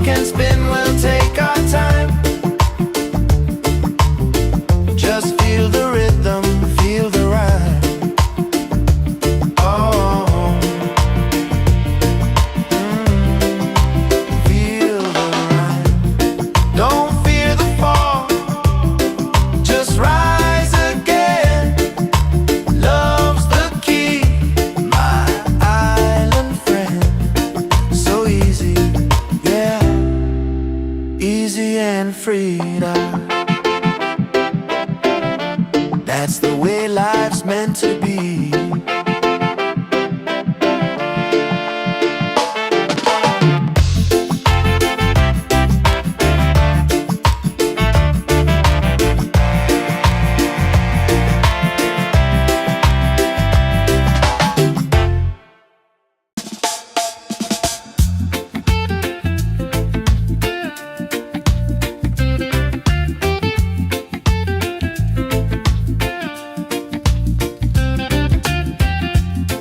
world can spin, we'll take our time. Just feel the rhythm, feel the rhyme. Oh, feel the rhyme. Don't fear the fall, just rise again. Love's the key, my island friend. So easy, yeah, easy and free now. That's the way life's meant to be.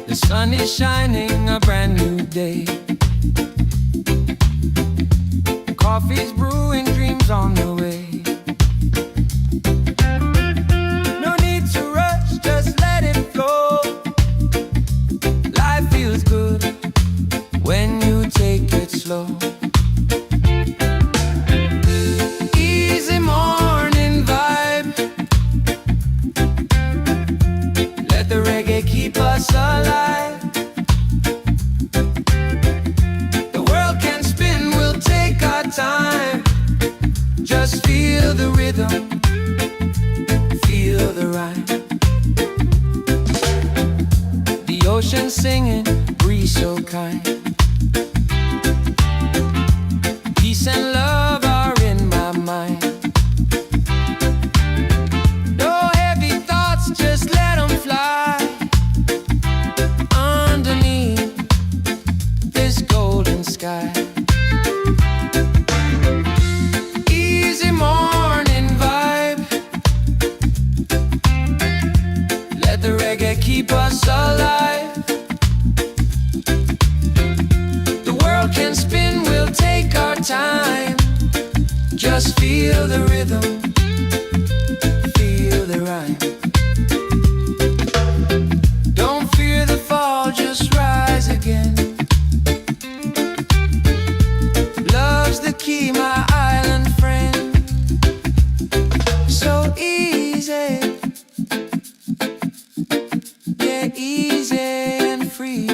The sun is shining, a brand new day. Coffee's brewing, dreams on the way. No need to rush, just let it flow. Life feels good when you take it slow. Easy morning vibe. Let the reggae keep us alive. The world can spin, we'll take our time. Just feel the rhythm, feel the rhyme. The ocean singing, breeze so kind. Peace and love are in my mind. No heavy thoughts, just let them fly. Underneath this golden sky. Easy morning vibe. Let the reggae keep us alive. The world can spin, we'll take our time. Just feel the rhythm, feel the rhyme. Don't fear the fall, just rise again. Love's the key, my island friend. So easy, yeah, easy and free.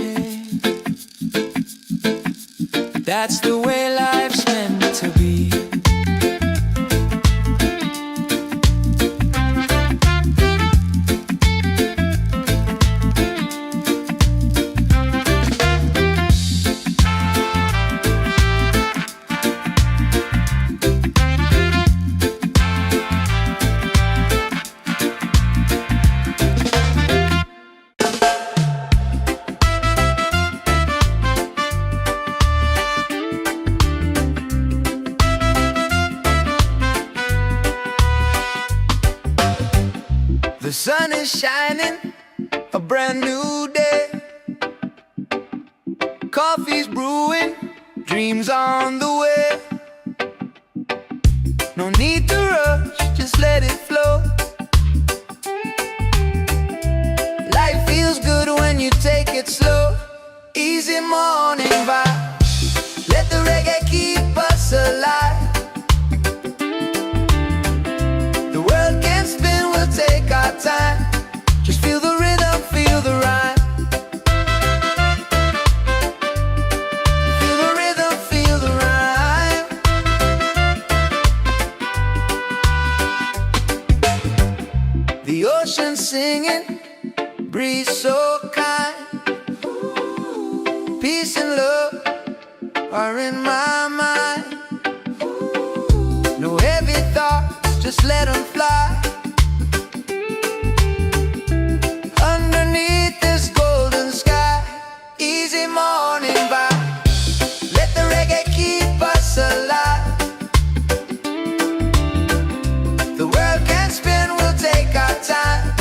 That's the way life's meant to be. The sun is shining, a brand new day. Coffee's brewing, dreams on the way. No need to rush, just let it flow. Life feels good when you take it slow. Easy morning vibe. Let the reggae keep us alive. The world can spin, we'll take our time. Just feel the rhythm, feel the rhyme. Feel the rhythm, feel the rhyme. The ocean singing, breeze so kind. Peace and love are in my mind. No heavy thoughts, just let them fly. Underneath this golden sky. Easy morning vibe. Let the reggae keep us alive. The world can spin, we'll take our time.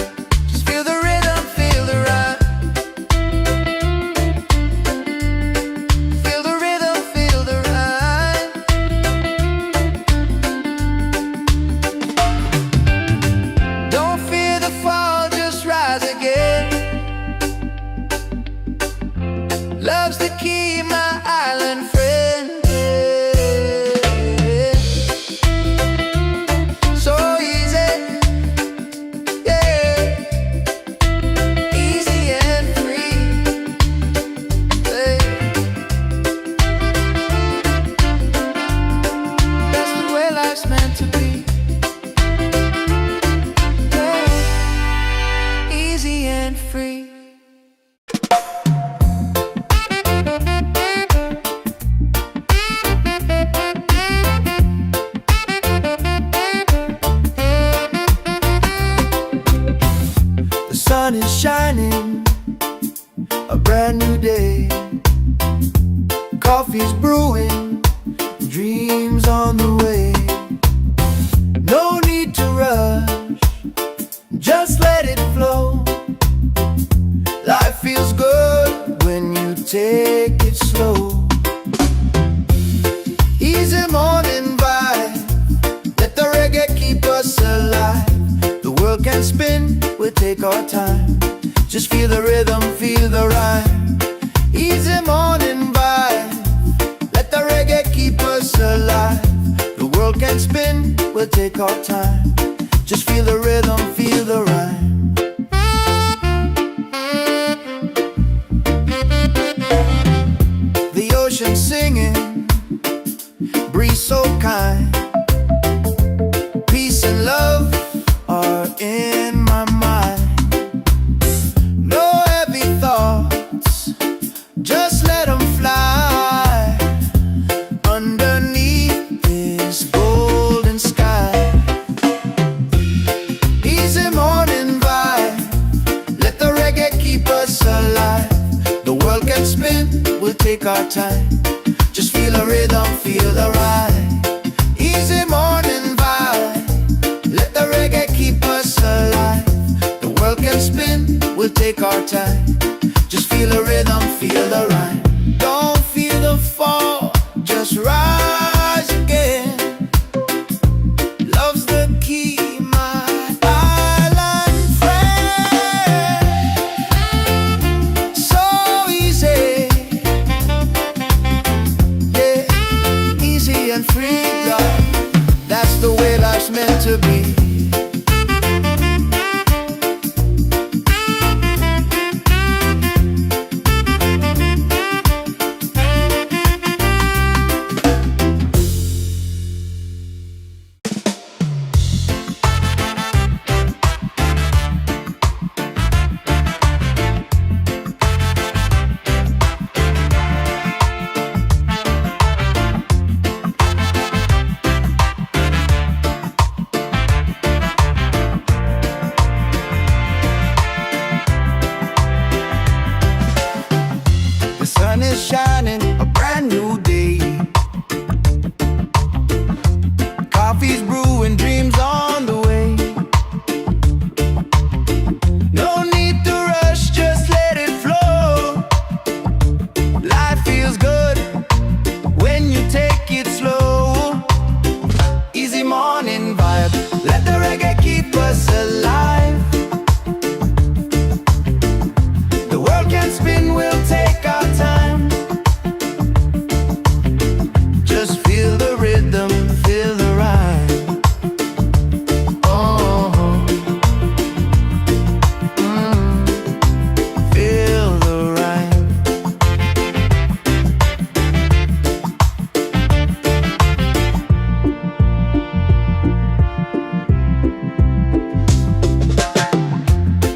Just feel the rhythm, feel the rhyme. Feel the rhythm, feel the rhyme. brewing, dreams on the way. No need to rush, just let it flow. Life feels good when you take it slow. Easy morning vibe, let the reggae keep us alive. The world can spin, we'll take our time. Just feel the rhythm, feel the rhyme. Easy morning vibe, let the reggae keep us alive. The world can spin, we'll take our time. Just feel the rhythm, feel the rhyme. The ocean singing, breeze so kind. Peace and love are in my mind. No heavy thoughts, just let them fly underneath this golden sky. Easy morning vibe, let the reggae keep us alive. The world can spin, we'll take our time. Just feel the rhythm, feel the ride. Easy morning vibe, let the reggae keep us alive. The world can spin, we'll take our time. Just feel the rhythm, feel the rhyme. Don't feel the fall, just rise again. Love's the key, my island friend. So easy, yeah, easy and free, love. That's the way life's meant to be. The sun is shining, a brand new day. Coffee's brewing, dreams on the way. No need to rush, just let it flow. Life feels good when you take it slow. Easy morning vibe, let the reggae keep us alive. The world can spin, we'll take our time. Just feel the rhythm, feel the rhyme. Oh, feel the rhyme.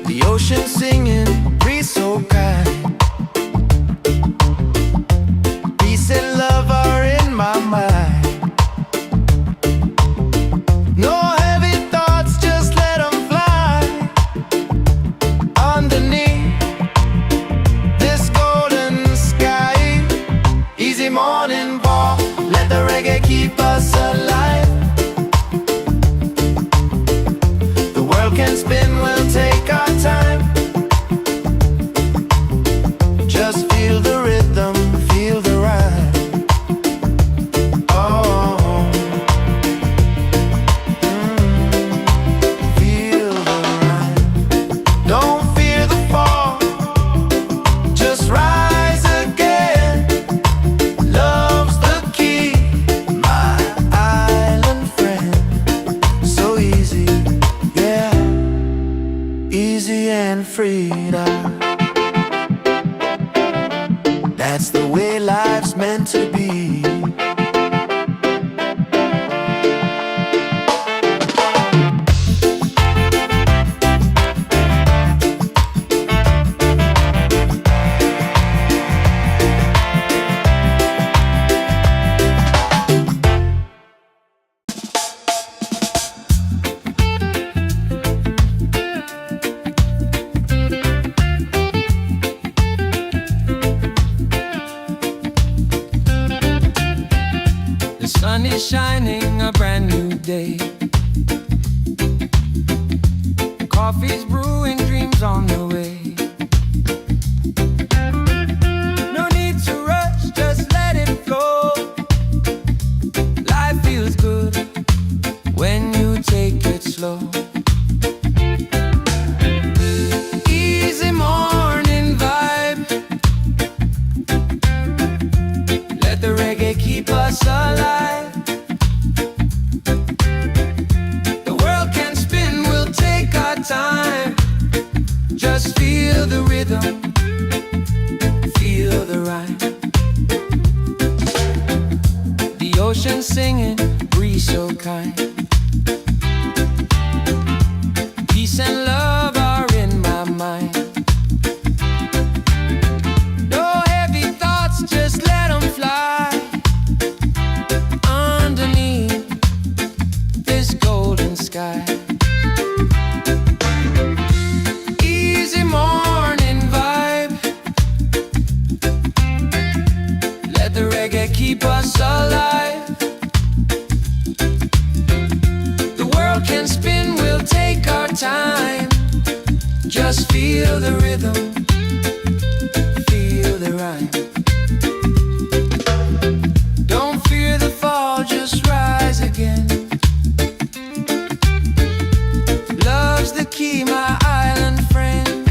The ocean singing, breeze so kind. Peace and love are in my mind. No heavy thoughts, just let them fly underneath this golden sky. Easy morning ball, let the reggae keep us alive. The world can spin, we'll take our time. Just feel the rhythm, feel the rhyme. Oh, feel the rhyme. Don't fear the fall, just rise again. Love's the key, my island friend. So easy, yeah, easy and free. The sun is shining, a brand new day. Coffee's brewing, dreams on the way. No need to rush, just let it flow. Life feels good when you take it slow. Easy morning vibe. Let the reggae keep us alive. The world can spin, we'll take our time. Just feel the rhythm, feel the rhyme. The ocean singing, breeze so kind. Peace and love are in my mind. No heavy thoughts, just let them fly. Underneath this golden sky. Easy morning vibe. Let the reggae keep us alive. The world can spin, we'll take our time. Just feel the rhythm, feel the rhyme. Don't fear the fall, just rise again. Love's the key, my island friend.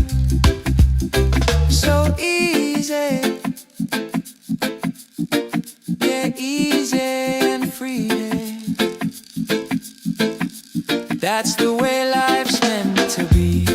So easy, yeah, easy and free. That's the way life's meant to be.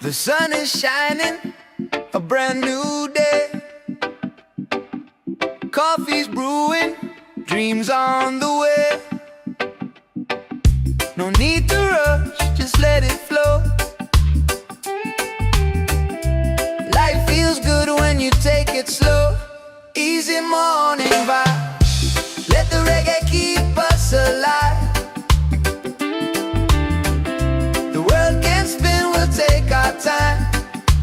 The sun is shining, a brand new day. Coffee's brewing, dreams on the way. No need to rush, just let it flow. Life feels good when you take it slow. Easy morning vibe. Let the reggae keep us alive. The world can spin, we'll take our time.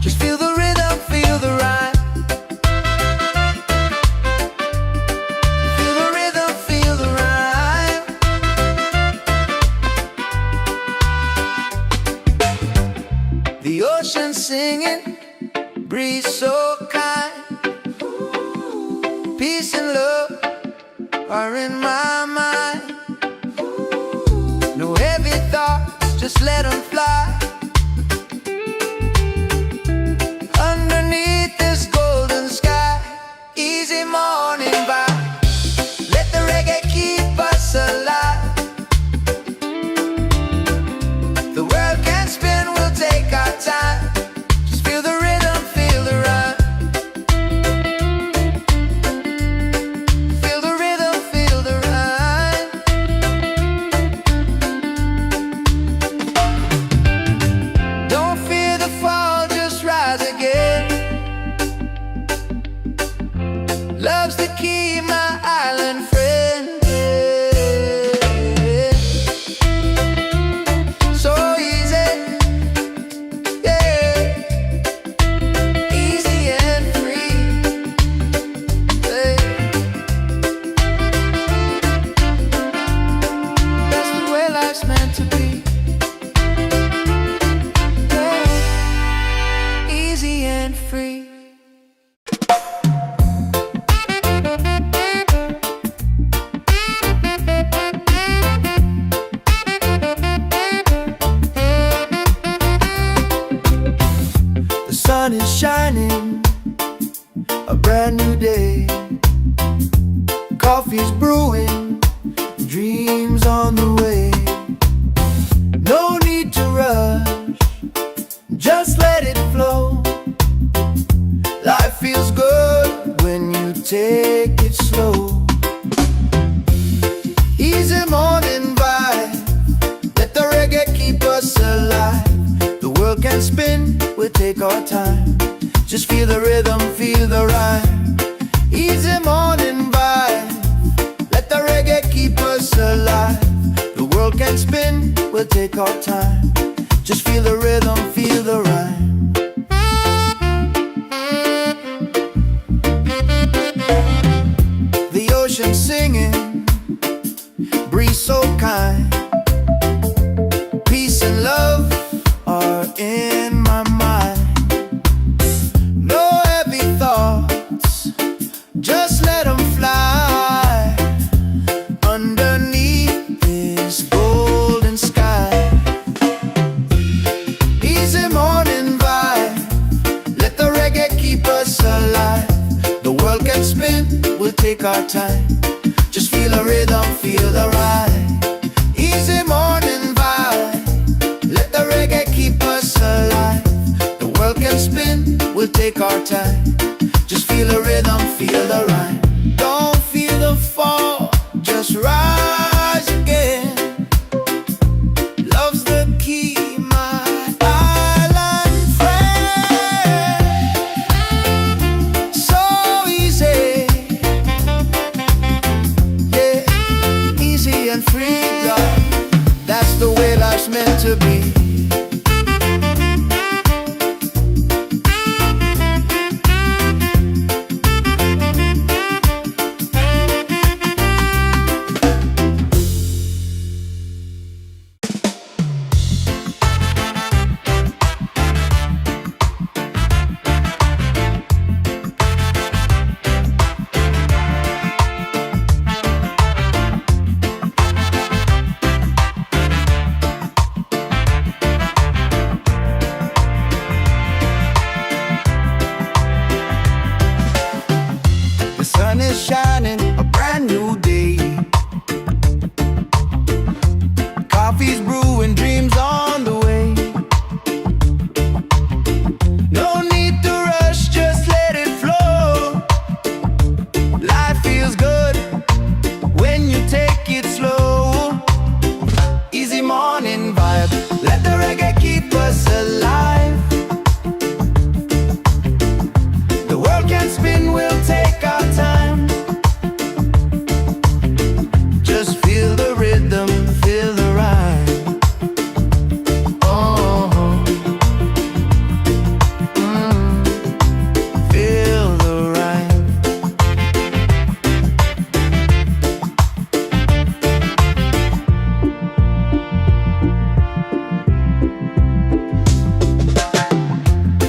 Just feel the rhythm, feel the rhyme. Feel the rhythm, feel the rhyme. The ocean singing, breeze so kind. Peace and love are in my mind. No heavy thoughts, just let them fly. Underneath this golden sky. Easy morning vibe. Let the reggae keep us alive. The world can spin, we'll take our time. Just feel the rhythm, feel the rhyme. Feel the rhythm, feel the rhyme. Don't fear the fall, just rise again. Love's the key, my island friend. So easy, yeah, easy and free, yeah. That's the way life's meant to be, yeah. Easy and free. The sun is shining, a brand new day. Coffee's brewing, dreams on the way. No need to rush, just let it flow. Life feels good take it slow. Easy morning vibe, let the reggae keep us alive. The world can spin, we'll take our time. Just feel the rhythm, feel the rhyme. Easy morning vibe, let the reggae keep us alive. The world can spin, we'll take our time. Just feel the rhythm, feel the rhyme. The ocean singing, breeze so kind. Peace and love are in my mind. No heavy thoughts, just let them fly underneath this golden sky. Easy morning vibe, let the reggae keep us alive. The world can spin, we'll take our time. Just feel the rhythm, feel the ride. Easy morning vibe, let the reggae keep us alive. The world can spin, we'll take our time. Just feel the rhythm, feel the rhyme. Don't feel the fall, just rise again. Love's the key, my island friend. So easy, yeah, easy and free, God. That's the way life's meant to be. The sun is shining, a brand new day. Coffee's brewing, dreams on the way. No need to rush, just let it flow. Life feels good when you take it slow. Easy morning vibe, let the reggae keep us alive. The world can spin, we'll take our time. Just feel the rhythm, feel the rhyme. Oh, feel the rhyme.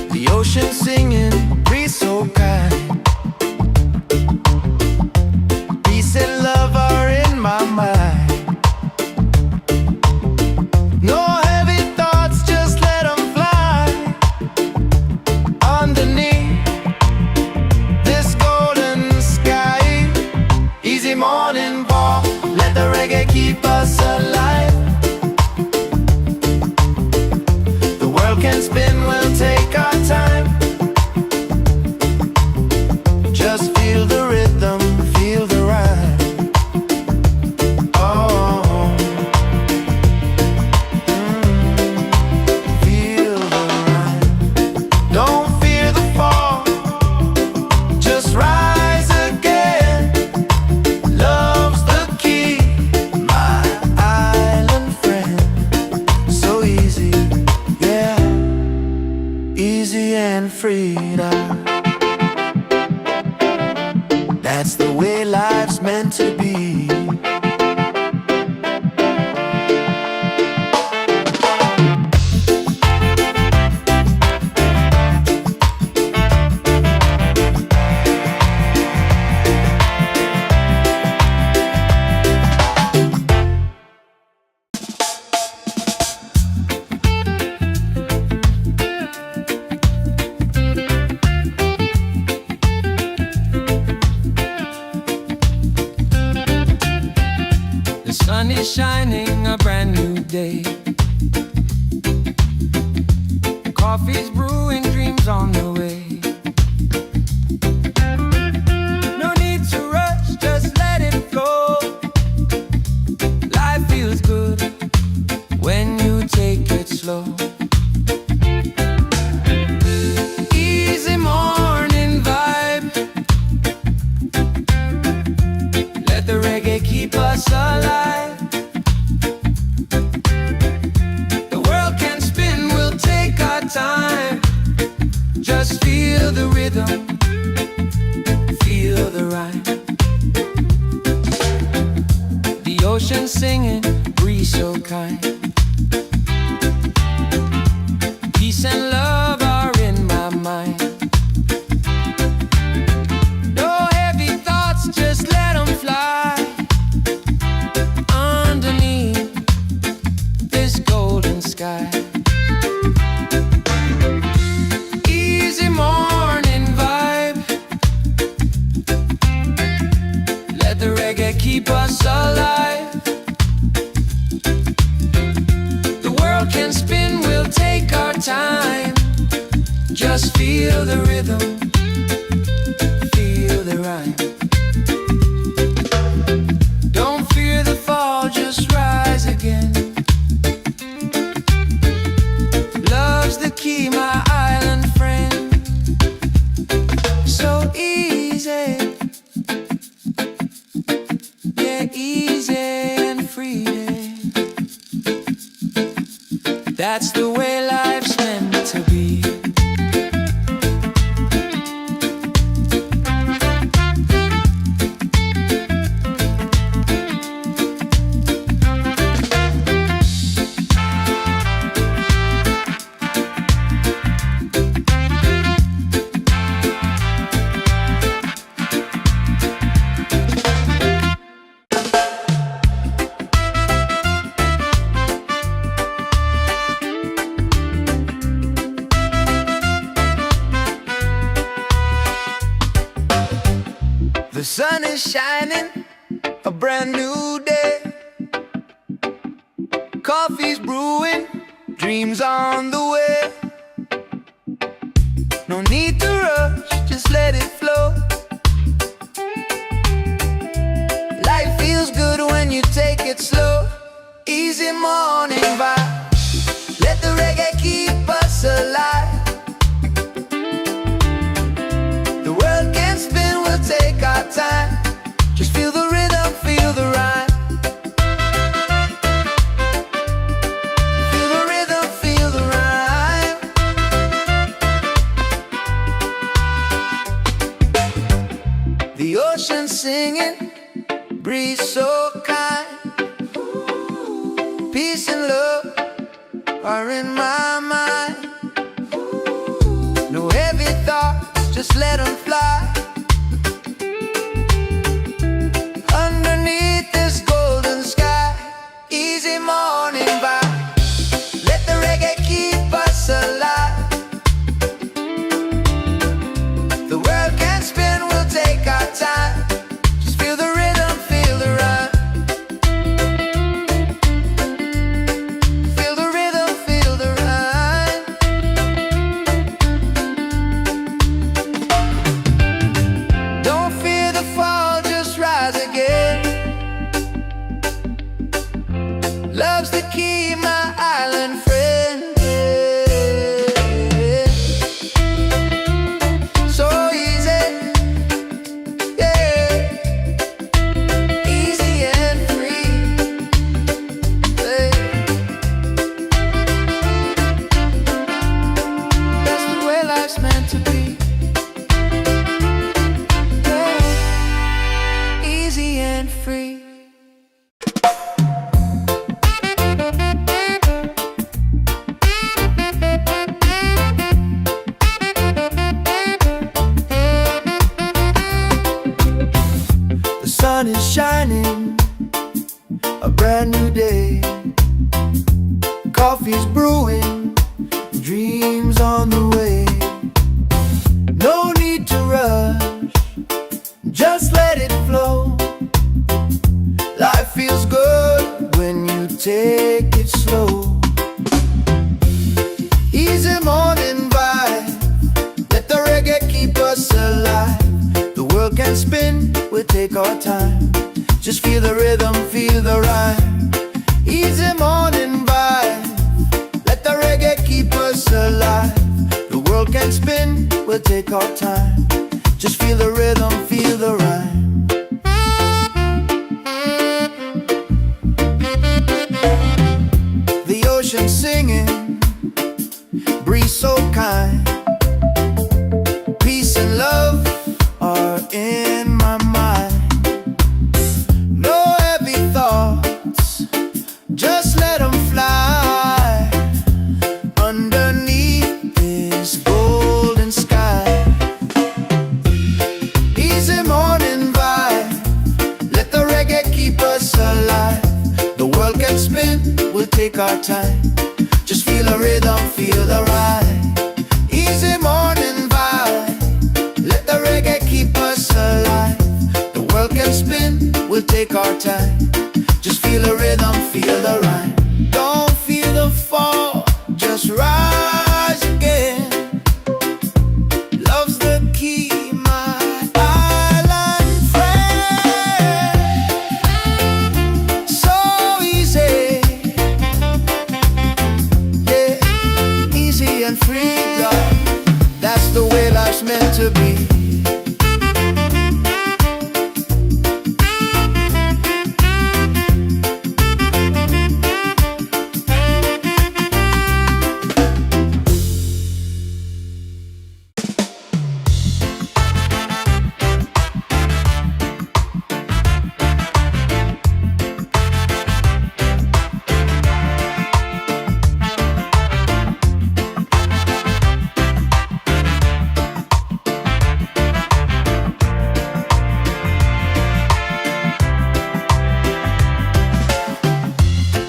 The ocean singing, breeze so kind. Peace and love are in my mind. No heavy thoughts, just let them fly underneath this golden sky. Easy morning walk, let the reggae keep us alive. The world can spin, we'll take our time. Just feel the rhythm, feel the rhyme. Oh, feel the rhyme. Don't fear the fall, just rise again. Love's the key, my island friend. So easy, yeah, easy and free. That's the way life's meant to be. sun is shining, a brand new day. Coffee's brewing, dreams on the way. No singing, breeze so kind. Peace and love are in my mind. No heavy thoughts, just let them fly underneath this golden sky. Easy morning vibe. Let the reggae keep us alive. The world can spin, we'll take our time. Just feel the rhythm, feel the rhyme. Don't fear the fall, just rise again. Love's the key, my island friend. So easy, yeah, easy and free. That's the way life's meant to be. The sun is shining, a brand new day. Coffee's brewing, dreams on the way. No need to rush, just let it flow. Life feels good when you take it slow. Easy morning vibe. Let the reggae keep us alive. The world can spin, we'll take our time. Just feel the rhythm, feel the rhyme. Feel the rhythm, feel the rhyme. The ocean singing, breeze so kind. Peace and love are in my mind. No heavy thoughts, just let them fly underneath this golden sky. Easy morning vibe. Let the reggae keep us alive. The world can spin, we'll take our time. Just feel the rhythm, feel the rhyme. Feel the rhythm, feel the rhyme. Don't fear the fall, just rise again. Love's the key, my island friend. So easy, yeah, easy and free. That's the way life's meant to be. Yeah, easy and free. The sun is shining, a brand new day. Coffee's brewing, dreams on the way. No need to rush, just let it flow. Life feels good when you take it slow. Easy morning vibe. Let the reggae keep us alive. The world can spin, we'll take our time. Just feel the rhythm, feel the rhyme. Easy morning vibe. Let the reggae keep us alive. The world can spin, we'll take our time. Just feel the rhythm, feel the rhyme. The ocean singing, breeze so kind. Peace and love are in my mind. No heavy thoughts, our time. Just feel the rhythm, feel the ride. Easy morning vibe. Let the reggae keep us alive. The world can spin, we'll take our time. Just feel the rhythm, feel the rhyme. Don't feel the fall, just rise again. Love's the key, my island friend. So easy, yeah, easy and free, love. That's the way life's meant to be.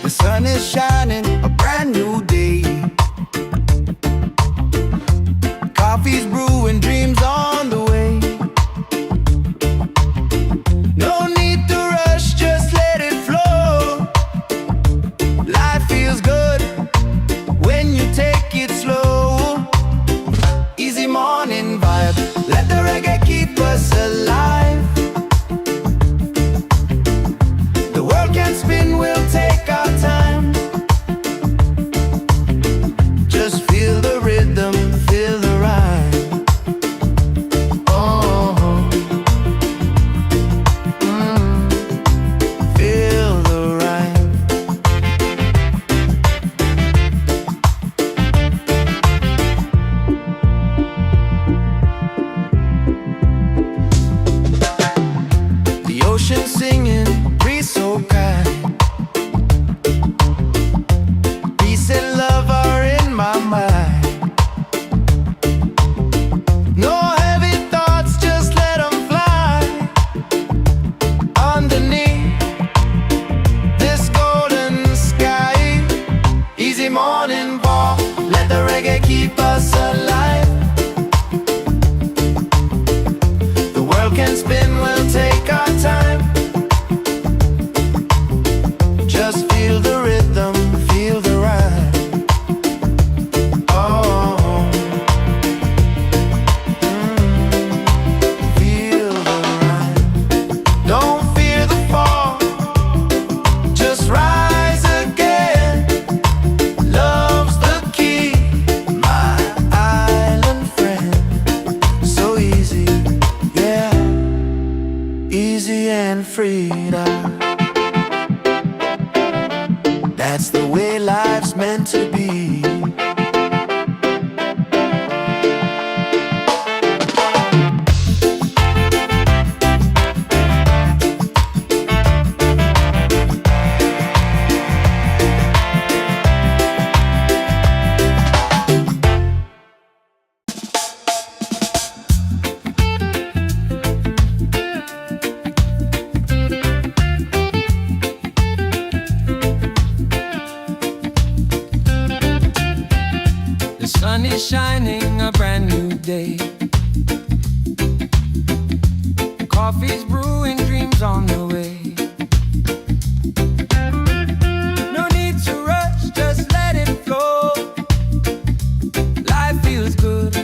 Sun is shining, a brand new day. Coffee's brewing, dreams on the way. No need to rush, just let it flow. Life feels good when you take it slow. Easy morning vibe, let the reggae keep us alive. The world can spin, we'll take our time. Just feel the rhythm, feel the rhyme. Oh, feel the rhyme. The ocean singing, breeze so kind. Peace and love are in my mind. No heavy thoughts, just let them fly. Underneath this golden sky. Easy morning walk, let the reggae keep us alive. The world can spin, we'll take our time. Just feel the rhythm, feel the rhyme. Oh, feel the rhyme. Don't fear the fall, just rise again. Love's the key, my island friend. So easy, yeah, easy and free now. That's the way life's meant to be. The sun is shining, a brand new day. Coffee's brewing, dreams on the way. No need to rush, just let it flow. Life feels good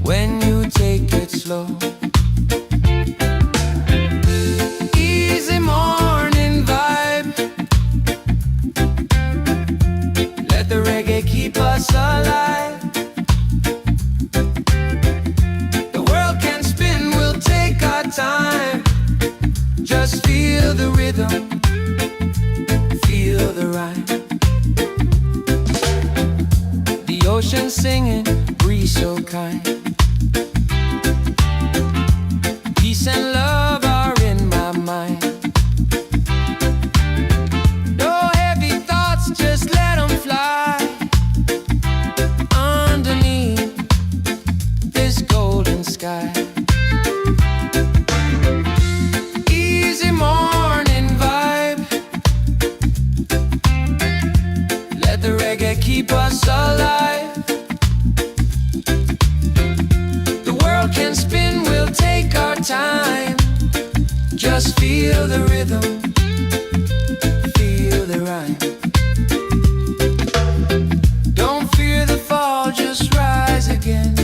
when you take it slow. Easy morning vibe. Let the reggae keep us alive. The world can spin, we'll take our time. Just feel the rhythm, feel the rhyme. The ocean singing, breeze so kind. Peace and love are in my mind. No heavy thoughts, just let them fly. Underneath this golden sky. time. Just feel the rhythm, feel the rhyme. Don't fear the fall, just rise again.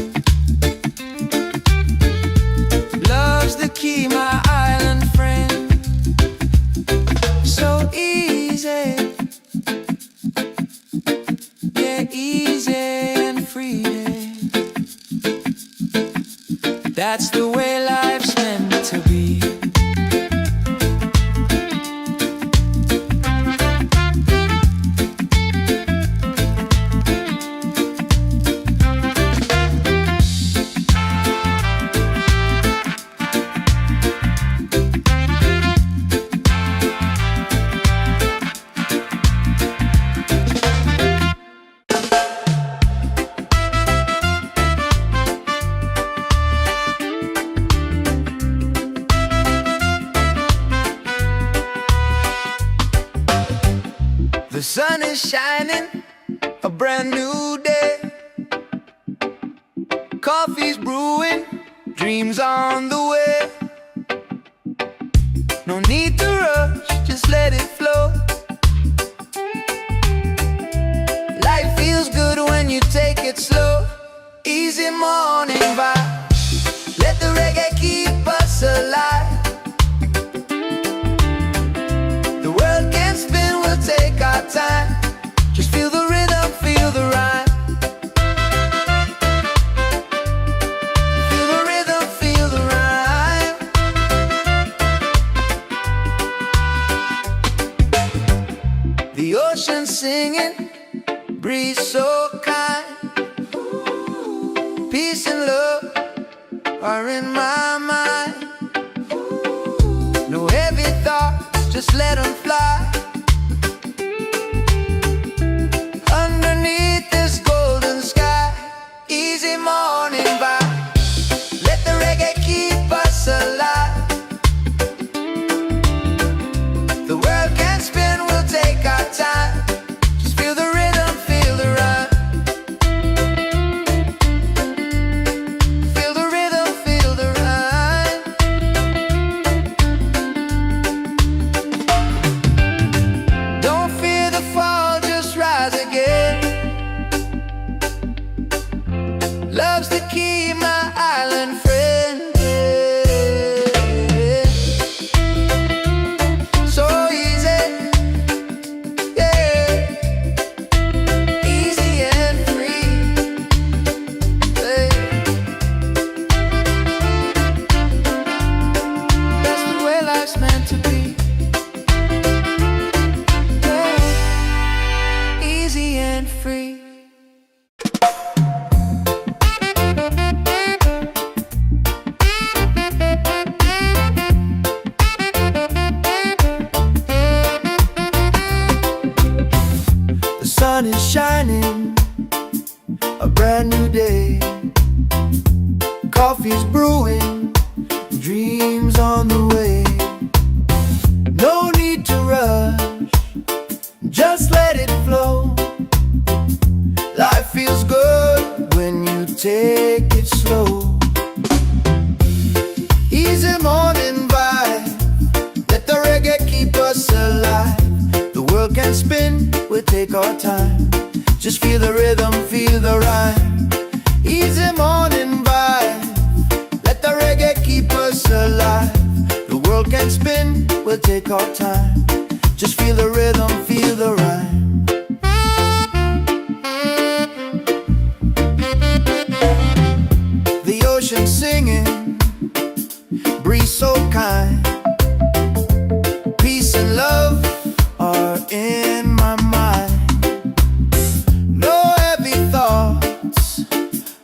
Love's the key, my island friend. So easy, yeah, easy and free. That's the way life's meant to be. The sun is shining, a brand new day. Coffee's brewing, dreams on the way. No need to rush, just let it flow. Life feels good when you take it slow. Easy morning vibe, let the reggae keep us alive. The world can spin, we'll take our time. Just feel the rhythm, feel the rhyme. Feel the rhythm, feel the rhyme. The ocean singing, breeze so kind. Peace and love are in my mind. No heavy thoughts, just let them fly. Underneath this golden sky, easy morning vibe. Let the reggae keep us alive. The world can spin, we'll take our time. Just feel the rhythm, feel the rhyme. Feel the rhythm, feel the rhyme. Don't fear the fall, just rise again. Love's the key, my island friend. So easy, yeah, easy and free. Hey. That's the way life's meant to be. Yeah. Easy and free. The sun is shining, a brand new day. Coffee's brewing, dreams on the way. No need to rush, just let it flow. Life feels good when you take it slow. Easy morning vibe, let the reggae keep us alive. The world can spin, we'll take our time. Just feel the rhythm, feel the rhyme. Easy morning vibe, let the reggae keep us alive. The world can spin, we'll take our time. Just feel the rhythm, feel the rhyme. The ocean singing, breeze so kind. Peace and love are in my mind. No heavy thoughts,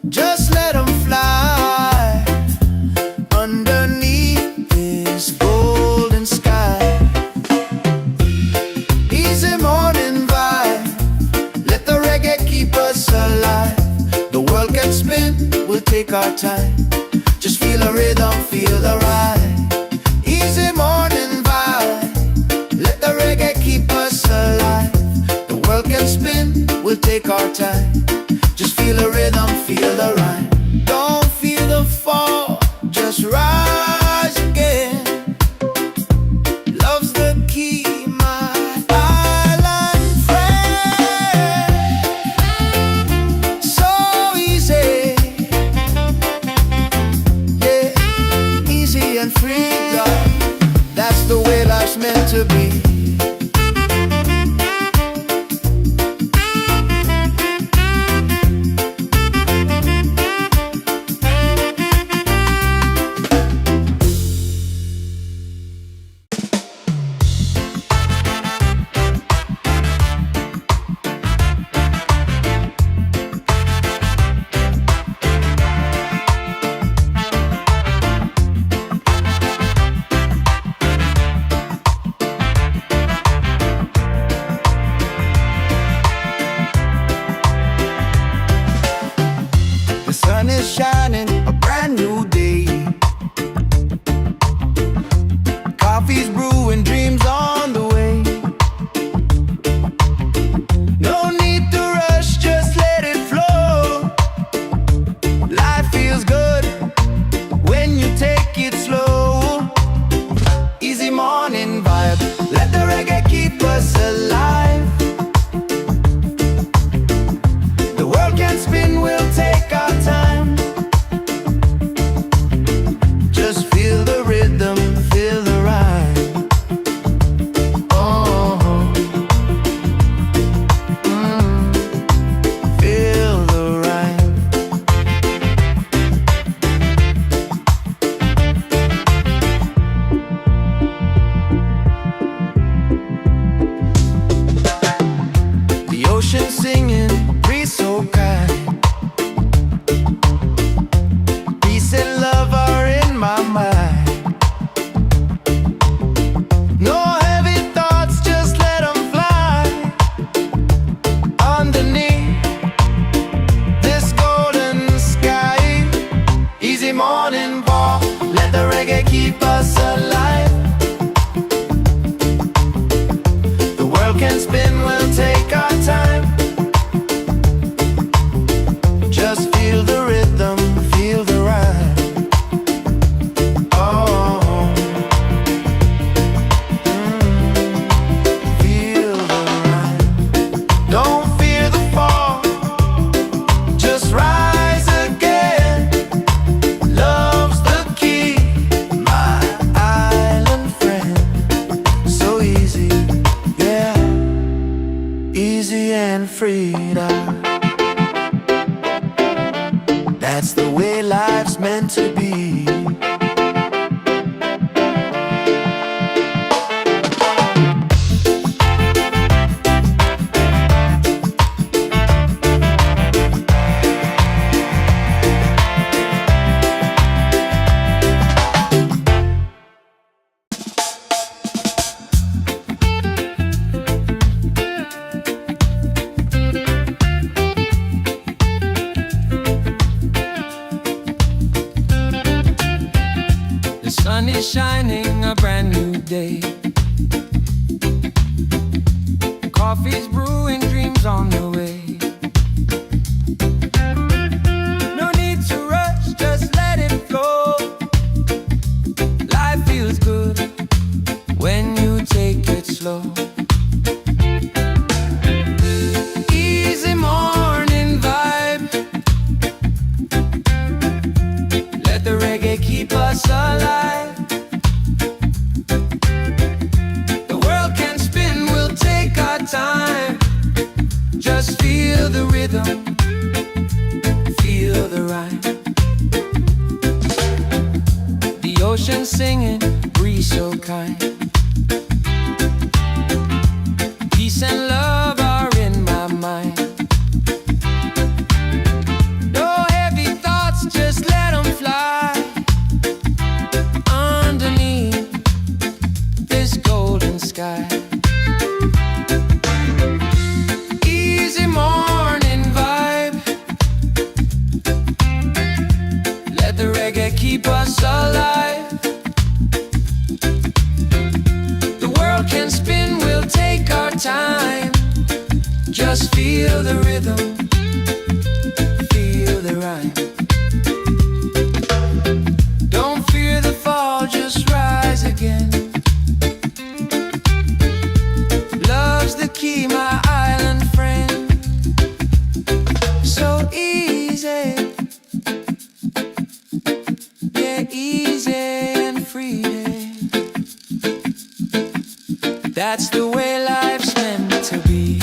just let them fly. Underneath this golden sky, easy morning vibe, let the reggae keep us alive. The world can spin, we'll take our time. Just feel the rhythm, feel the rhyme. Easy morning vibe, let the reggae keep us alive. The world can spin, we'll take our time. Just feel the rhythm, feel the rhyme. Don't feel the fall, just rise to be. The sun is shining, a brand new day. Coffee's brewing, dreams on the way. No need to rush, just let it flow. Life feels good when you take it slow. Easy morning vibe, let the reggae keep us alive. The world can spin, we'll take our time. Just feel the rhythm, feel the rhyme. Oh, feel the rhyme. The ocean singing, breeze so kind. Peace and love are in my mind. No heavy thoughts, just let them fly. Underneath this golden sky, easy morning walk, let the reggae keep us alive. The world can spin, we'll take our time. Just feel the rhythm, feel the rhyme. Oh, feel the rhyme. Don't fear the fall, just rise again. Love's the key, my island friend. So easy, yeah, easy and freedom. That's the way life's meant to be. The sun is shining, a brand new day. Coffee's brewing, dreams on the way. No need to rush, just let it flow. Life feels good when you take it slow. Easy morning vibe, let the reggae keep us alive. The world can spin, we'll take our time. Just feel the rhythm, feel the rhyme. The ocean singing, breeze so kind. Peace and love are in my mind. No heavy thoughts, just let them fly. Underneath this golden sky, easy morning vibe, let the reggae keep us alive. The world can spin, we'll take our time. Just feel the rhythm, feel the rhyme. Don't fear the fall, just rise again. Love's the key, my island friend. So easy, yeah, easy and free. That's the way life's meant to be.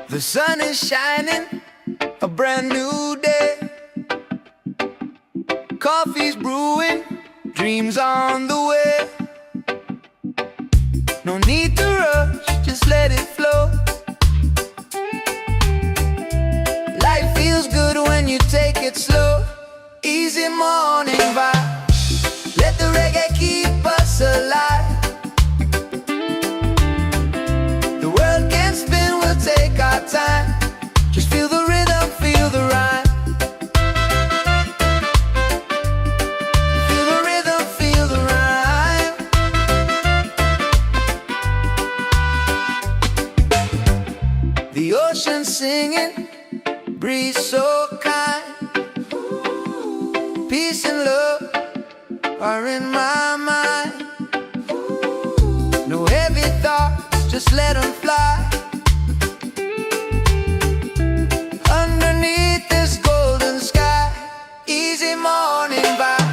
The sun is shining, a brand new day. Coffee's brewing, dreams on the way. No need to rush, just let it flow. Life feels good when you take it slow. Easy morning vibe, let the reggae keep us alive. The world can spin, we'll take our time. Just feel the rhythm, feel the rhyme. Feel the rhythm, feel the rhyme. The ocean singing, breeze so kind. Peace and love are in my mind. No heavy thoughts, just let them fly. Underneath this golden sky, easy morning vibe.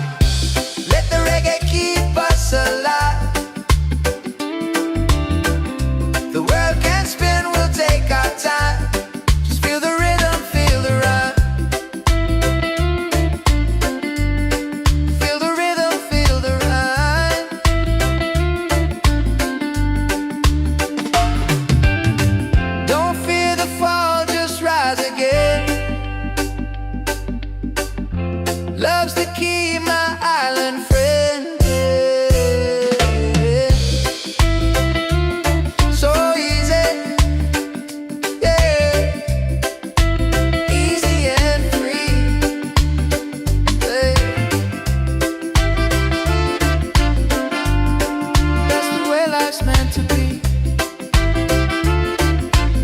Let the reggae keep us alive. The world can spin, we'll take our time. Just feel the rhythm, feel the rhyme. Feel the rhythm, feel the rhyme. Don't fear the fall, just rise again. Love's the key, my island friend. So easy, yeah. Easy and free, yeah. That's the way life's meant to be,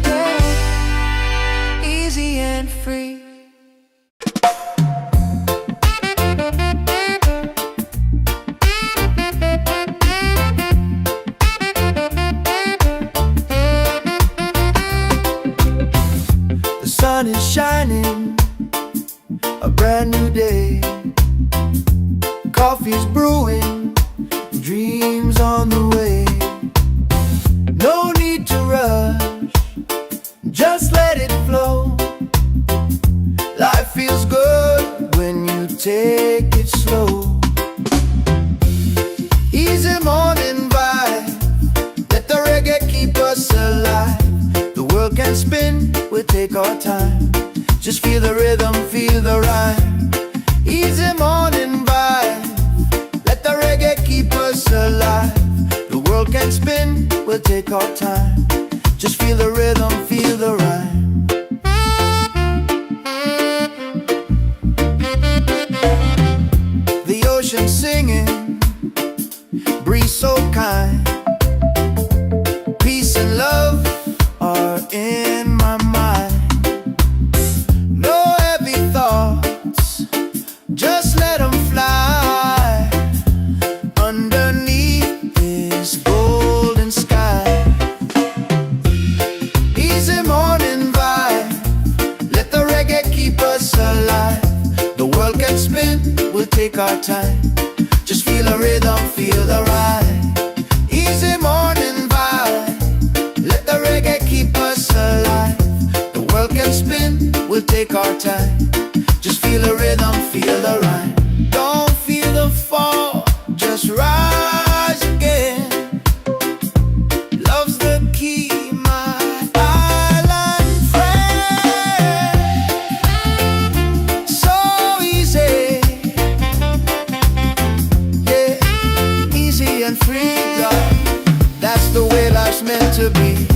yeah. Easy and free. The sun is shining, a brand new day. Coffee's brewing, dreams on the way. No need to rush, just let it flow. Life feels good when you take it slow. Easy morning vibe, let the reggae keep us alive. The world can spin, we'll take our time. Just feel the rhythm, feel the rhyme. Easy morning vibe, let the reggae keep us alive. The world can spin, we'll take our time. Just feel the rhythm, feel the rhyme. The ocean singing, breeze so kind. Peace and love are in my mind. No heavy thoughts, just let them fly. Underneath this golden sky, easy morning vibe, let the reggae keep us alive. The world can spin, we'll take our time. Just feel the rhythm, feel the rhyme. Easy morning vibe, let the reggae keep us alive. The world can spin, we'll take our time. Just feel the rhythm, feel the rhyme. Don't feel the fall, just rise again. Love's the key, my island friend. So easy, yeah, easy and free, God. That's the way life's meant to be.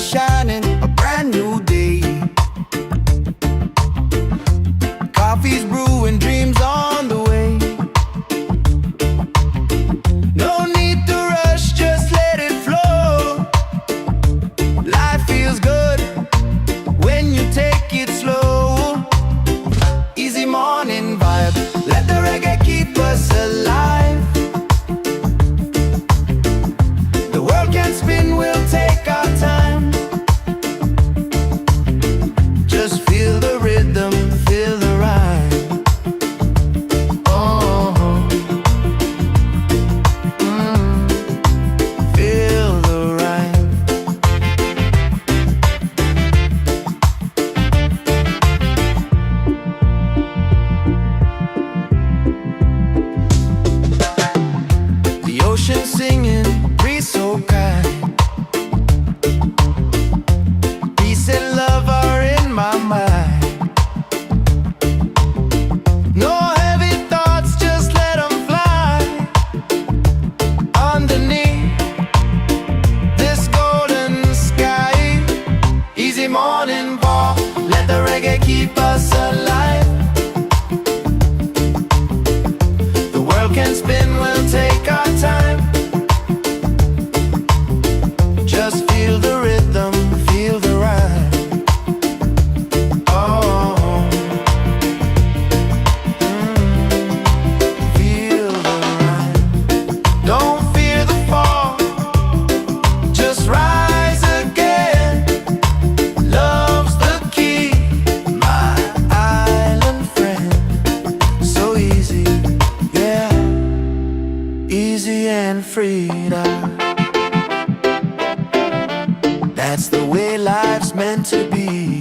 is shining, a brand new day. Coffee's brewing, dreams on the way. No need to rush, just let it flow. Life feels good when you take it slow. Easy morning vibe, let the reggae keep us alive. The world can spin, we'll take our time. Just feel the rhythm, feel the rhyme. Oh, feel the rhyme. The ocean singing, breeze so kind. Peace and love are in my mind. No heavy thoughts, just let them fly. Underneath this golden sky, easy morning walk, let the reggae keep us alive. The world can spin, we'll take our time. Just feel the rhythm, feel the rhyme. Oh, feel the rhyme. Don't fear the fall, just rise again. Love's the key, my island friend. So easy, yeah, easy and freedom. That's the way life's meant to be.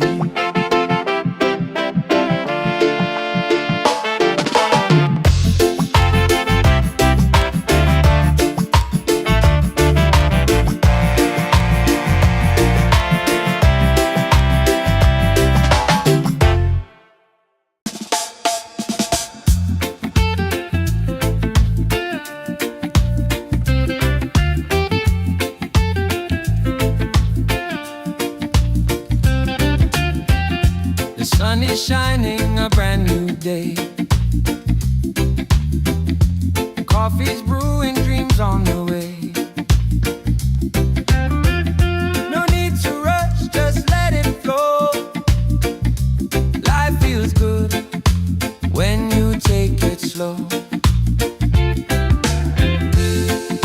The sun is shining, a brand new day. Coffee's brewing, dreams on the way. No need to rush, just let it flow. Life feels good when you take it slow.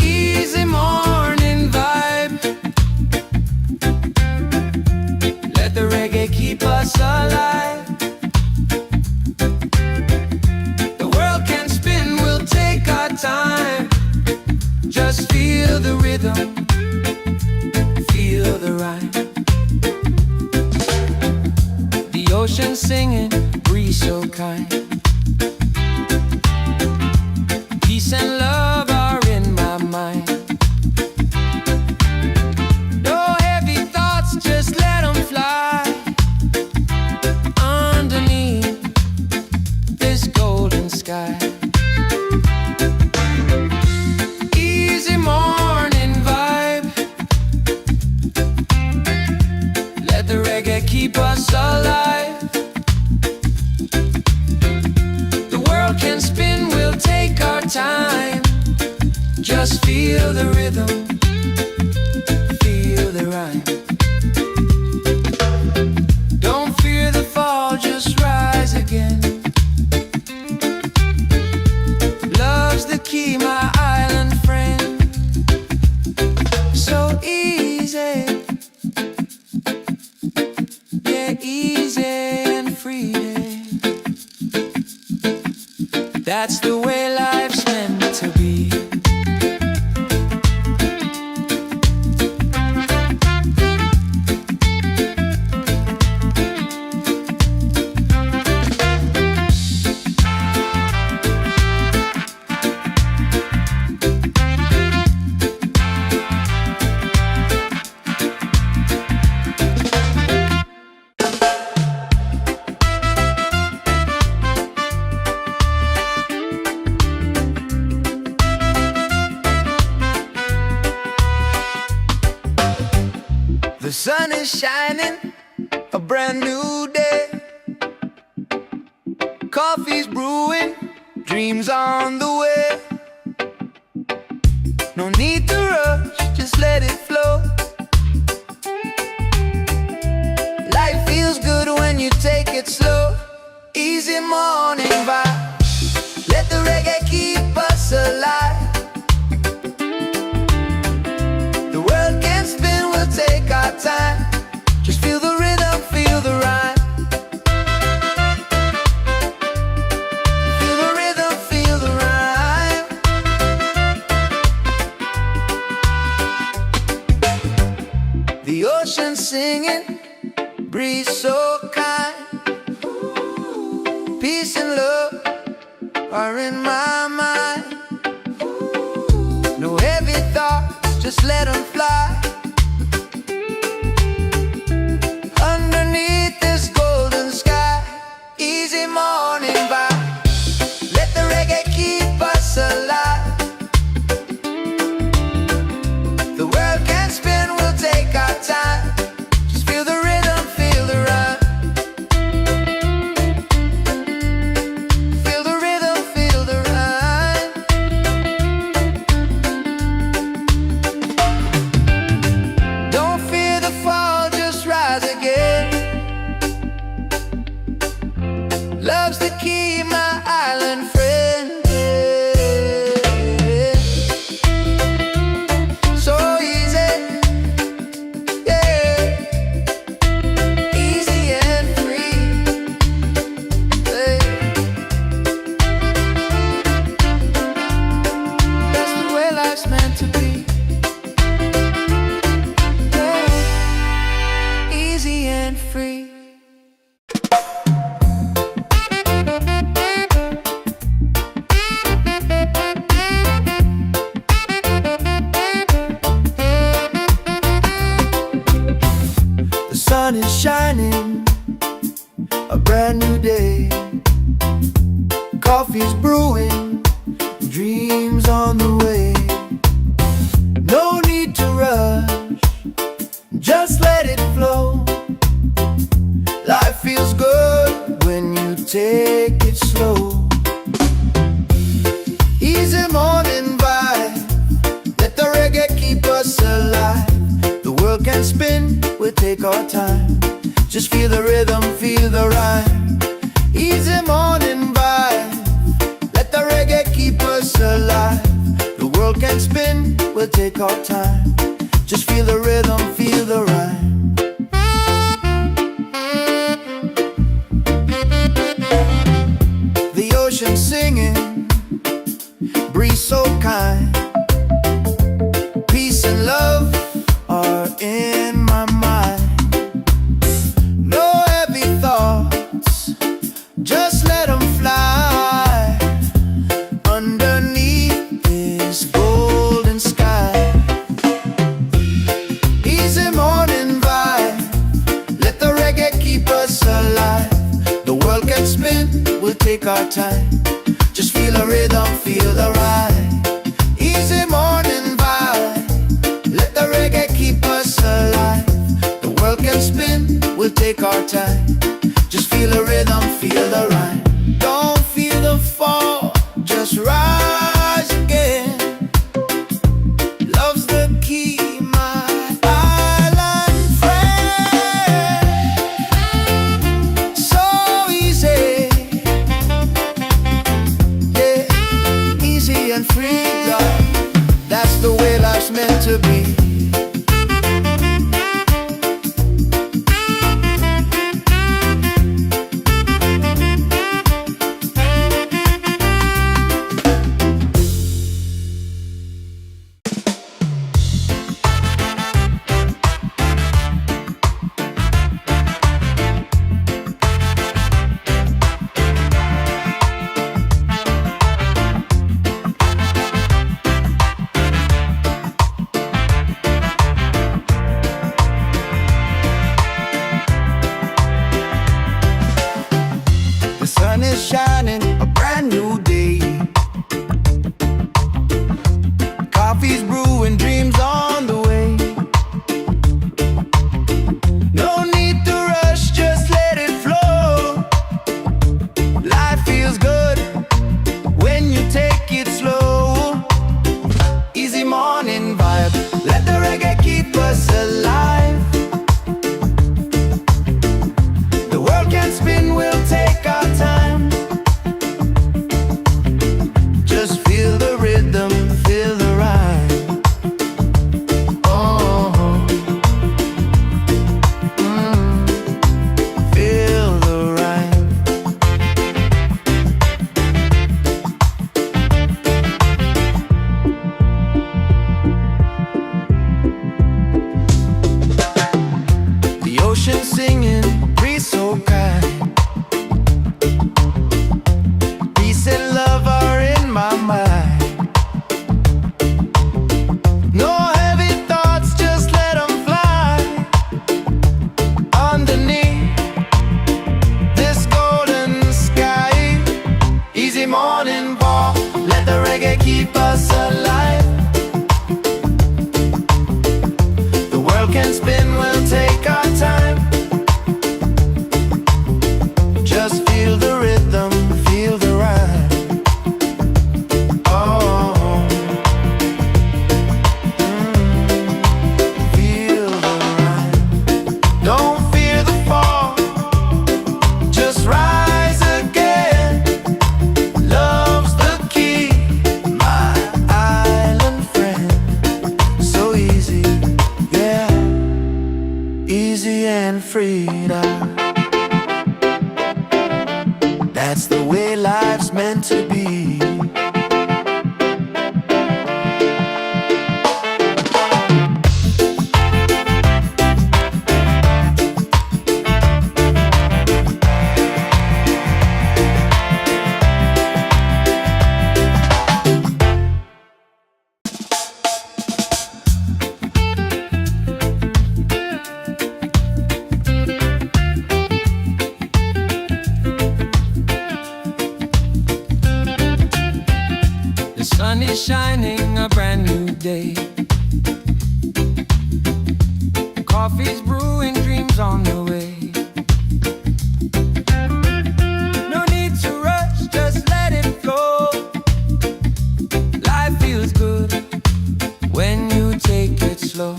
Easy morning vibe, let the reggae keep us alive. The world can spin, we'll take our time. Just feel the rhythm, feel the rhyme. The ocean singing, breeze so kind. Peace and love are in my mind. No heavy thoughts, just let them fly. Underneath this golden sky, easy morning vibe, let the reggae keep us alive. The world can spin, we'll take our time. Just feel the rhythm, feel the rhyme. Don't fear the fall, just rise again. Love's the key, my island friend. So easy, yeah, easy and free. That's the way life's meant to be. The sun is shining, a brand new day. Coffee's brewing, dreams on the way. No need to rush, just let it flow. Life feels good when you take it slow. Easy morning vibe, let the reggae keep us alive. The world can spin, we'll take our time. Just feel the rhythm, feel the rhyme. Feel the rhythm, feel the rhyme. The ocean singing, breeze so kind. Peace and love are in my mind. No heavy thoughts, just let them fly. Underneath this golden sky, easy morning vibe. Let the reggae keep us alive. The world can spin, we'll take our time. Just feel the rhythm, feel the rhyme. Feel the rhythm, feel the rhyme. Don't fear the fall, just rise again. Love's the key, my island friend. So easy, yeah. Easy and free, yeah. That's the way life's meant to be, yeah. Easy and free. The sun is shining, a brand new day. Coffee's brewing, dreams on the way. No need to rush, just let it flow. Life feels good when you take it slow. Easy morning vibe, let the reggae keep us alive. The world can spin, we'll take our time. Just feel the rhythm, feel the rhyme. Easy morning vibe, let the reggae keep us alive. The world can spin, we'll take our time. Just feel the rhythm, feel the rhyme. The ocean singing, breeze so kind. Peace and love are in my mind. No heavy thoughts, just let them fly. Underneath this golden sky, easy morning vibe, let the reggae keep us alive. The world can spin, we'll take our time. Just feel the rhythm, feel the ride. Easy morning vibe, let the reggae keep us alive. The world can spin, we'll take our time. Just feel the rhythm, feel the rhyme. Don't feel the fall, just rise again. Love's the key, my island friend. So easy, yeah, easy and free, love. That's the way life's meant to be. world can spin, we'll take our time. Just feel the rhythm, feel the rhyme. Oh, feel the rhyme. Don't fear the fall, just rise again. Love's the key, my island friend. So easy, yeah, easy and freedom. That's the way life's meant to be. The sun is shining, a brand new day. Coffee's brewing, dreams on the way. No need to rush, just let it flow. Life feels good when you take it slow.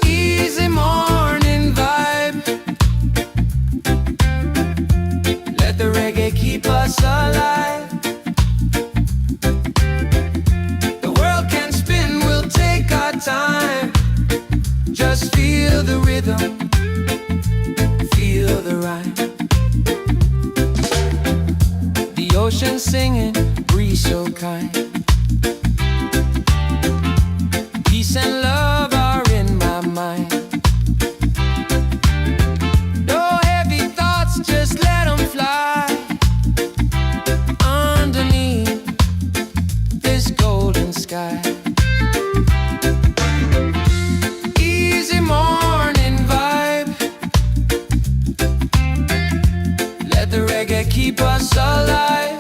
Easy morning vibe. Let the reggae keep us alive. The world can spin, we'll take our time. Just feel the rhythm, feel the rhyme. The ocean singing, breeze so kind. Peace and love are in my mind. No heavy thoughts, just let them fly. Underneath this golden sky. Easy morning vibe. Let the reggae keep us alive.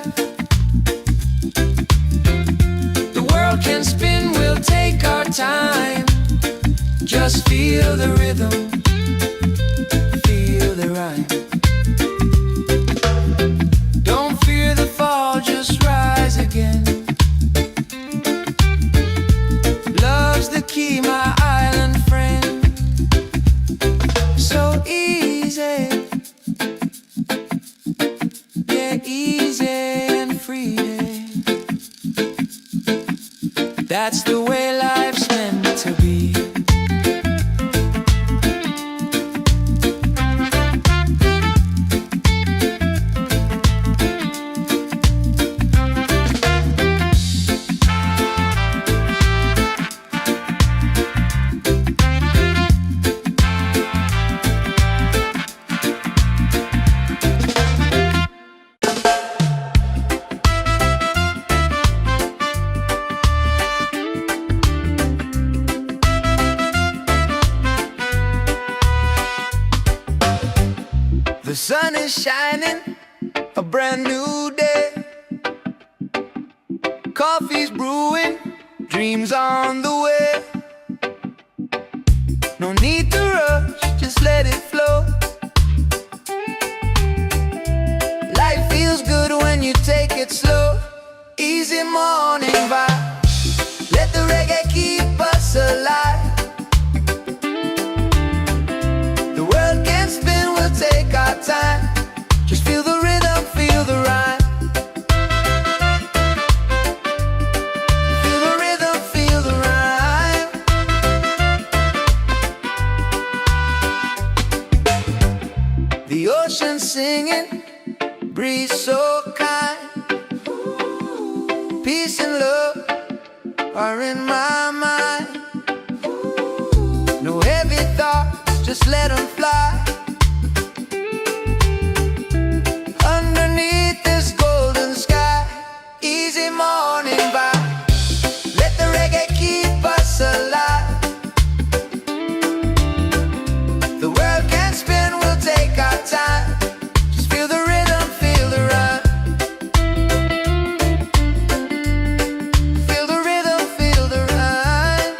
The world can spin, we'll take our time. Just feel the rhythm, feel the rhyme. Don't fear the fall, just rise again. Love's the key, my island friend. So easy, yeah, easy and free. That's the way life's meant to be. The sun is shining, a brand new day. Coffee's brewing, dreams on the way. No need to rush, just let it flow. Life feels good when you take it slow. Easy morning vibe. Let the reggae keep us alive. The world can spin, we'll take our time. Just feel the rhythm, feel the rhyme. Feel the rhythm, feel the rhyme. The ocean singing, breeze so kind. Peace and love are in my mind. No heavy thoughts, just let them fly. Underneath this golden sky. Easy morning vibe. Let the reggae keep us alive. The world can spin, we'll take our time. Just feel the rhythm, feel the rhyme. Feel the rhythm, feel the rhyme.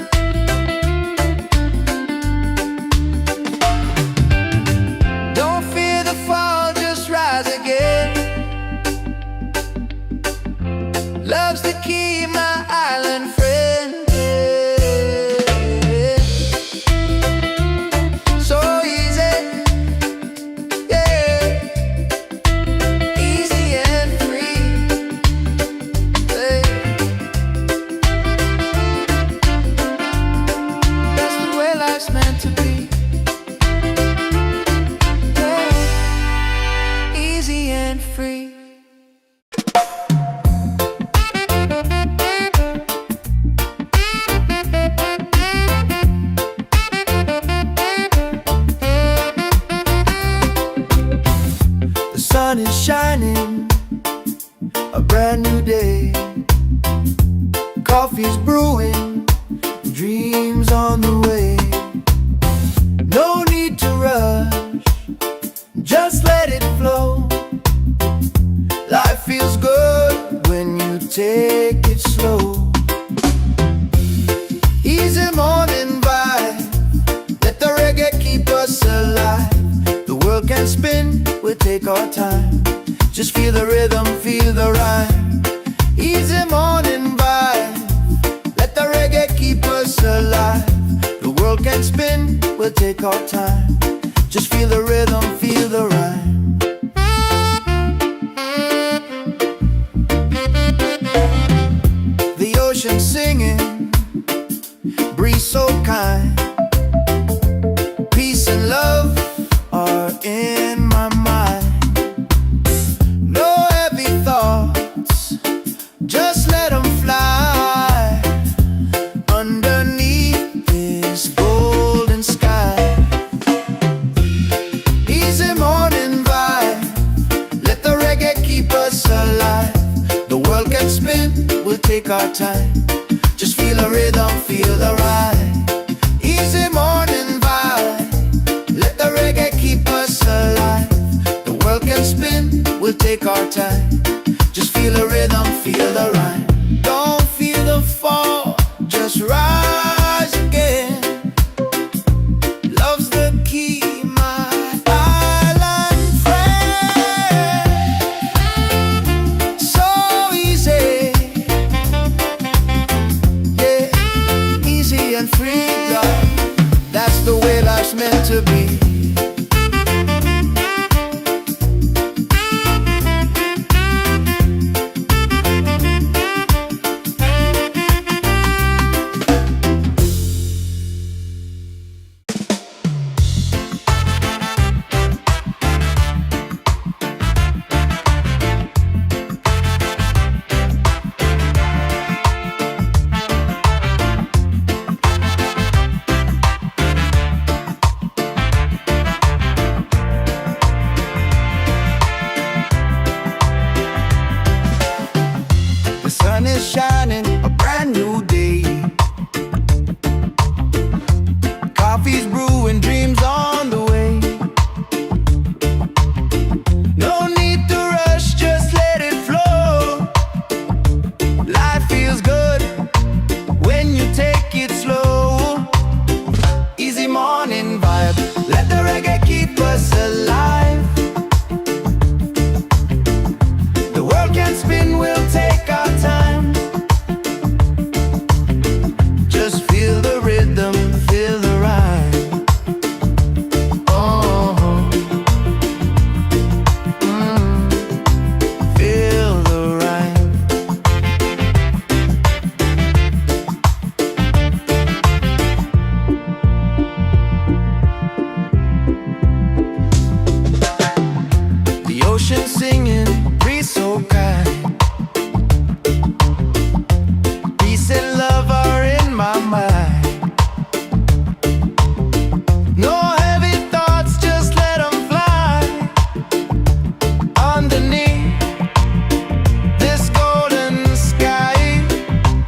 our time. Just feel the rhythm, feel the rhyme. Easy morning vibe. Let the reggae keep us alive. The world can spin, we'll take our time. Just feel the rhythm, feel the rhyme. The ocean singing, breeze so kind. Peace and love are in my mind. No heavy thoughts, just let them fly underneath this golden sky. Easy morning vibe. Let the reggae keep us alive. The world can spin, we'll take our time. Just feel a rhythm, feel the ride. Easy morning vibe. Let the reggae keep us alive. The world can spin, we'll take our time. Just feel a rhythm, feel the rhyme. Don't feel the fall, just rise again. Love's the key, my island friend. So easy, yeah, easy and free, love. That's the way life's meant to be. The sun is shining, a brand new day. Coffee's brewing, dreams on the way. No need to rush, just let it flow. Life feels good when you take it slow. Easy morning vibe, let the reggae keep us alive. The world can spin, we'll take our time. Just feel the rhythm, feel the rhyme. Oh, feel the rhyme. The ocean singing, breeze so kind. Peace and love are in my mind. No heavy thoughts, just let them fly underneath this golden sky.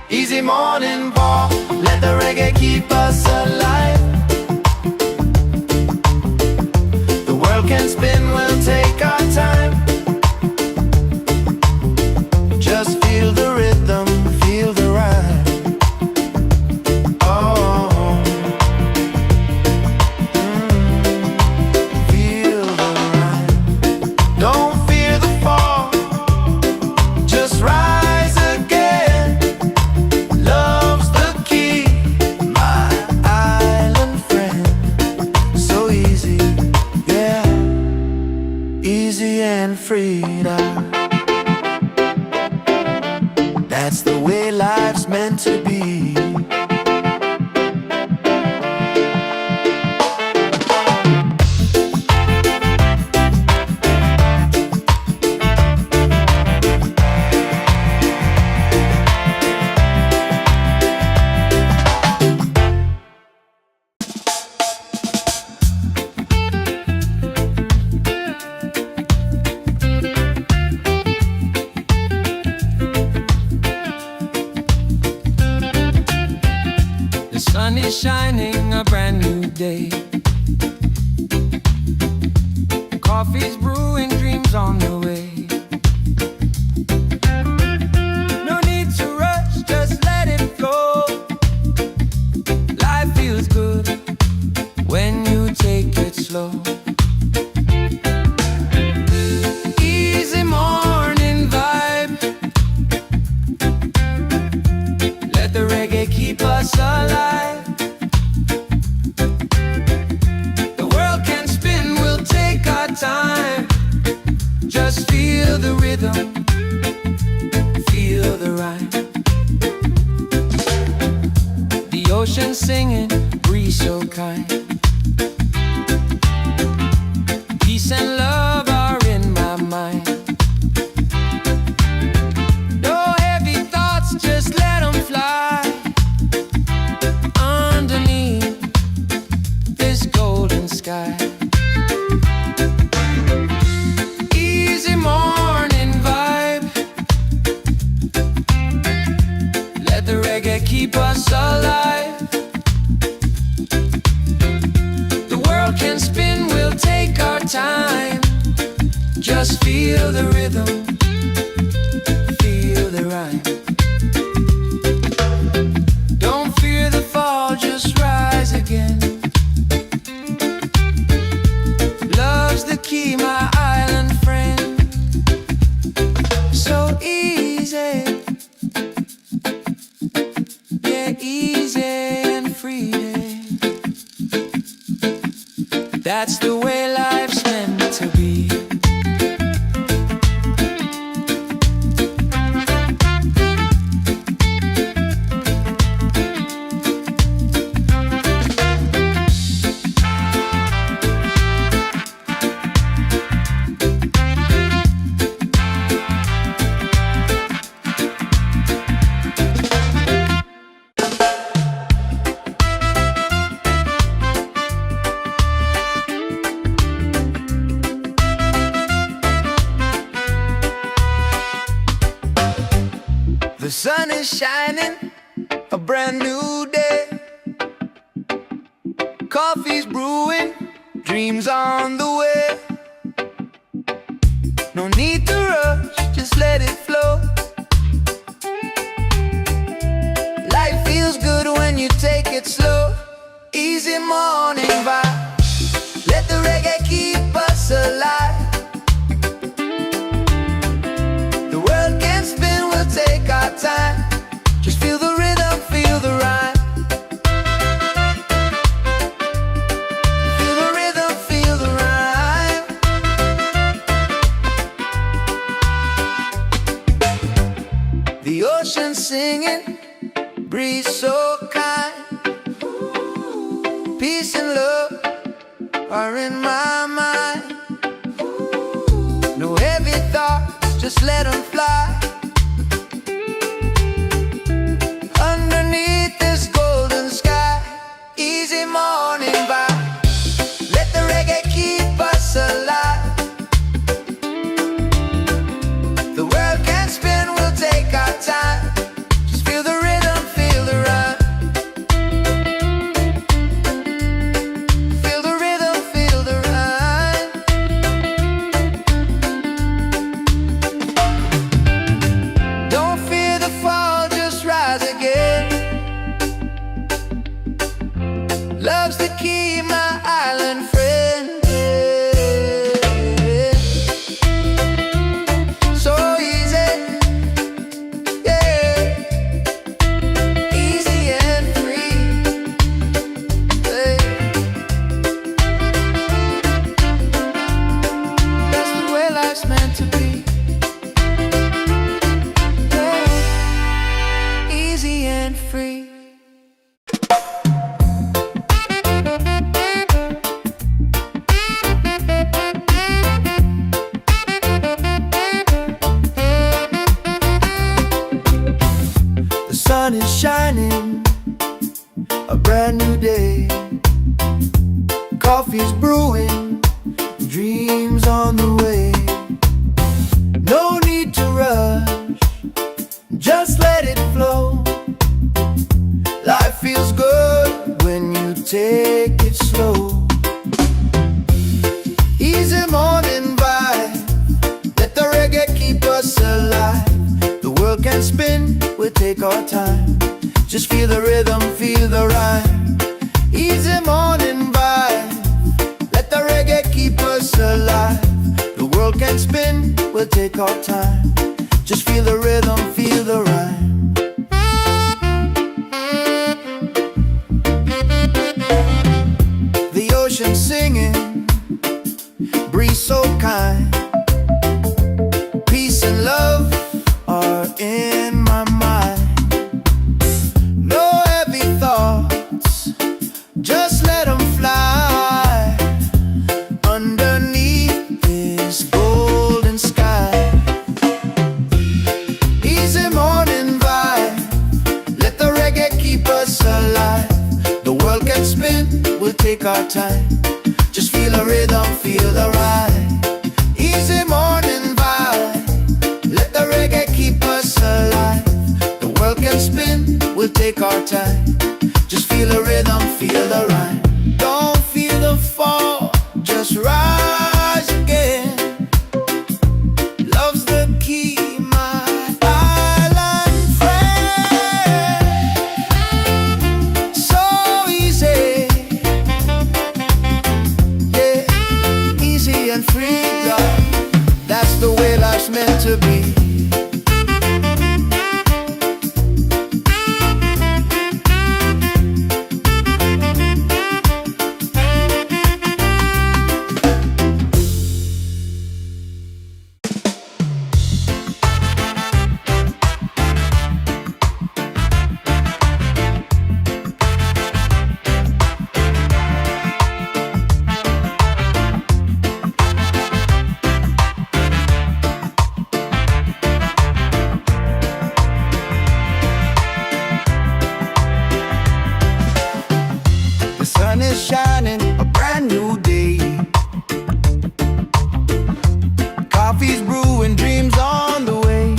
Easy morning ball, let the reggae keep us alive. The world can spin, we'll take our time. Just feel the rhythm, feel the rhyme. Oh, feel the rhyme. Don't fear the fall, just rise again. Love's the key, my island friend. So easy, yeah, easy and freedom. That's the way life's meant to be. Sun is shining, a brand new day. Coffee's brewing, dreams on the way. No need to rush, just let it flow. Life feels good when you take it slow. us alive. The world can spin, we'll take our time. Just feel the rhythm, feel the rhyme. The ocean singing, breeze so kind. Peace and love are in my mind. No heavy thoughts, just let them fly. Underneath this golden sky. Easy morning vibe. Let the reggae keep us alive. The world can spin, we'll take our time. Just feel the rhythm, feel the rhyme. Don't fear the fall, just rise again. Love's the key, my island friend. So easy, yeah, easy and free. That's the way life's meant to be. The sun is shining, a brand new day. Coffee's brewing, dreams on the way. No need to rush, just let it flow. Life feels good when you take it slow. Easy morning vibe. Let the reggae keep us alive. The world can spin, we'll take our time. Just feel the rhythm, feel the rhyme. Feel the rhythm, feel the rhyme. The ocean singing, breeze so kind. Peace and love are in my mind. No heavy thoughts, just let them fly. Underneath this golden sky. Easy morning vibe. Let the reggae keep us alive. The world can spin, we'll take our time. Just feel the rhythm, feel the rhyme. Feel the rhythm, feel the rhyme. Don't fear the fall, just rise again. Love's the key, my island friend. So easy, yeah, easy and free. Hey. That's the way life's meant to be. Yeah. Easy and free. The sun is shining, a brand new day. Coffee's brewing, dreams on the way. No need to rush, just let it flow. Life feels good when you take it slow. Easy morning vibe. Let the reggae keep us alive. The world can spin, we'll take our time. Just feel the rhythm, feel the rhyme. Easy morning vibe. Let the reggae keep us alive. The world can spin, we'll take our time. Just feel the rhythm, feel the rhyme. we'll take our time. Just feel the rhythm, feel the ride. Easy morning vibe, let the reggae keep us alive. The world can spin, we'll take our time. Just feel the rhythm, feel the ride. Don't feel the fall, just rise again. Love's the key, my island friend. So easy, yeah, easy and free, love. That's the way life's meant to be. The sun is shining, a brand new day. Coffee's brewing, dreams on the way.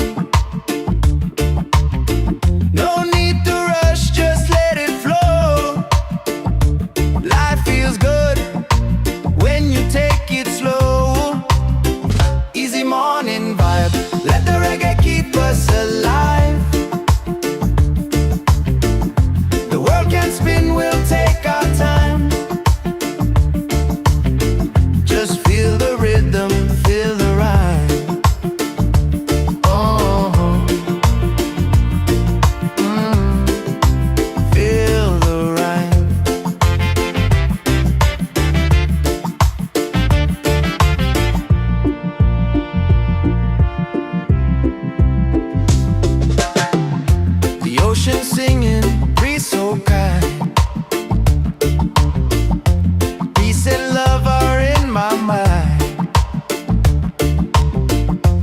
No need to rush, just let it flow. Life feels good when you take it slow. Easy morning vibe, let the reggae keep us alive. The world can spin, we'll take our time. Just feel the rhythm, feel the ride. Oh, feel the ride. The ocean singing, breeze so kind. Peace and love are in my mind.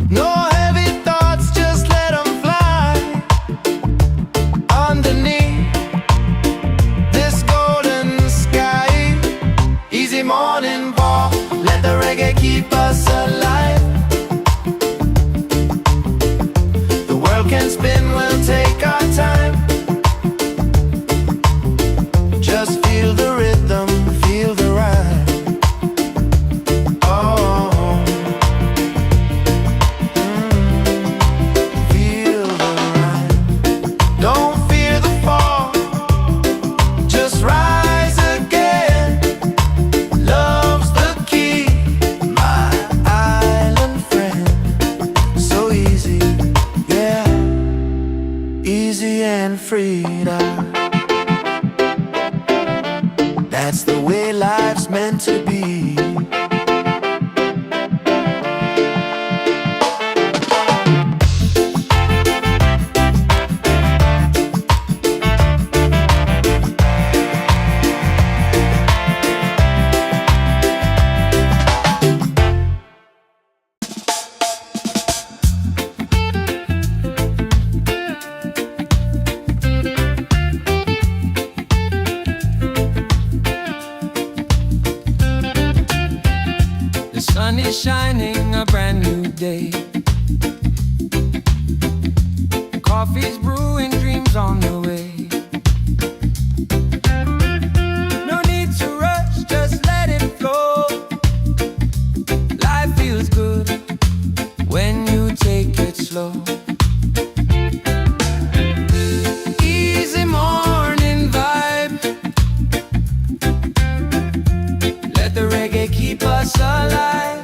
No heavy thoughts, just let them fly. Underneath this golden sky. Easy morning walk, let the reggae keep us alive. The world can spin, we'll take our time. Just feel the rhythm, feel the ride. Oh, feel the ride. Don't fear the fall, just rise again. Love's the key, my island friend. So easy, yeah, easy and free. That's the way life's meant to be. The sun is shining, a brand new day. Coffee's brewing, dreams on the way. No need to rush, just let it flow. Life feels good when you take it slow. Easy morning vibe, let the reggae keep us alive.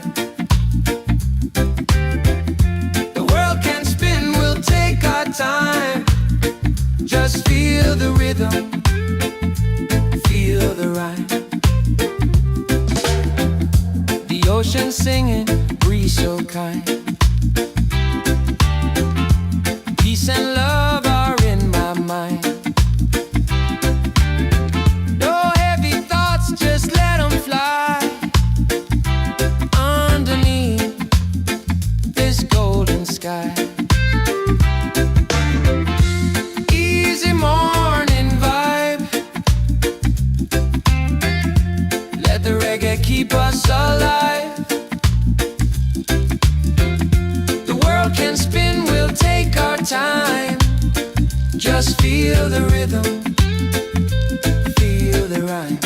The world can spin, we'll take our time. Just feel the rhythm, feel the ride. The ocean singing, breeze so kind. Peace and love are in my mind. No heavy thoughts, just let them fly. Underneath this golden sky. Easy morning vibe, keep us alive. The world can spin, we'll take our time. Just feel the rhythm, feel the rhyme.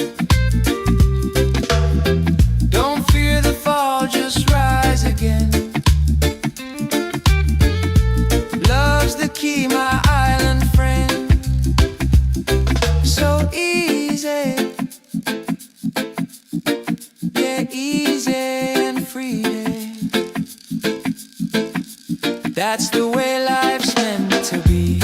Don't fear the fall, just rise again. Love's the key, my island friend. So easy, yeah, easy and free. That's the way life's meant to be.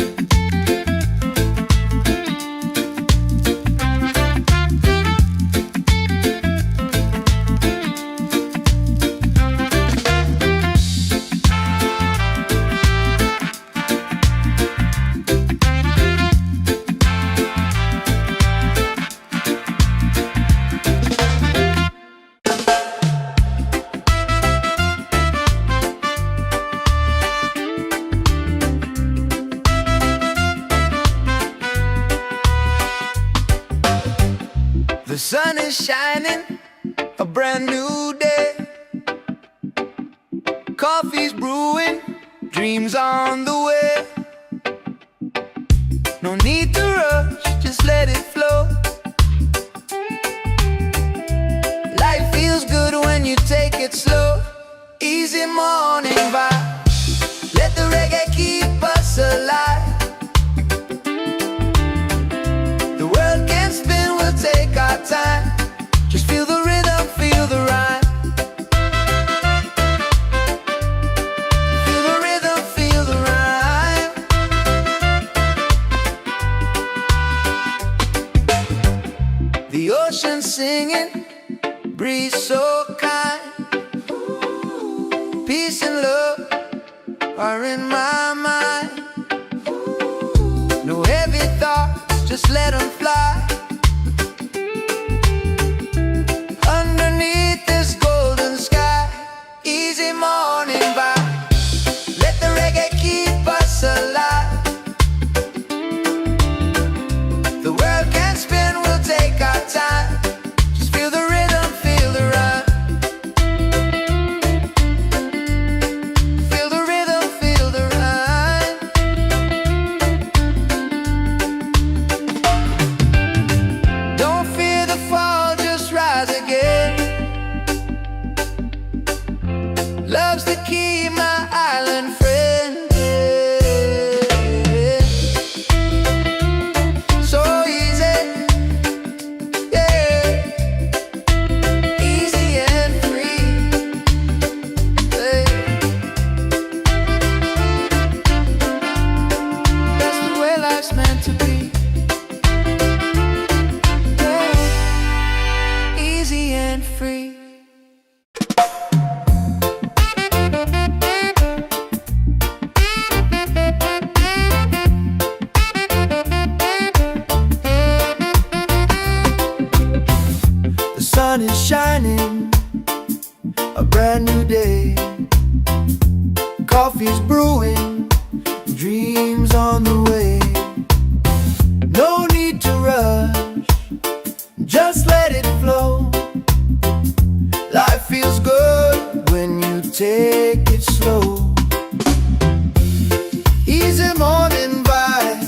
The sun is shining, a brand new day. Coffee's brewing, dreams on the way. No need to rush, just let it flow. Life feels good when you take it slow. Easy morning vibe, let the reggae keep us alive. The world can spin, we'll take our time. Just feel the rhythm, feel the rhyme. Feel the rhythm, feel the rhyme. The ocean singing, breeze so kind. Peace and love are in my mind. No heavy thoughts, just let them fly. Underneath this golden sky, easy morning vibe, let the reggae keep us alive. The world can spin, we'll take our time. Just feel the rhythm, feel the rhyme. Feel the rhythm, feel the rhyme. Don't fear the fall, just rise again. Love's the key, my island friend. So easy, yeah, easy and free. Hey. That's the way life's meant to be. Yeah. Easy and free. The sun is shining, a brand new day. Coffee's brewing, dreams on the way. No need to rush, just let it flow. Life feels good when you take it slow. Easy morning vibe,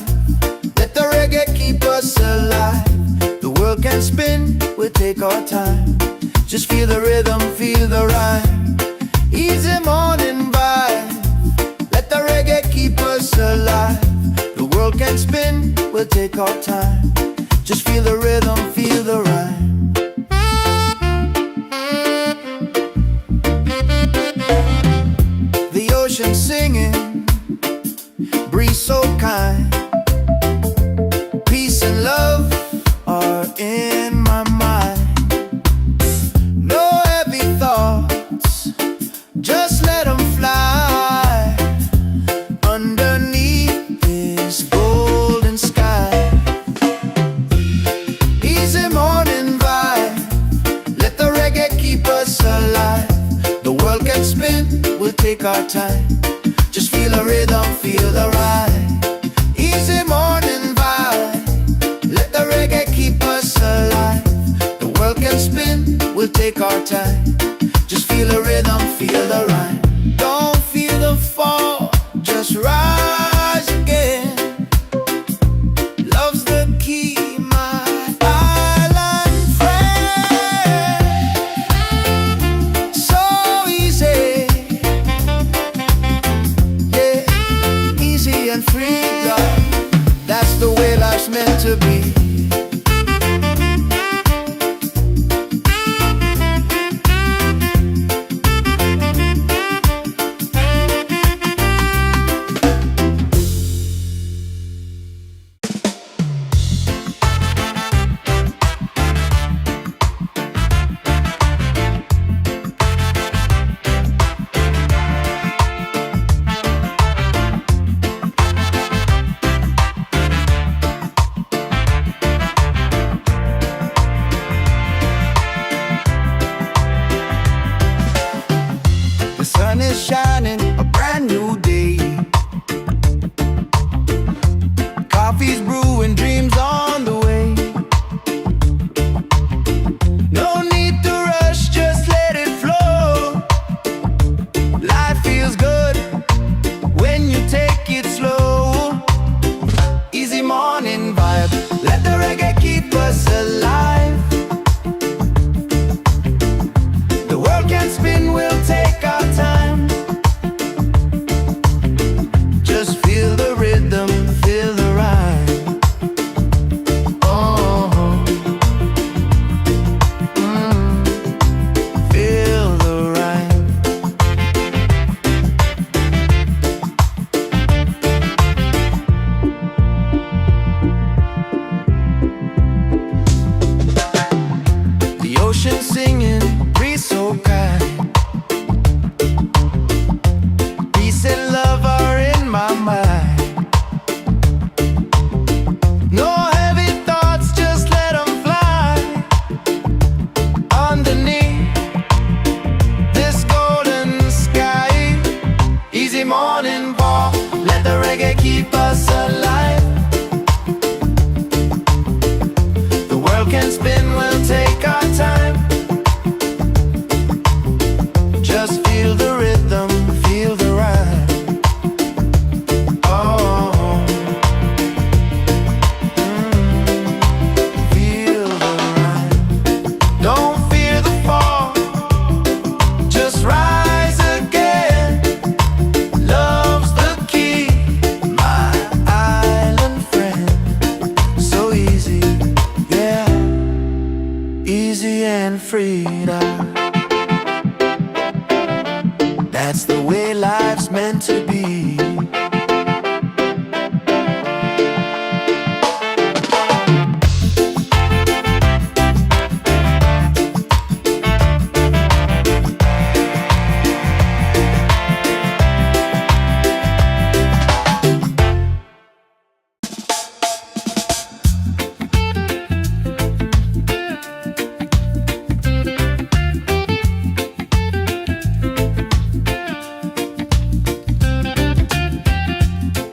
let the reggae keep us alive. The world can spin, we'll take our time. Just feel the rhythm, feel the rhyme. Easy morning vibe, let the reggae keep us alive. The world can spin, we'll take our time. Just feel the rhythm, feel the rhyme. The ocean singing, breeze so kind. Peace and love are in my mind. No heavy thoughts, just let them fly. Underneath this golden sky, easy morning vibe, let the reggae keep us alive. The world can spin, we'll take our time. Just feel the rhythm, feel the ride. Easy morning vibe, let the reggae keep us alive. The world can spin, we'll take take our time. Just feel the rhythm, feel the rhyme. Don't feel the fall, just rise again. Love's the key, my island friend. So easy, yeah, easy and free, love. That's the way life's meant to be. The sun is shining, a brand new day. Coffee's brewing, dreams on the way. No need to rush, just let it flow. Life feels good when you take it slow. Easy morning vibe, let the reggae keep us alive. The world can spin, we'll take our time. Just feel the rhythm, feel the rhyme. Oh, feel the rhyme. The ocean singing, breeze so kind. Peace and love are in my mind. No heavy thoughts, just let them fly. Underneath this golden sky, easy morning walk, let the reggae keep us alive. The world can spin, we'll take our time. Just feel the rhythm, feel the rhyme. Oh, feel the rhyme. Don't fear the fall, just rise again. Love's the key, my island friend. So easy, yeah, easy and free now. That's the way life's meant to be.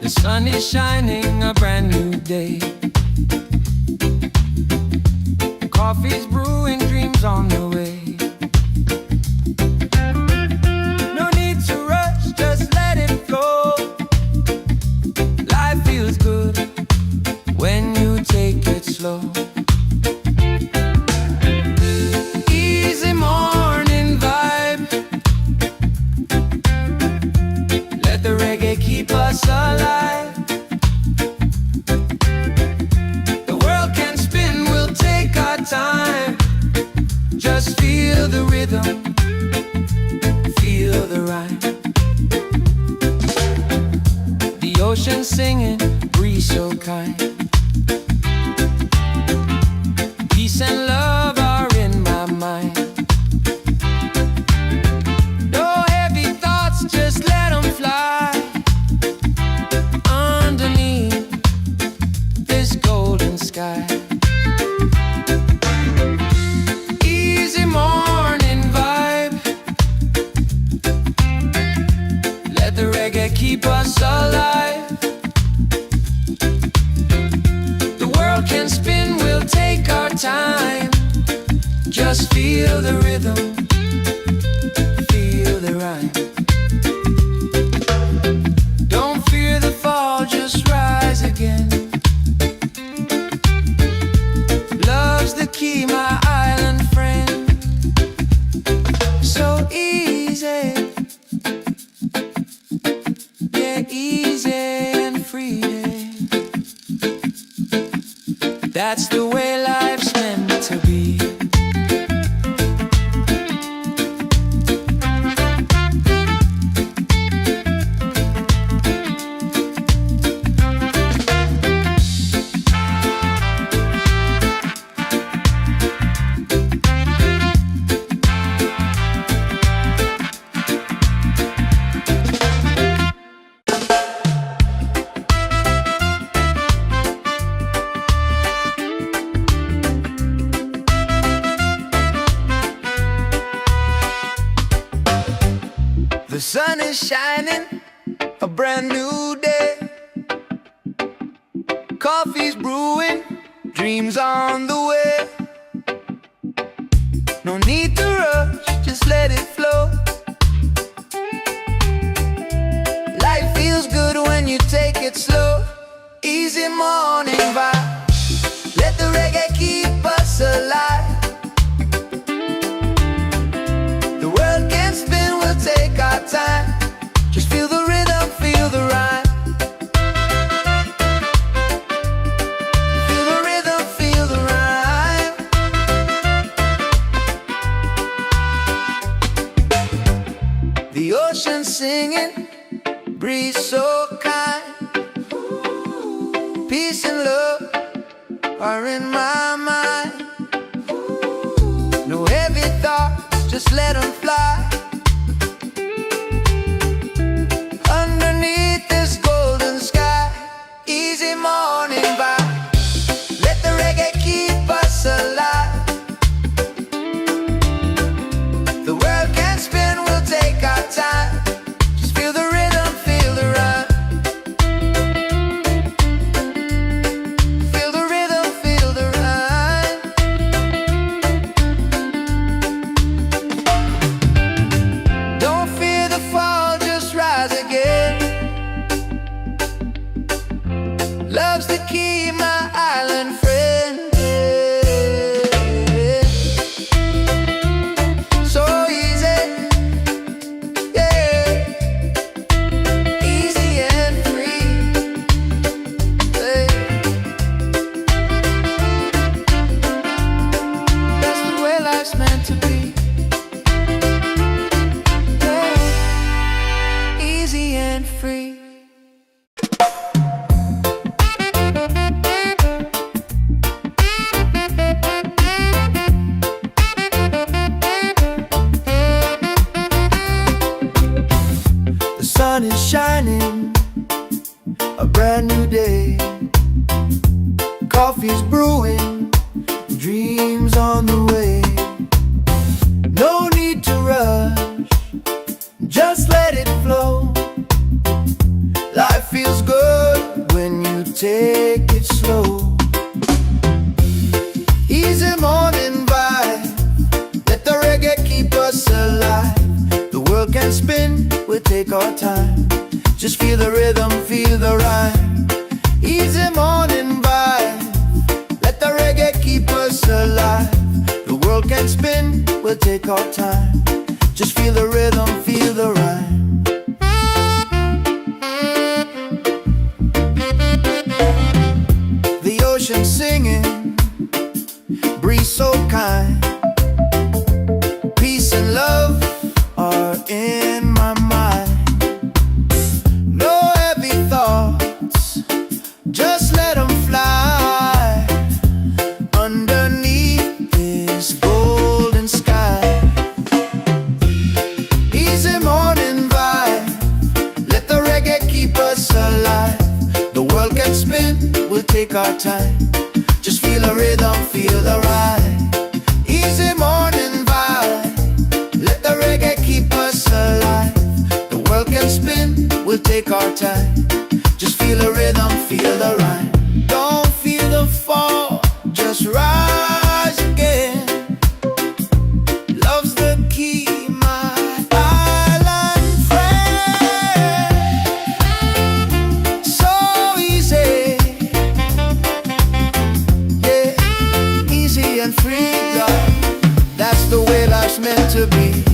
The sun is shining, a brand new day. Coffee's brewing, dreams on the way. No need to rush, just let it flow. Life feels good when you take it slow. Easy morning vibe, let the reggae keep us alive. The world can spin, we'll take our time. Just feel the rhythm, feel the rhyme. The ocean singing, breeze so kind. Peace and love are in my mind. No heavy thoughts, just let them fly. Underneath this golden sky, easy morning vibe, let the reggae keep us alive. The world can spin, we'll take our time. Just feel the rhythm, feel the rhyme. Don't fear the fall, just rise again. Love's the key, my island friend. So easy, yeah, easy and free. That's the way life's meant to be. The sun is shining, a brand new day. Coffee's brewing, dreams on the way. No need to rush, just let it flow. Life feels good when you take it slow. Easy morning vibe, let the reggae keep us alive. The world can spin, we'll take our time. Just feel the rhythm, feel the rhyme. Feel the rhythm, feel the rhyme. The ocean singing, breeze so kind. Peace and love are in my mind. No heavy thoughts, just let them fly. Underneath this golden sky, easy morning vibe, let the reggae keep us alive. The world can spin, we'll take our time. Just feel the rhythm, feel the rhyme. Feel the rhythm, feel the rhyme. Don't fear the fall, just rise again. Love's the key, my island friend. So easy, yeah, easy and free. Hey. That's the way life's meant to be. Yeah. Easy and free. The sun is shining, a brand new day. Coffee's brewing, dreams on the way. No need to rush, just let it flow. Life feels good when you take it slow. Easy morning vibe, let the reggae keep us alive. The world can spin, we'll take our time. Just feel the rhythm, feel the rhyme. Easy morning vibe, let the reggae keep us alive. The world can spin, we'll take our time. Just feel the rhythm, feel the rhyme. The ocean singing, breeze so kind. Peace and love are in my mind. No heavy thoughts, just let them fly. Underneath this golden sky, easy morning vibe, let the reggae keep us alive. The world can spin, we'll take our time. Just feel the rhythm, feel the rhyme. Easy morning vibe, let the reggae keep us alive. The world can spin, we'll take our time. Just feel the rhythm, feel the rhyme. Don't feel the fall, just rise again. meant to be.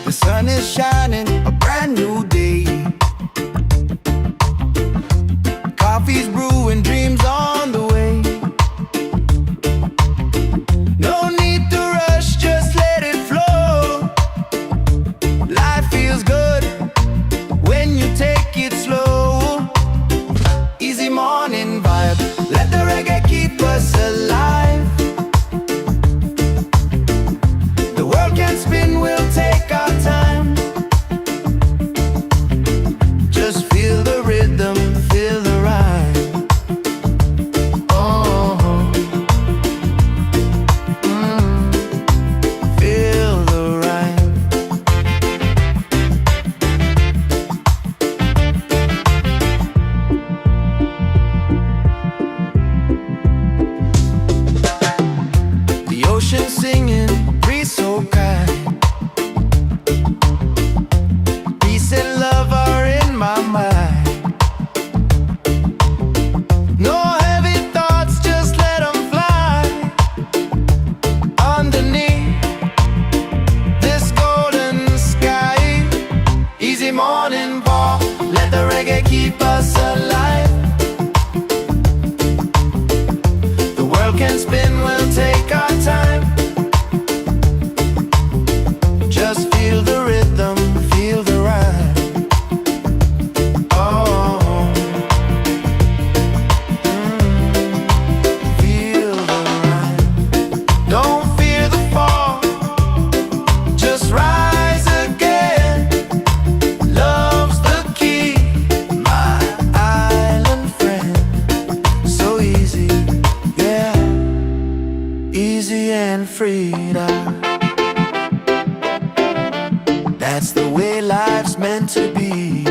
The sun is shining, a brand new day. Coffee's brewing, dreams on the way. No need to rush, just let it flow. Life feels good when you take it slow. Easy morning vibe, let the reggae keep us alive. The world can spin, we'll take our time. Just feel the rhythm, feel the rhyme. Oh, feel the rhyme. The ocean singing, breeze so kind. Peace and love are in my mind. No heavy thoughts, just let them fly. Underneath this golden sky, easy morning walk, let the reggae keep us alive. The world can spin, we'll take our time. Just feel the rhythm, feel the rhyme. Oh, feel the rhyme. Don't fear the fall, just rise again. Love's the key, my island friend. So easy, yeah, easy and freedom. That's the way life's meant to be.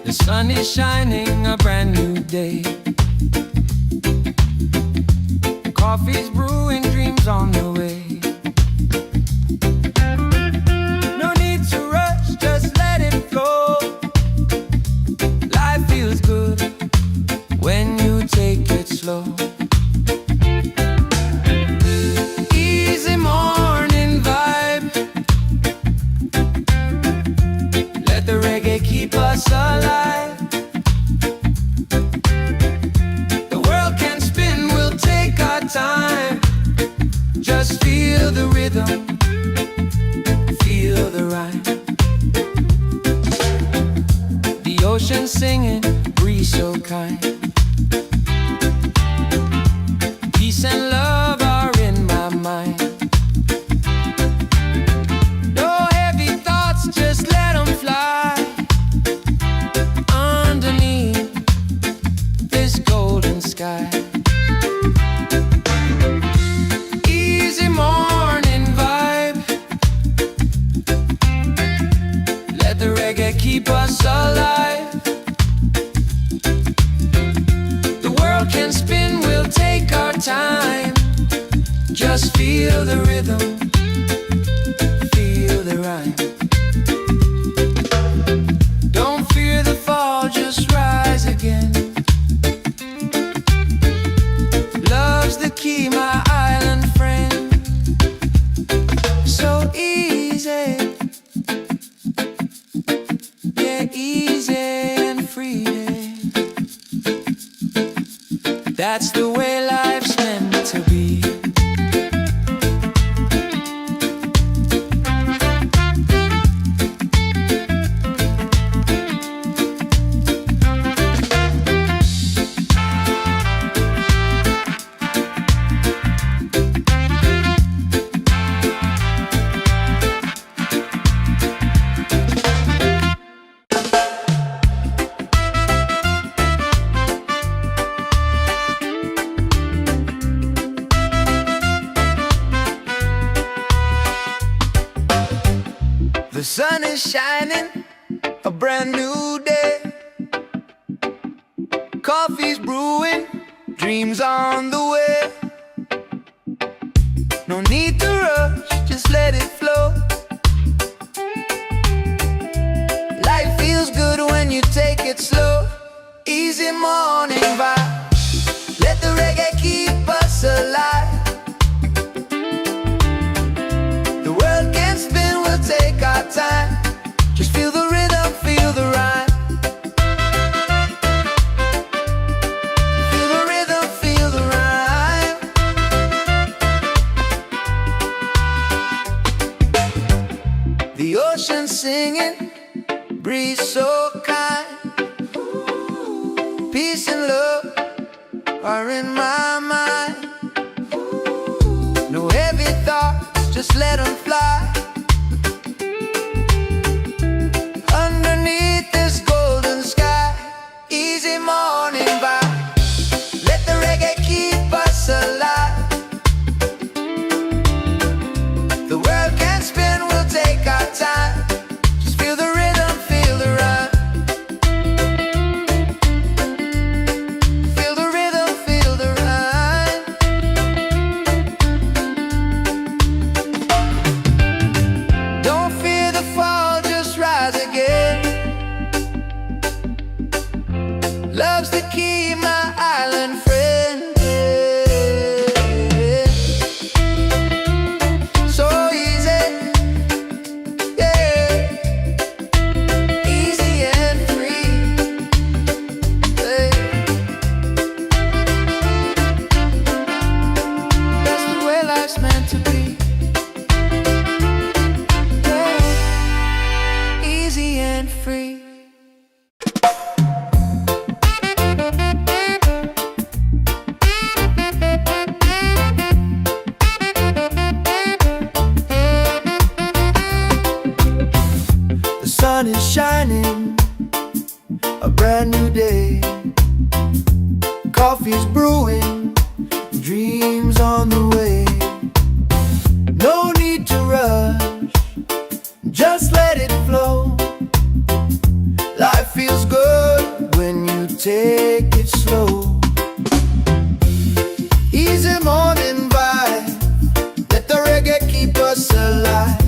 The sun is shining, a brand new day. Coffee's brewing, dreams on the way. No need to rush, just let it flow. Life feels good when you take it slow. Easy morning vibe, let the reggae keep us alive. The world can spin, we'll take our time. Just feel the rhythm, feel the rhyme. The ocean singing, breeze so kind. Peace and love are in my mind. No heavy thoughts, just let them fly. Underneath this golden sky, easy morning vibe, let the reggae keep us alive. The world can spin, we'll take our time. Just feel the rhythm, feel the rhyme. Don't fear the fall, just rise again. Love's the key, my island friend. So easy, yeah, easy and free. That's the way life's meant to be. The sun is shining, a brand new day. Coffee's brewing, dreams on the way. No need to rush, just let it flow. Life feels good when you take it slow. Easy morning vibe, let the reggae keep us alive. The world can spin, we'll take our time. Just feel the rhythm, feel the rhyme. Feel the rhythm, feel the rhyme. The ocean singing, breeze so kind. Peace and love are in my mind. No heavy thoughts, just let them fly. Underneath this golden sky, easy morning vibe. Let the reggae keep us alive. The world can spin, we'll take our time. Just feel the rhythm, feel the rhyme. Feel the rhythm, feel the rhyme. Don't fear the fall, just rise again. Love's the key, my island friend. So easy, yeah. Easy and free, yeah. That's the way life's meant to be, yeah. Easy and free. The sun is shining, a brand new day. Coffee's brewing, dreams on the way. No need to rush, just let it flow. Life feels good when you take it slow. Easy morning vibe, let the reggae keep us alive.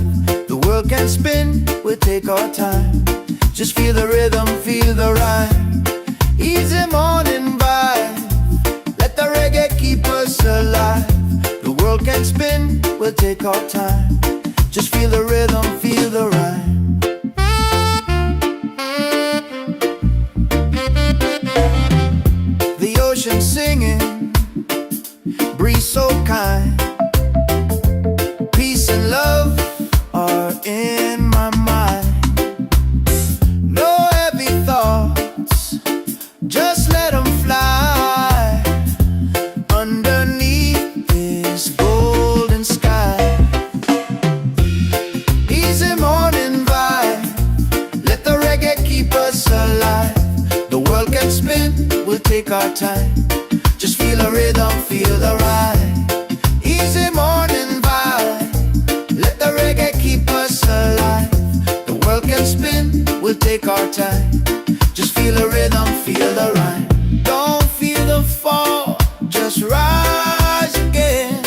The world can spin, we'll take our time. Just feel the rhythm, feel the rhyme. Easy morning vibe, let the reggae keep us alive. The world can spin, we'll take our time. Just feel the rhythm, feel the rhyme. The ocean singing, breeze so kind. Peace and love are in my mind. No heavy thoughts, just let them fly. Underneath this golden sky, easy morning vibe, let the reggae keep us alive. The world can spin, we'll take our time. Just feel the rhythm, feel the rhyme. Easy morning vibe, let the reggae keep us alive. The world can spin, we'll take our time. Just feel the rhythm, feel the rhyme. Don't feel the fall, just rise again.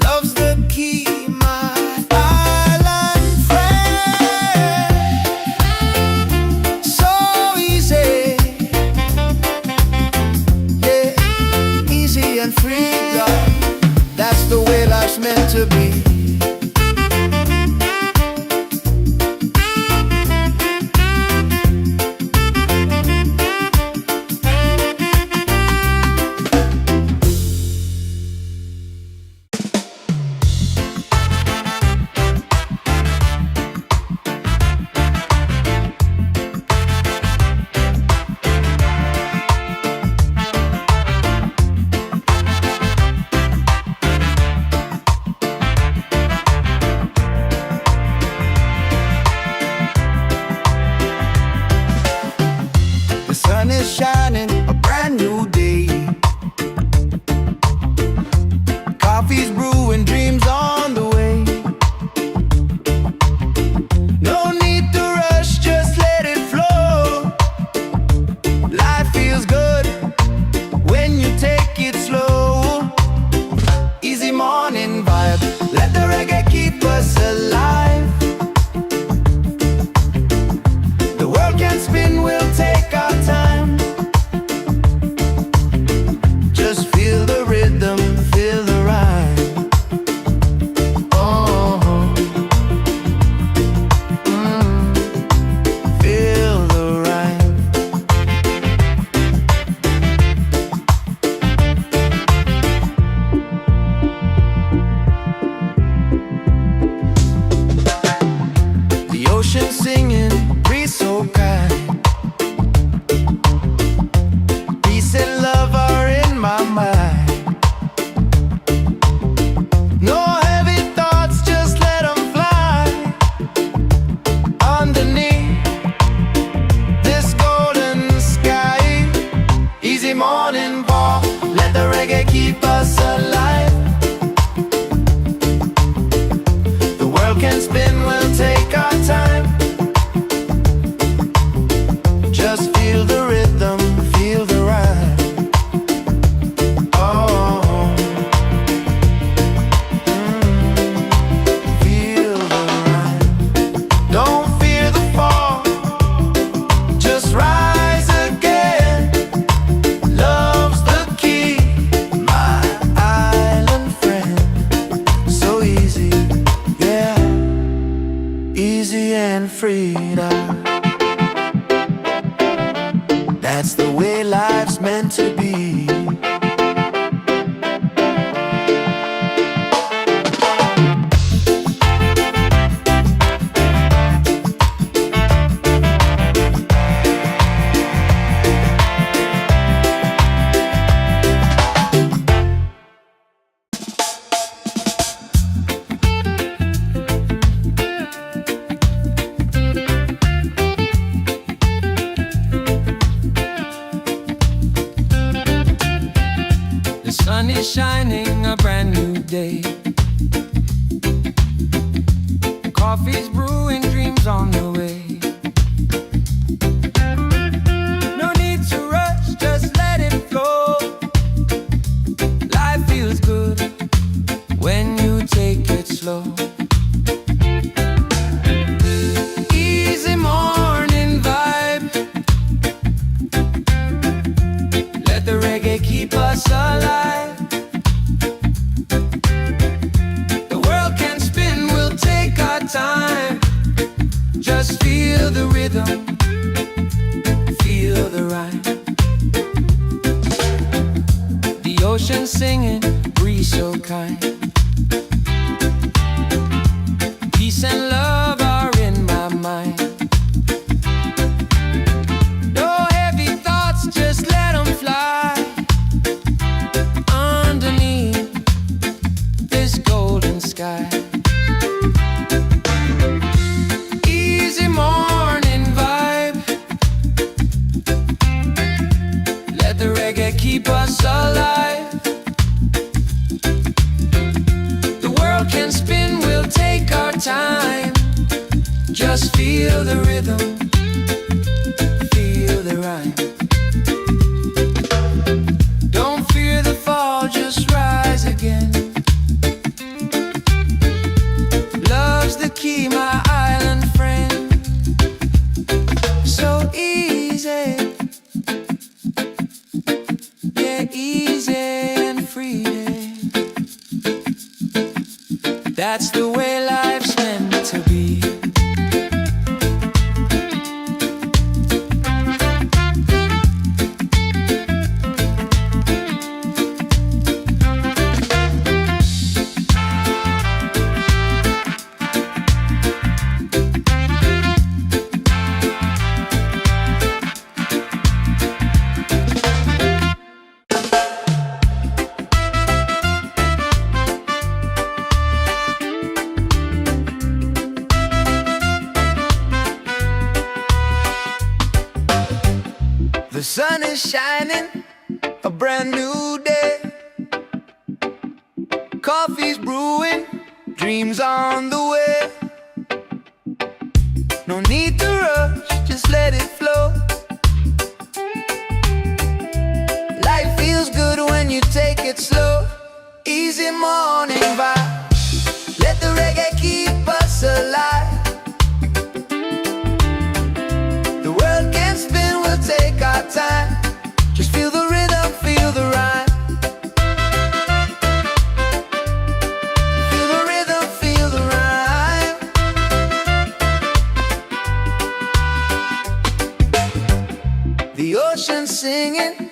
Love's the key, my island friend. So easy, yeah, easy and free, God. That's the way life's meant to be. shining, a brand new day. Coffee's brewing, dreams on the way. No need to rush, just let it flow. Life feels good when you take it slow. Easy morning vibe, let the reggae keep us alive. The world can spin, we'll take our time. Just feel the rhythm, feel the rhyme. Oh, feel the rhyme. The ocean singing, breeze so kind. Peace and love are in my mind. No heavy thoughts, just let them fly. Underneath this golden sky. Easy morning walk, let the reggae keep us alive. The world can spin, we'll take our time. Just feel the rhythm, feel the rhyme. Oh, feel the rhyme. Don't fear the fall, just rise again. Love's the key, my island friend. So easy, yeah, easy and freedom. That's the way life's meant to be. The sun is shining, a brand new day. Coffee's brewing, dreams on the way. No need to rush, just let it flow. Life feels good when you take it slow. Easy morning vibe, let the reggae keep us alive. The world can spin, we'll take our time. Just feel the rhythm, feel the rhyme. The ocean singing, breeze so kind. Peace and love are in my mind. No heavy thoughts, just let them fly. Underneath this golden sky. Easy morning vibe, let the reggae keep us alive. The world can spin, we'll take our time. Just feel the rhythm, feel the rhyme. Don't fear the fall, just rise again. Love's the key, my island friend. So easy, yeah, easy and free. That's the way life's meant to be. The sun is shining, a brand new day. Coffee's brewing, dreams on the way. No need to rush, just let it flow. Life feels good when you take it slow. Easy morning vibe, let the reggae keep us alive. The world can spin, we'll take our time. Just feel the rhythm, feel the rhyme. Feel the rhythm, feel the rhyme. The ocean singing,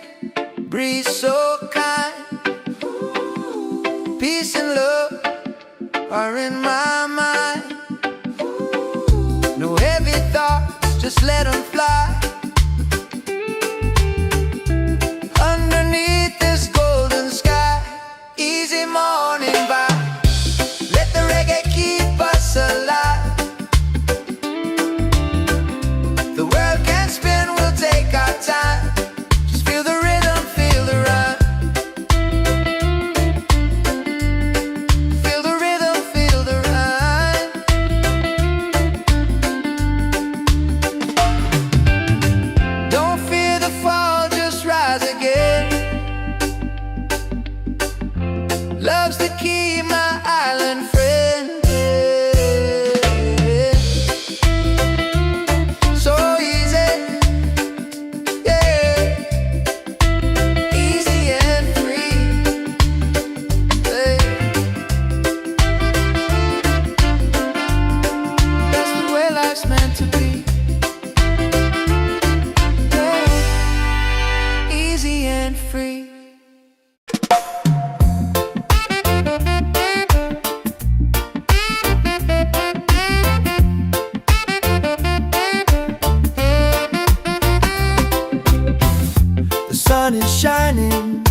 breeze so kind. Peace and love are in my mind. No heavy thoughts, just let them fly. Underneath this golden sky, easy morning vibe. Let the reggae keep us alive. The world can spin, we'll take our time. Just feel the rhythm, feel the rhyme. Feel the rhythm, feel the rhyme. Don't fear the fall, just rise again. Love's the key, my island friend. So easy, yeah. Easy and free, yeah. That's the way life's meant to be, yeah. Easy and free. The sun is shining,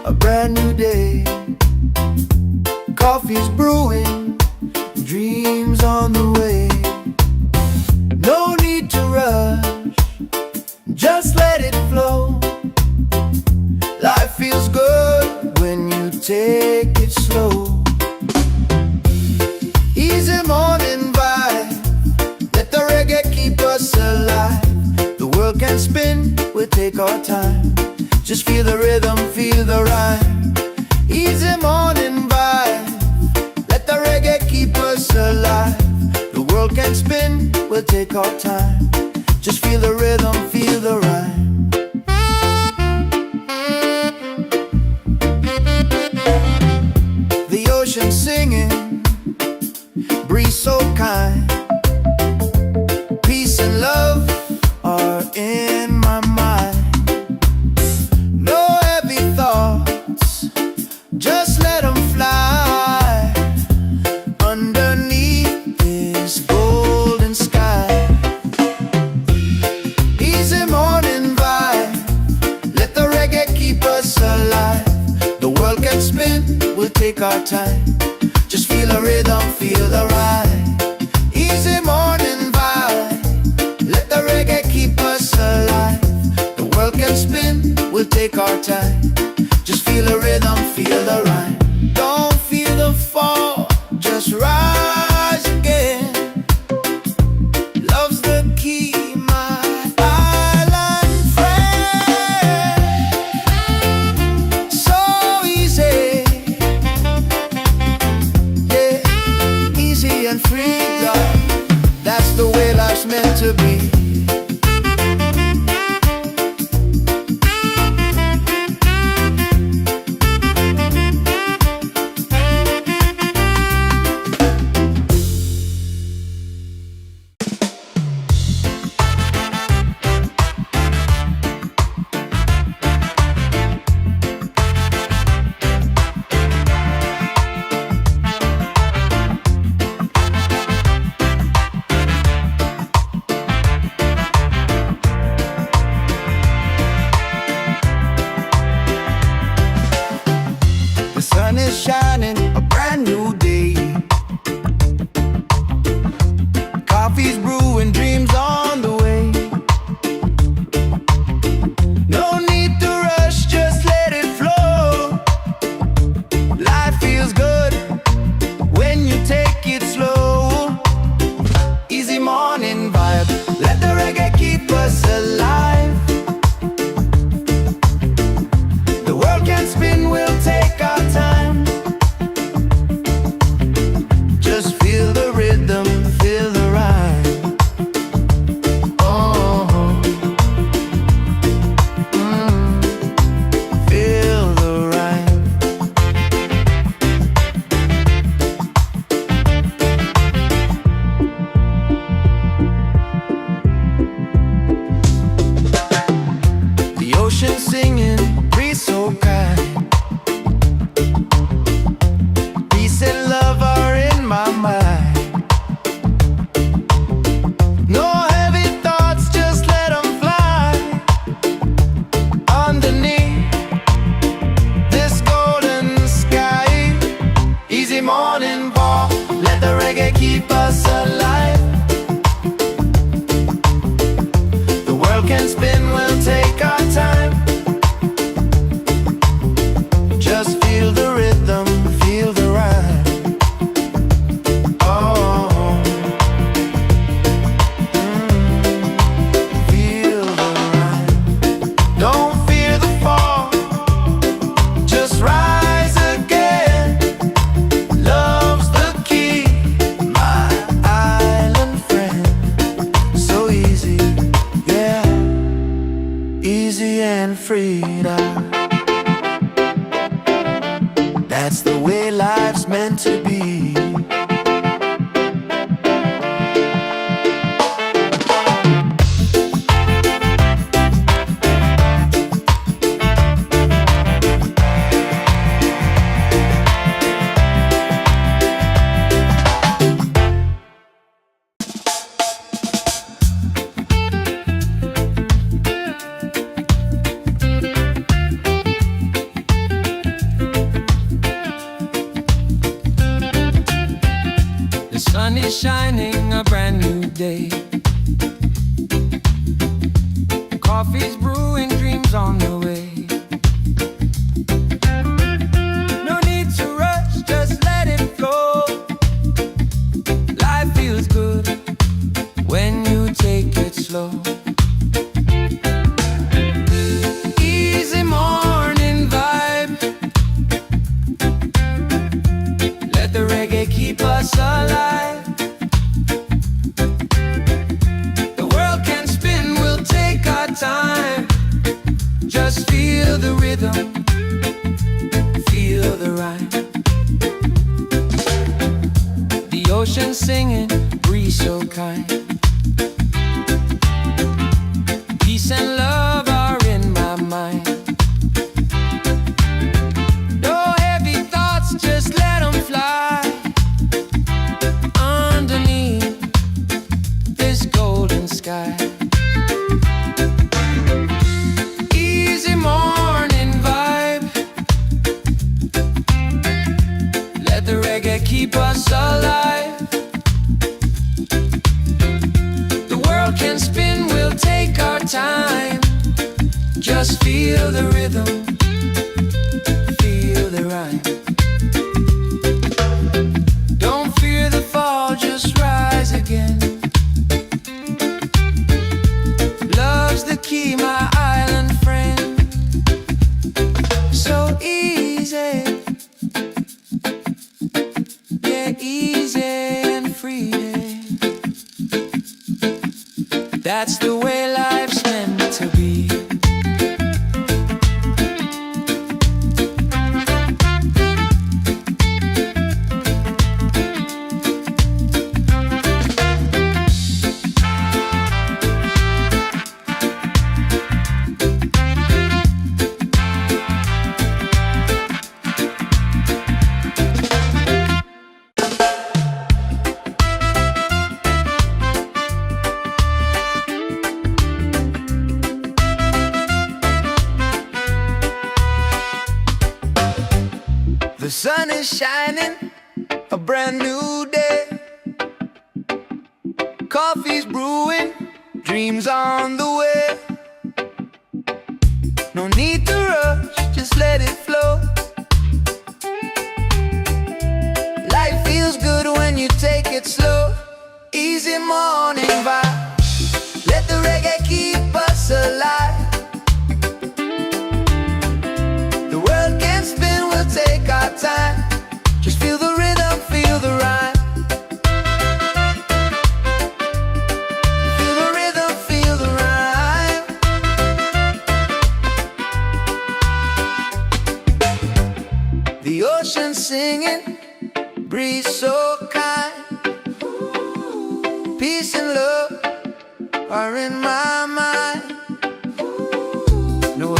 a brand new day. Coffee's brewing, dreams on the way. No need to rush, just let it flow. Life feels good when you take it slow. Easy morning vibe, let the reggae keep us alive. The world can spin, we'll take our time. Just feel the rhythm, feel the rhyme. Easy morning vibe, let the reggae keep us alive. The world can spin, we'll take our time. Just feel the rhythm, feel the rhyme. The ocean singing, breeze so kind. Peace and love are in my mind. No heavy thoughts, just let them fly. Underneath this golden sky, easy morning vibe, let the reggae keep us alive. The world can spin, we'll take our time. Just feel the rhythm, feel the ride. Easy morning vibe, let the reggae keep us alive. The world can spin, we'll take our time. Just feel the rhythm, feel the rhyme. Don't feel the fall, just rise again. Love's the key, my island friend. So easy, yeah, easy and free, God. That's the way life's meant to be. ocean singing, breeze so kind. Peace and love are in my mind. No heavy thoughts, just let them fly. Underneath this golden sky, easy morning walk, let the reggae keep us alive. The world can spin, we'll take our time. Just feel the rhythm, feel the rhyme. Oh, feel the rhyme. Don't fear the fall, just rise again. Love's the key, my island friend. So easy, yeah, easy and free now. That's the way life's meant to be. The sun is shining, a brand new day. Coffee's brewing, dreams on the way. No need to rush, just let it flow. Life feels good when you take it slow. Easy morning vibe, let the reggae keep us alive. The world can spin, we'll take our time. Just feel the rhythm, feel the rhyme. The ocean singing, breeze so kind. Peace and love are in my mind. No heavy thoughts, just let them fly. Underneath this golden sky, easy morning vibe, let the reggae keep us alive. The world can spin, we'll take our time. Just feel the rhythm, feel the rhyme. Don't fear the fall, just rise again. Love's the key, my island friend. So easy, yeah, easy and free. That's the way life's meant to be. The sun is shining, a brand new day. Coffee's brewing, dreams on the way. No need to rush, just let it flow. Life feels good when you take it slow. Easy morning vibe, let the reggae keep us alive. The world can spin, we'll take our time. Just feel the rhythm, feel the rhyme. Feel the rhythm, feel the rhyme. The ocean singing, breeze so kind. Peace and love are in my mind. No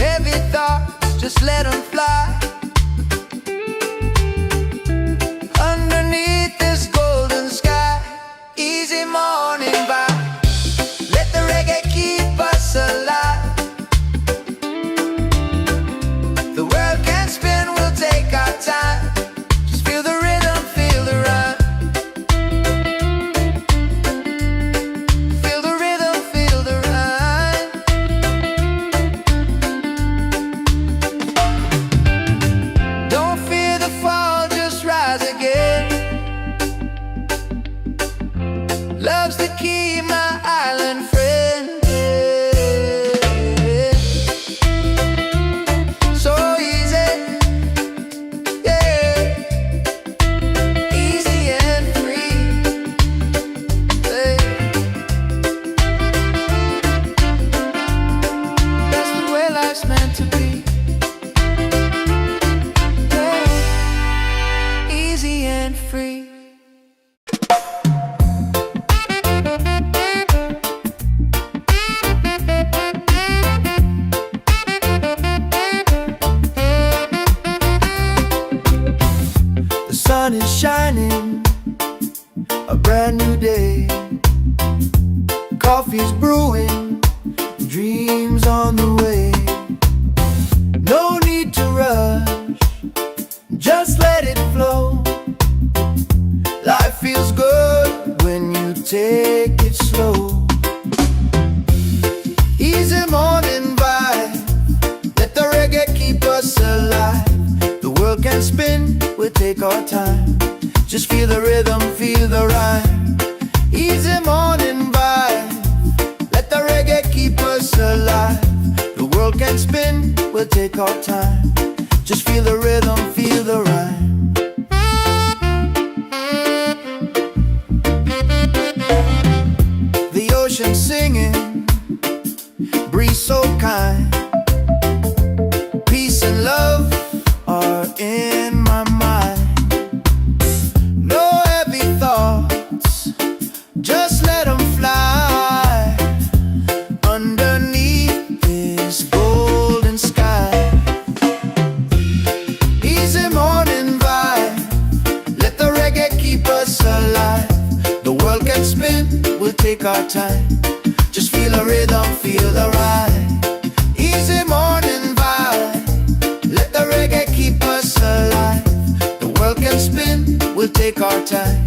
dreams on the way. No need to rush, just let it flow. Life feels good when you take it slow. Easy morning vibe, let the reggae keep us alive. The world can spin, we'll take our time. Just feel the rhythm, feel the rhyme. Easy morning vibe, let the reggae keep us alive. The world can spin, we'll take our time. Just feel the rhythm, feel the rhyme. The ocean singing, breeze so kind. Peace and love are in my mind. No heavy thoughts, just let them fly underneath this golden sky. Easy morning vibe, let the reggae keep us alive. The world can spin, we'll take our time. Just feel a rhythm, feel the ride. Easy morning vibe, let the reggae keep us alive. The world can spin, we'll take our time.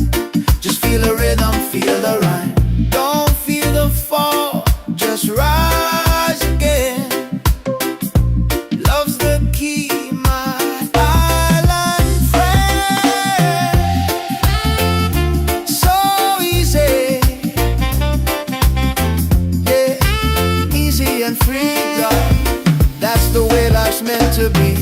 Just feel the rhythm, feel the rhyme. Don't feel the fall, just rise again. Love's the key, my island friend. So easy, yeah, easy and free, love. That's the way life's meant to be.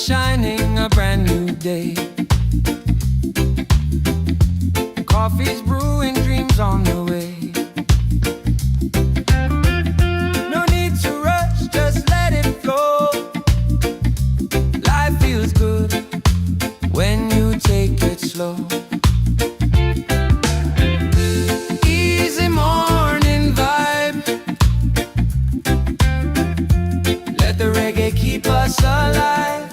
shining, a brand new day. Coffee's brewing, dreams on the way. No need to rush, just let it flow. Life feels good when you take it slow. Easy morning vibe. Let the reggae keep us alive.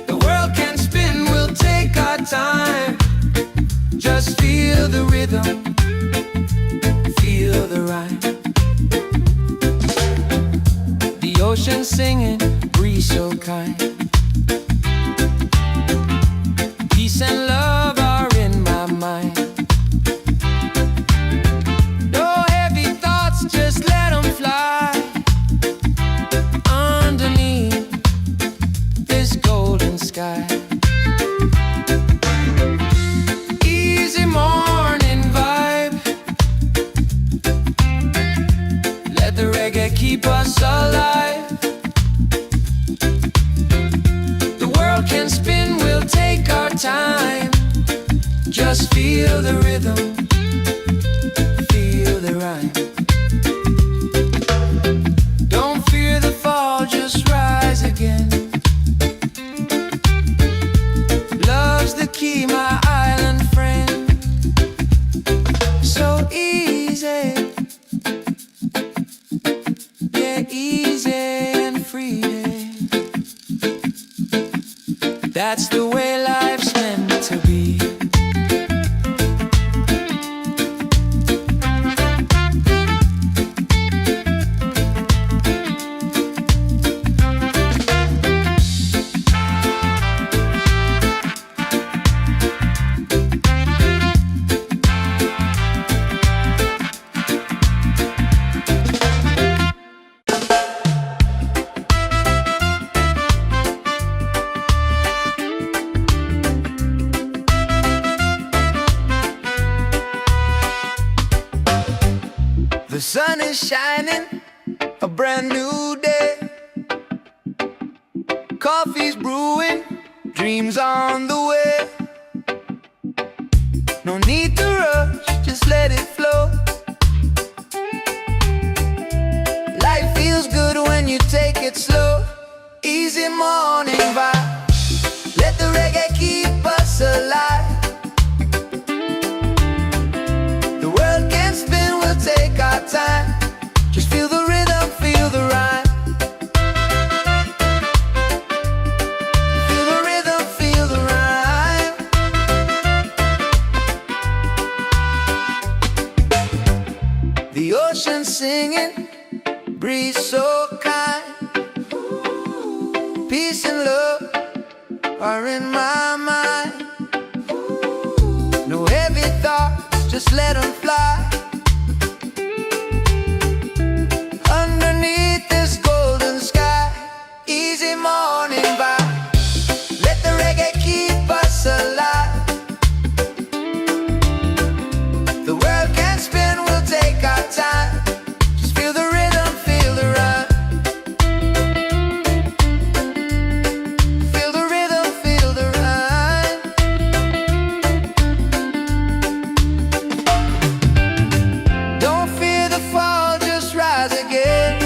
The world can spin, we'll take our time. Just feel the rhythm, feel the rhyme. The ocean singing, breeze so kind. Peace and love are in my mind. No heavy thoughts, just let them fly. Underneath this golden sky. Easy morning vibe. Let the reggae keep us alive. The world can spin, we'll take our time. Just feel the rhythm, feel the rhyme. Don't fear the fall, just rise again. Love's the key, my island friend. So easy, yeah, easy and free. That's the way life's meant to be. The sun is shining, a brand new day. Coffee's brewing, dreams on the way. No need to rush, just let it flow. Life feels good when you take it slow. Easy morning vibe. Let the reggae keep us alive. The world can spin, we'll take our time. Just feel the rhythm, feel the rhyme. Feel the rhythm, feel the rhyme. The ocean singing, breeze so kind. Peace and love are in my mind. No heavy thoughts, just let them fly. Underneath this golden sky. Easy morning vibe. Let the reggae keep us alive. The world can spin, we'll take our time. Just feel the rhythm, feel the rhyme. Feel the rhythm, feel the rhyme. Don't fear the fall, just rise again.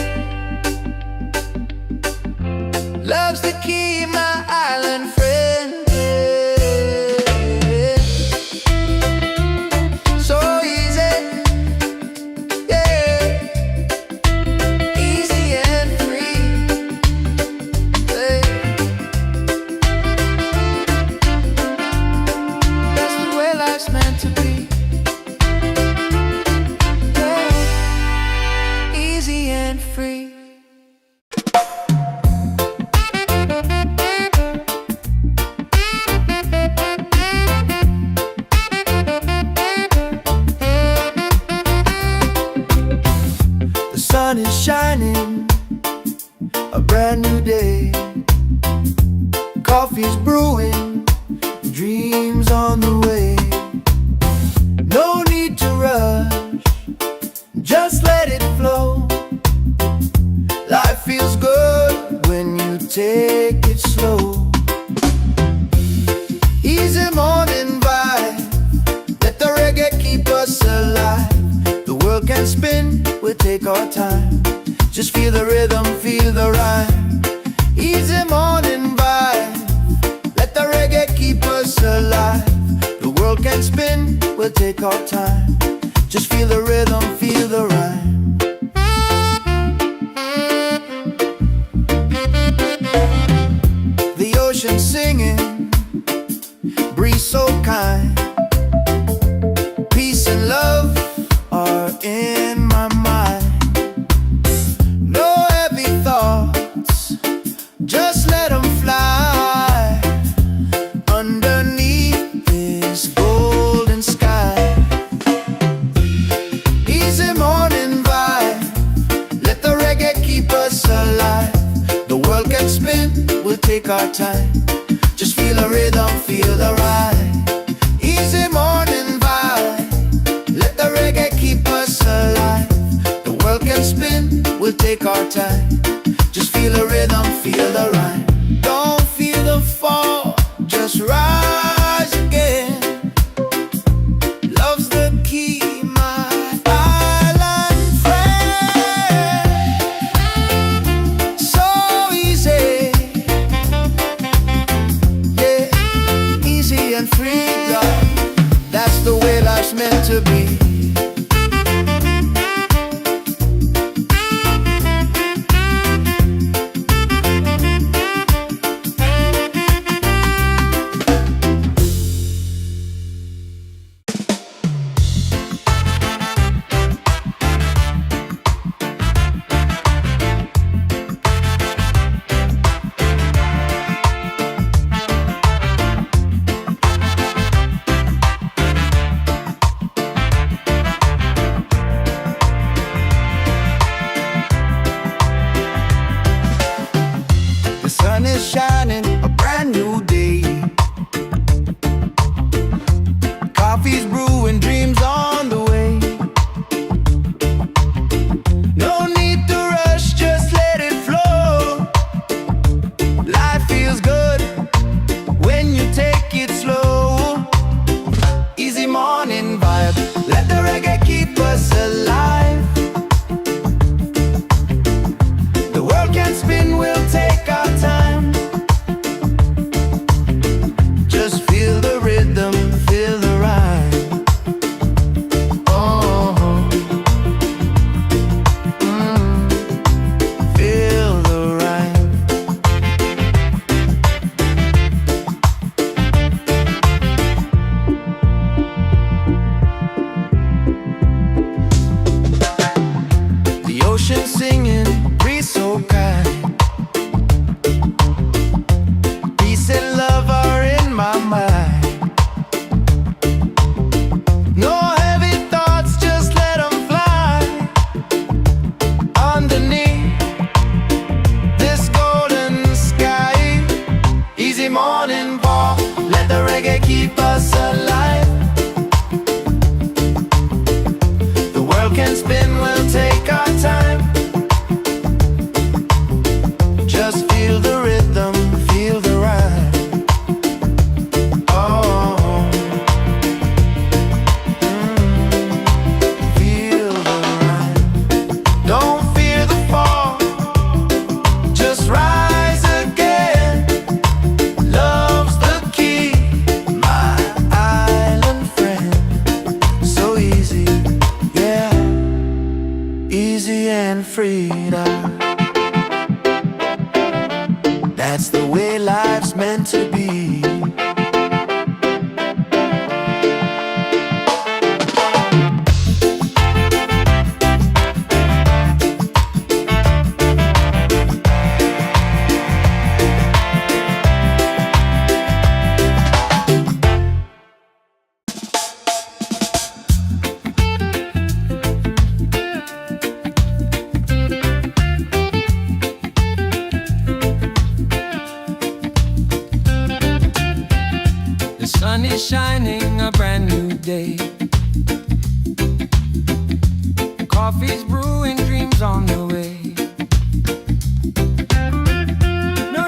Love's the key, my island friend. So easy, yeah, easy and free. Yeah. That's the way life's meant to be. Yeah. Easy and free. The sun is shining, a brand new day. Coffee's brewing, dreams on the way. No need to rush, just let it flow. Life feels good when take it slow. Easy morning vibe, let the reggae keep us alive. The world can spin, we'll take our time. Just feel the rhythm, feel the rhyme. Easy morning vibe, let the reggae keep us alive. The world can spin, we'll take our time. Just feel the rhythm, feel the rhyme. The ocean singing, breeze so kind. Peace and love are in my mind. No heavy thoughts, just let them fly underneath this golden sky. Easy morning vibe, let the reggae keep us alive. The world can spin, we'll take our time. Just feel the rhythm, feel the ride. Easy morning vibe, let the reggae keep us alive. The world can spin, we'll take our time. Just feel the rhythm, feel the rhyme. Don't feel the fall, just rise again. Love's the key, my island friend. So easy, yeah, easy and free, God. That's the way life's meant to be. The sun is shining, a brand new day. Coffee's brewing, dreams on the way. No need to rush, just let it flow. Life feels good when you take it slow. Easy morning vibe, let the reggae keep us alive. The world can spin, we'll take our time. Just feel the rhythm, feel the rhyme. Oh, feel the rhyme. The ocean singing, breeze so kind. Peace and love are in my mind. No heavy thoughts, just let them fly underneath this golden sky. Easy morning walk, let the reggae keep us alive. The world can spin, we'll take our time. Just feel the rhythm, feel the rhyme. Oh, feel the rhyme. Don't fear the fall, just rise again. Love's the key, my island friend. So easy, yeah, easy and free. That's the way life's meant to be. sun is shining, a brand new day. Coffee's brewing, dreams on the way. No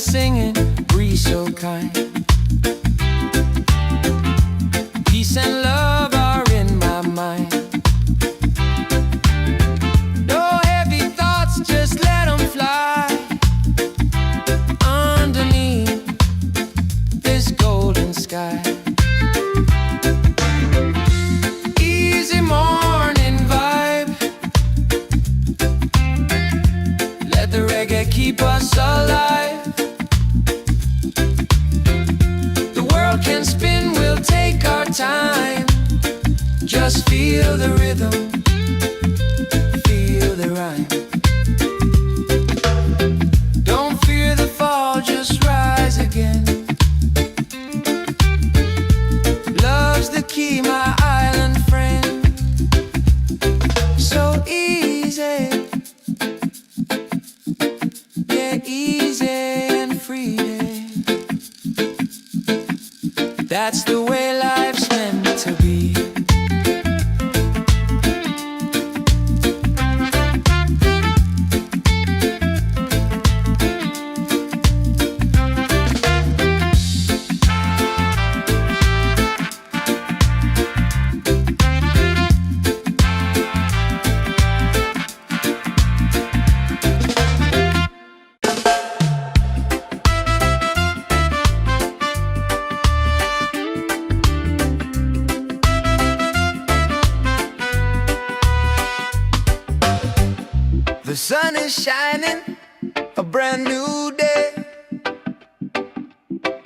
singing, breeze so kind. Peace and love are in my mind. No heavy thoughts, just let them fly underneath this golden sky. Easy morning vibe, let the reggae keep us alive. The world can spin, we'll take our time. Just feel the rhythm, feel the rhyme. Don't fear the fall, just rise again. Love's the key, my island friend. So easy, yeah, easy and free. That's the way life's meant to be. The sun is shining, a brand new day.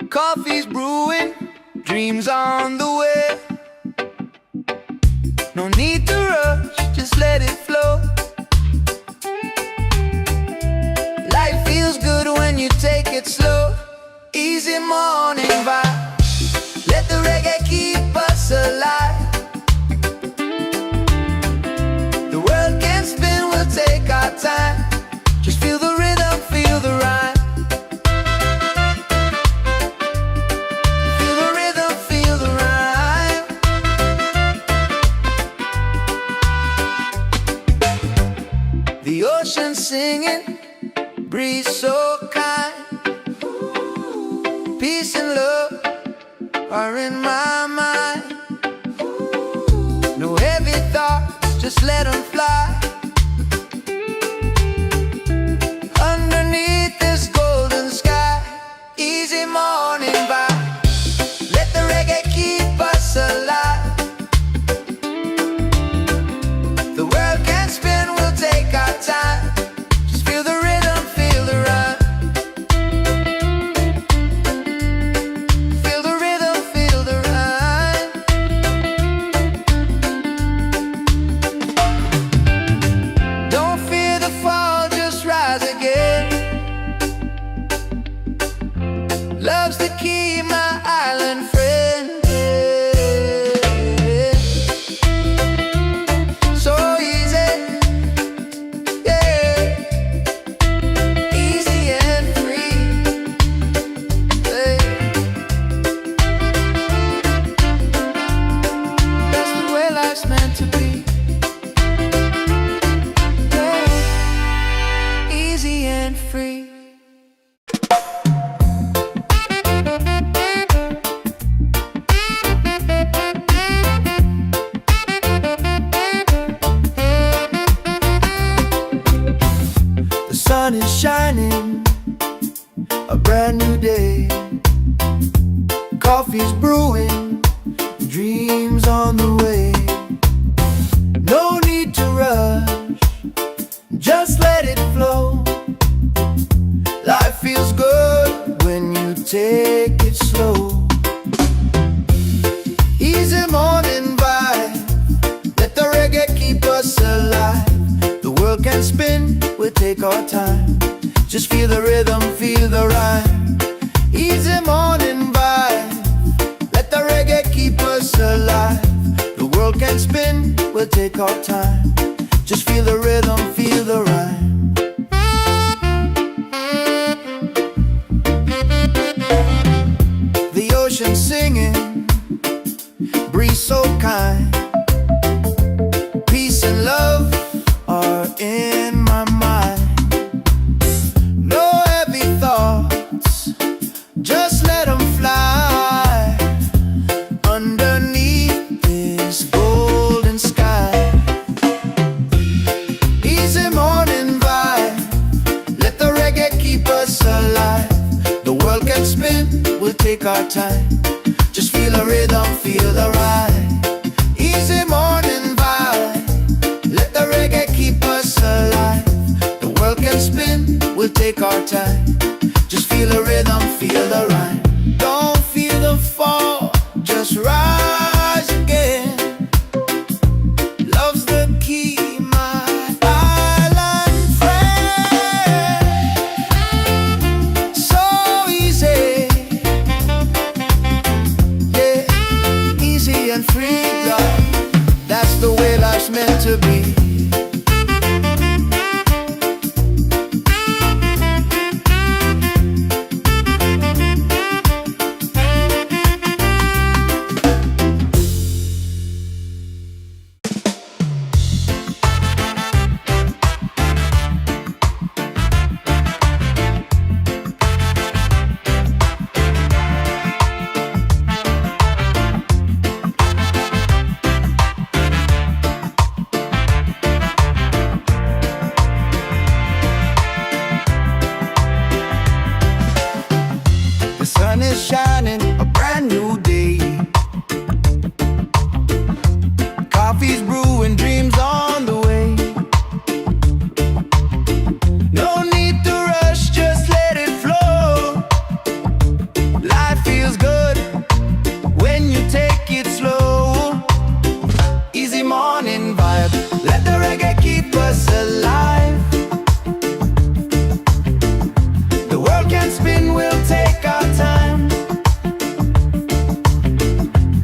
Coffee's brewing, dreams on the way. No need to rush, just let it flow. Life feels good when you take it slow. Easy morning vibe, let the reggae keep us alive. The world can spin, we'll take our time. Just feel the rhythm, feel the rhyme. Feel the rhythm, feel the rhyme. The ocean singing, breeze so kind. Peace and love are in my mind. No heavy thoughts, just let them fly underneath this golden sky. Easy morning vibe, let the reggae keep us alive. The world can spin, we'll take our time. Just feel the rhythm, feel the rhyme. Feel the rhythm, feel the rhyme. Don't fear the fall, just rise again. Love's the key, my island friend. So easy, yeah, easy and free. That's the way life's meant to be. Yeah, easy and free. The sun is shining, a brand new day. Coffee's brewing, dreams on the way. No need to rush, just let it flow. Life feels good when you take it slow. Easy morning vibe, let the reggae keep us alive. The world can spin, we'll take our time. Just feel the rhythm, feel the rhyme. Easy morning vibe, let the reggae keep us alive. The world can spin, we'll take our time. Just feel the rhythm, feel the rhyme. The ocean singing, breeze so kind. Peace and love are in my mind. No heavy thoughts, our time. Just feel the rhythm, feel the ride. Easy morning vibe. Let the reggae keep us alive. The world can spin, we'll take our time. Just feel the rhythm, feel the rhyme. Don't feel the fall, just rise again. Love's the key, my island friend. So easy, yeah, easy and free, love. That's the way life's meant to be. The sun is shining, a brand new day. Coffee's brewing, dreams on the way. No need to rush, just let it flow. Life feels good when you take it slow. Easy morning vibe, let the reggae keep us alive. The world can spin, we'll take our time.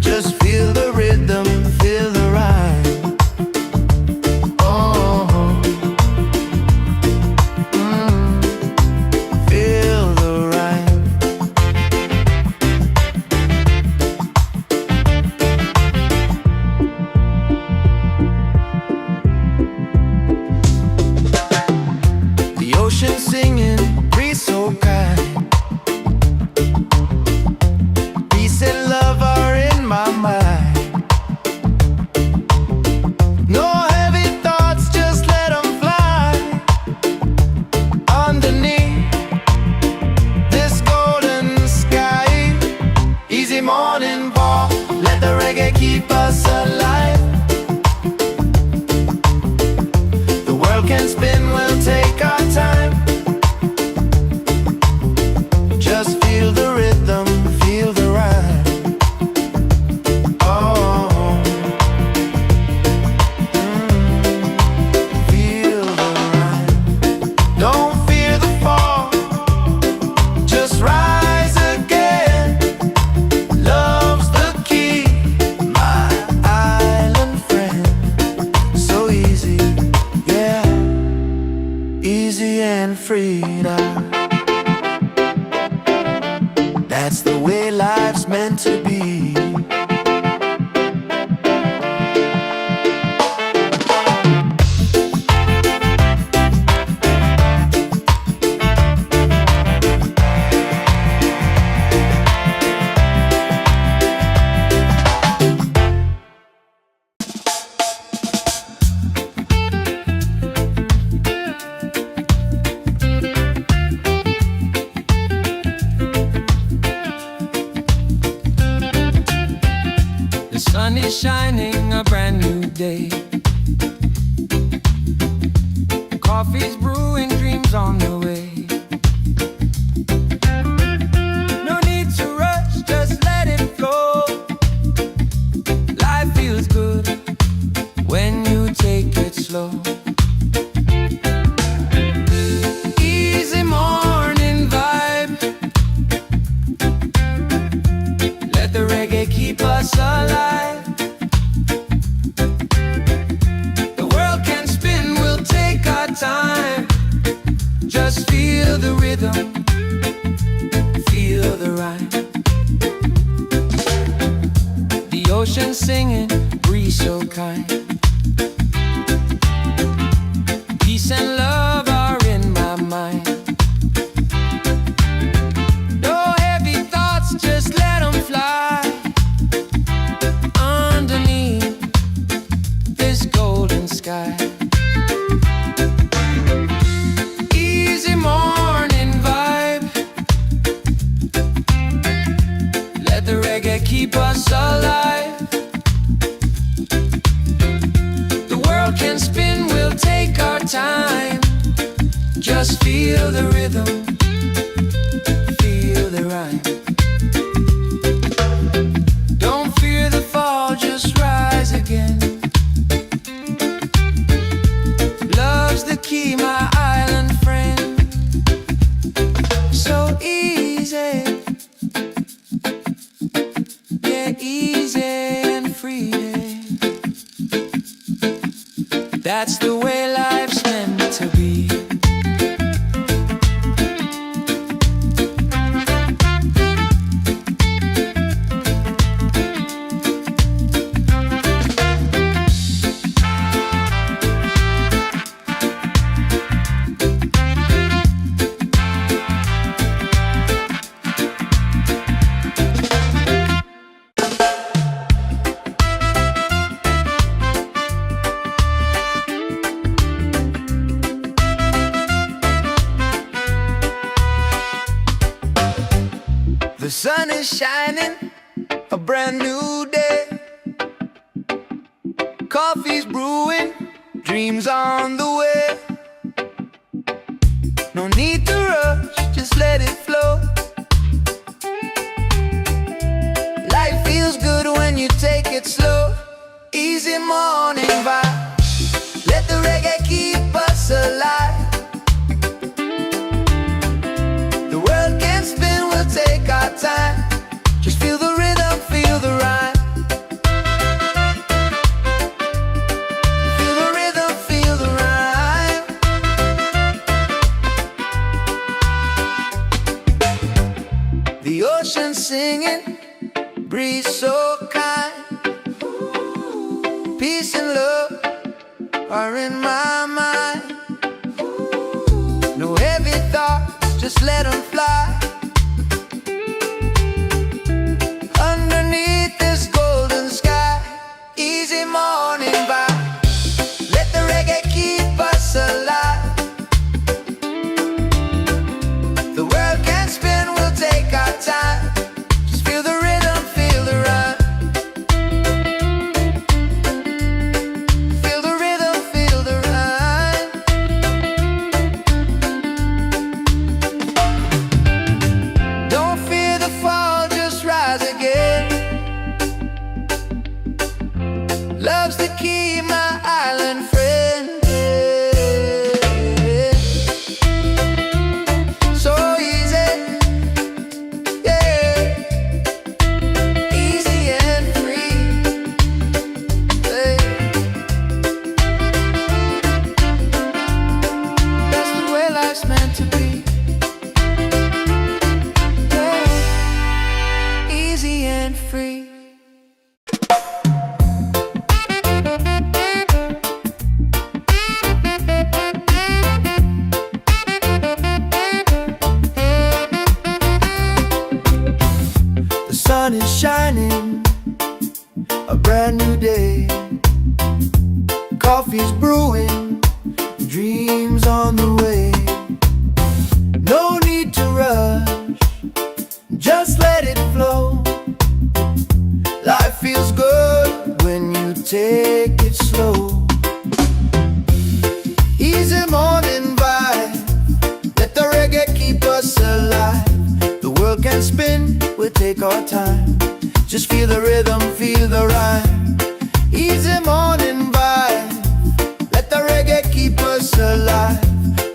Just feel the rhythm, feel the rhyme. Oh, feel the rhyme. The ocean singing, breeze so kind. Peace and love are in my mind. No heavy thoughts, just let them fly. Underneath this golden sky. Easy morning walk, let the reggae keep us alive. The world can spin, we'll take our time. Just feel the rhythm, feel the rhyme. Oh, feel the rhyme. Don't fear the fall, just rise again. Love's the key, my island friend. So easy, yeah, easy and free now. That's the way life's meant to be. The sun is shining, a brand new day. Coffee's brewing, dreams on the way. No need to rush, just let it flow. Life feels good when you take it slow. Easy morning vibe. Let the reggae keep us alive. The world can spin, we'll take our time. Just feel the rhythm, feel the rhyme. The ocean singing, breeze so kind. Peace and love are in my mind. No heavy thoughts, just let them fly. Underneath this golden sky. Easy morning vibe. Just feel the rhythm, feel the rhyme. Don't fear the fall, just rise again. Love's the key, my island friend. So easy, yeah, easy and free. That's the way life's meant to be. The sun is shining, a brand new day. Coffee's brewing, dreams on the way. No need to rush, just let it flow. Life feels good when you take it slow. Easy morning vibe, let the reggae keep us alive. The world can spin, we'll take our time. Just feel the rhythm, feel the rhyme. Feel the rhythm, feel the rhyme. The ocean singing, breeze so kind. Peace and love are in my mind. No heavy thoughts, just let them fly. Underneath this golden sky, easy morning vibe, let the reggae keep us alive. The world can spin, we'll take our time. Just feel the rhythm, feel the rhyme. Feel the rhythm, feel the rhyme. Don't fear the fall, just rise again. Love's the key, my island friend. So easy, yeah, easy and free. Hey. That's the way life's meant to be. Yeah. Easy and free. The sun is shining, a brand new day. Coffee's brewing, dreams on the way. No need to rush, just let it flow. Life feels good when you take it slow. Easy morning vibe, let the reggae keep us alive. The world can spin, we'll take our time. Just feel the rhythm, feel the rhyme. Easy morning vibe, let the reggae keep us alive.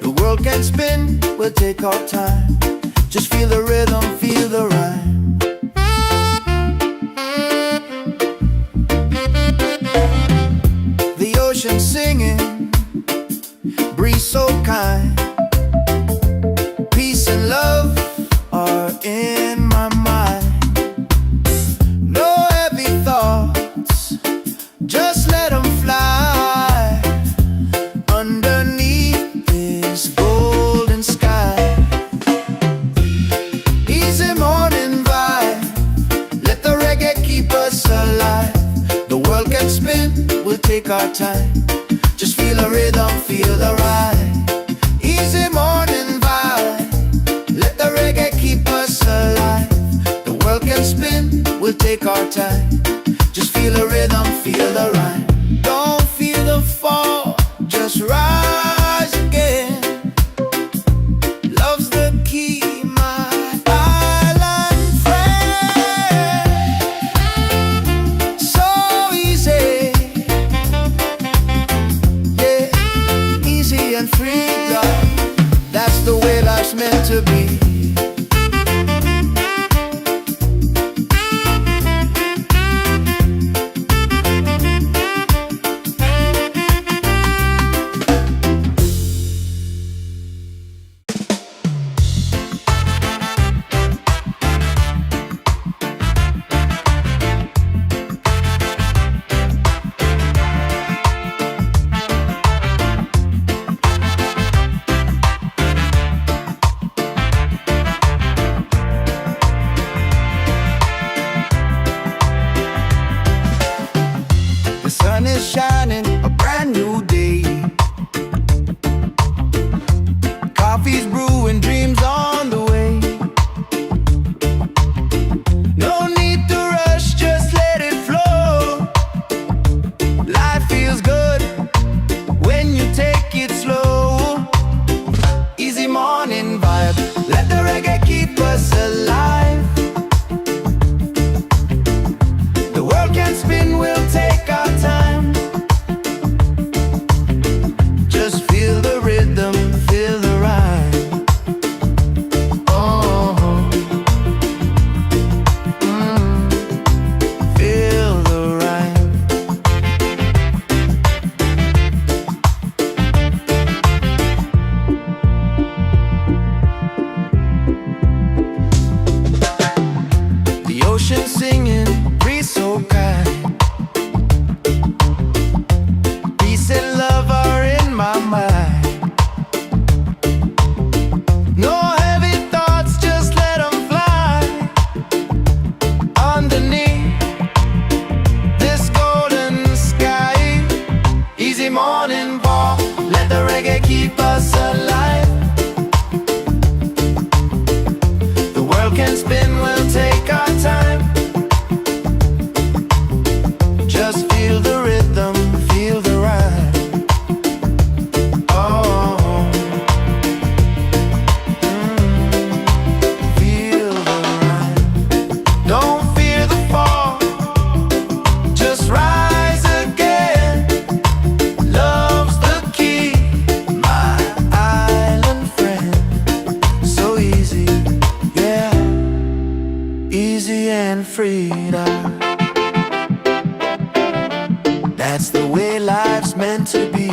The world can spin, we'll take our time. Just feel the rhythm, feel the rhyme. The ocean singing, breeze so kind. Peace and love are in my mind. No heavy thoughts, just let them fly. Underneath this golden sky, easy morning vibe, let the reggae keep us alive. The world can spin, we'll take our time. Just feel the rhythm, feel the ride. Easy freedom. That's the way life's meant to be. The sun is shining, a brand new day. Coffee's brewing, dreams on the way. No need to rush, just let it flow. Life feels good when you take it slow. Easy morning vibe, let the reggae keep us alive. The world can spin, we'll take our time. Just feel the rhythm, feel the rhyme. Oh, feel the rhyme. The ocean singing, breeze so kind. Peace and love are in my mind. No heavy thoughts, just let them fly. Underneath this golden sky, easy morning ball, let the reggae keep us alive. The world can spin, we'll take our time. Just feel the rhythm, feel the rhyme. Oh, feel the rhyme. Don't fear the fall, just rise again. Love's the key, my island friend. So easy, yeah, easy and freedom. That's the way life's meant to be.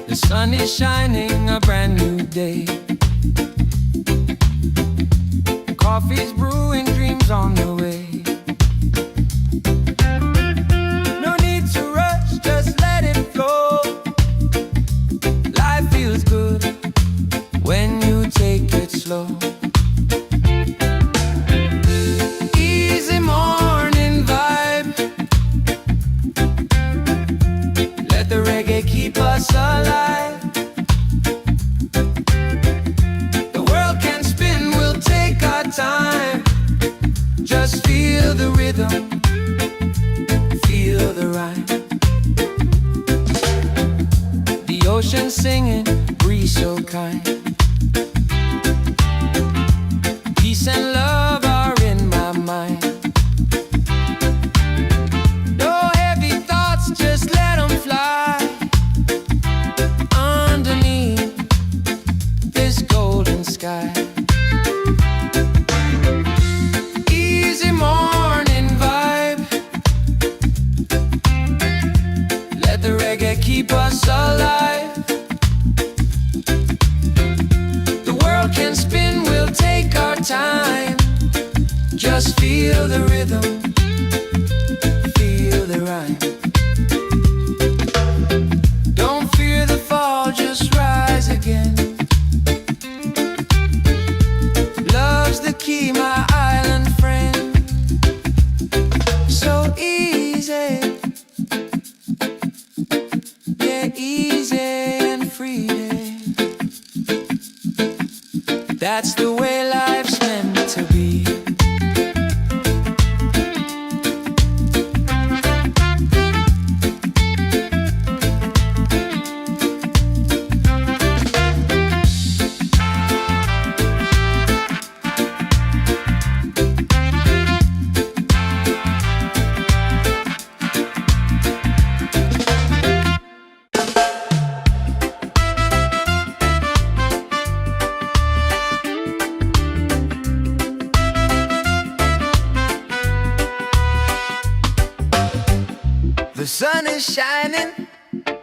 The sun is shining, a brand new day. Coffee's brewing, dreams on the way. No need to rush, just let it flow. Life feels good when you take it slow. Easy morning vibe, let the reggae keep us alive. The world can spin, we'll take our time. Just feel the rhythm, feel the rhyme. The ocean singing, breeze so kind. Peace and love are in my mind. No heavy thoughts, just let them fly. Underneath this golden sky, easy morning vibe, let the reggae keep us alive. The world can spin, we'll take our time. Just feel the rhythm, feel the rhyme. Don't fear the fall, just rise again. Love's the key, my island friend. So easy, yeah, easy and free. beating. That's the way life's meant to be. The sun is shining,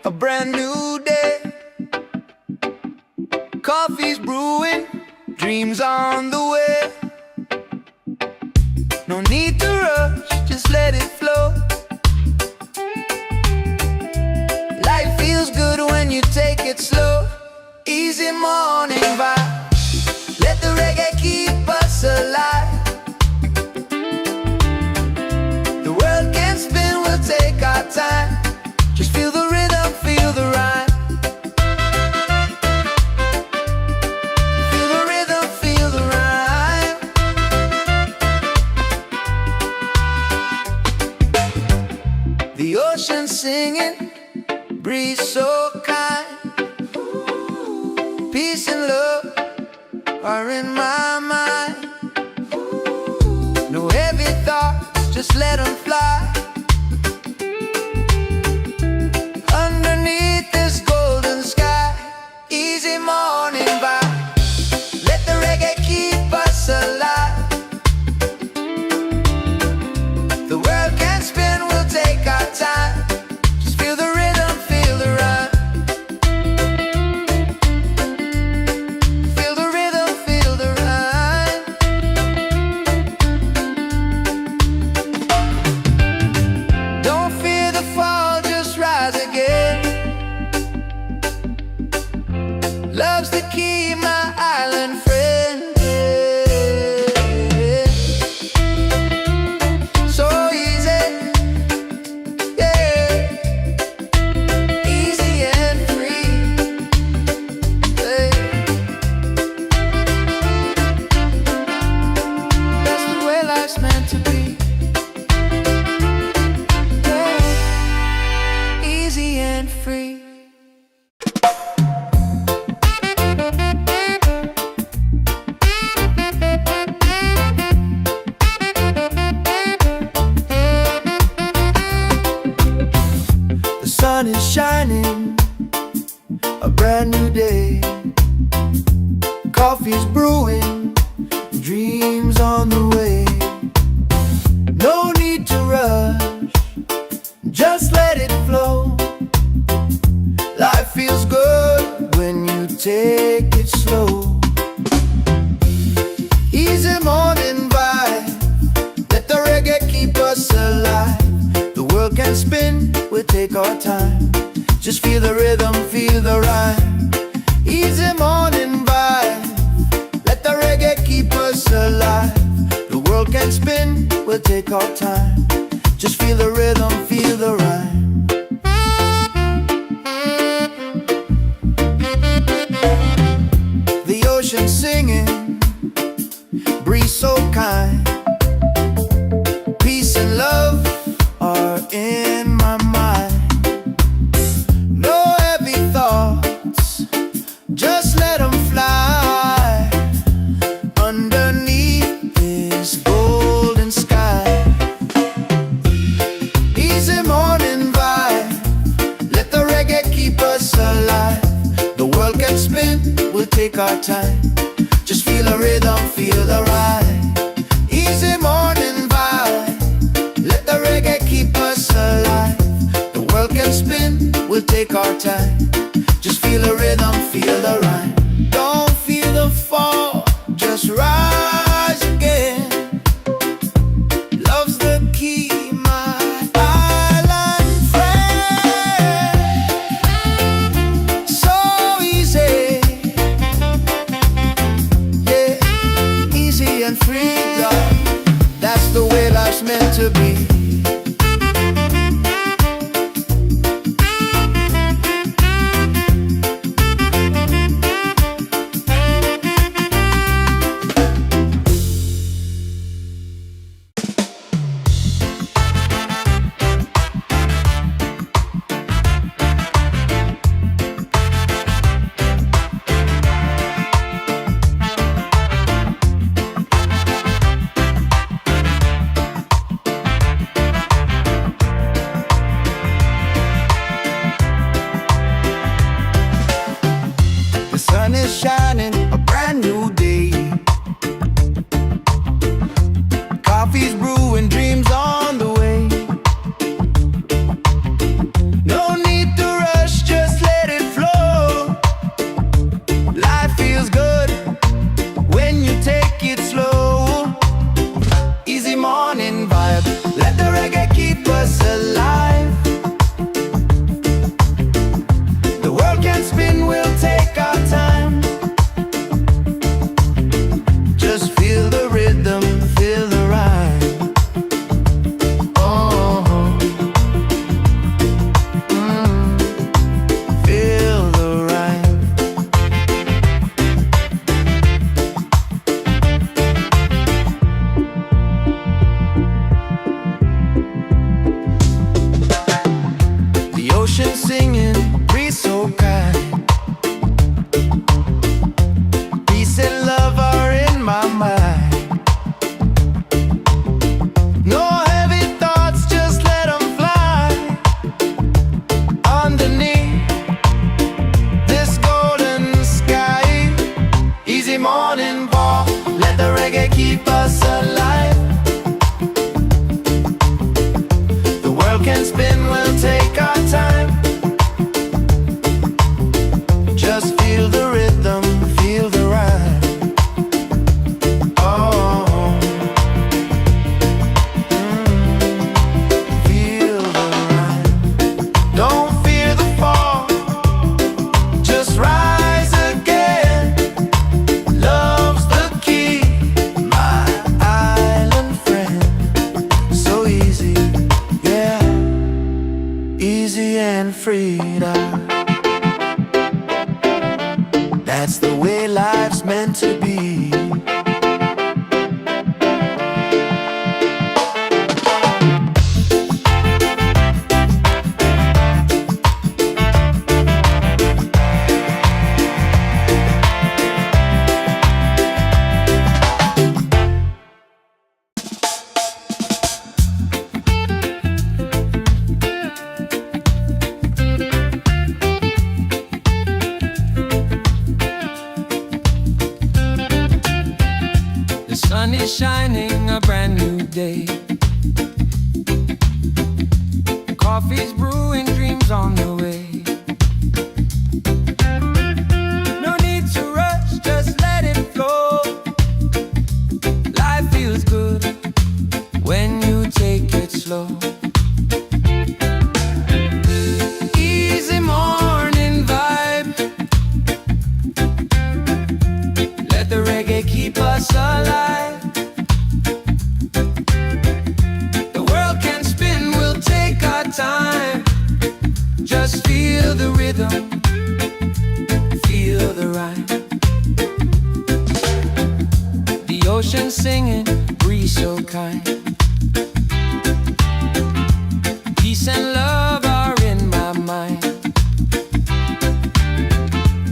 a brand new day. Coffee's brewing, dreams on the way. No need to rush, just let it flow. Life feels good when you take it slow. Easy morning vibe, let the reggae keep us alive. The world can spin, we'll take our time. Just feel the rhythm, feel the rhyme. Feel the rhythm, feel the rhyme. The ocean singing, breeze so kind. Peace and love are in my mind. No heavy thoughts, just let them fly. Underneath this golden sky, easy morning vibe. Let the reggae keep us alive. The world can spin, we'll take our time. Just feel the rhythm, feel the rhyme. Feel the rhythm, feel the rhyme. Don't fear the fall, just rise again. Love's the key, my island friend. So easy, yeah. Easy and free, yeah. That's the way life's meant to be, yeah. Easy and free. The sun is shining, a brand new day. Coffee's brewing, dreams on the way. No need to rush, just let it flow. Life feels good when you take it slow. Easy morning vibe, let the reggae keep us alive. The world can spin, we'll take our time. Just feel the rhythm, feel the rhyme. Easy morning vibe, let the reggae keep us alive. The world can spin, we'll take our time. Just feel the rhythm, feel the rhyme. The ocean singing, breeze so kind. Peace and love are in my mind. No heavy thoughts, just let them fly. Underneath this golden sky, easy morning vibe, let the reggae keep us alive. The world can spin, we'll take our time. Just feel the rhythm, feel the ride. Easy morning vibe, let the reggae keep us alive. The world can spin, we'll take our time. Just feel the rhythm, feel the rhyme. Don't feel the fall, just rise again. Love's the key, my island friend. So easy, yeah, easy and free, love. That's the way life's meant to be. The sun is shining, a brand new day. Coffee's brewing, dreams on the way. No need to rush, just let it flow. Life feels good when you take it slow. Easy morning vibe, let the reggae keep us alive. The world can spin, we'll take our time. Just feel the rhythm, feel the rhyme. Oh, feel the rhyme. The ocean singing, breeze so kind. Peace and love are in my mind. No heavy thoughts, just let them fly. Underneath this golden sky. Easy morning walk, let the reggae keep us alive. The world can spin, we'll take our time. Just feel the rhythm, feel the rhyme. Oh, feel the rhyme. Don't fear the fall, just rise again. Love's the key, my island friend. So easy, yeah, easy and freedom. That's the way life's meant to be. The sun is shining, a brand new day. Coffee's brewing, dreams on the way. No need to rush, just let it flow. Life feels good when you take it slow. Easy morning vibe, let the reggae keep us alive. The world can spin, we'll take our time. Just feel the rhythm, feel the rhyme. The ocean singing, breeze so kind. Peace and love are in my mind.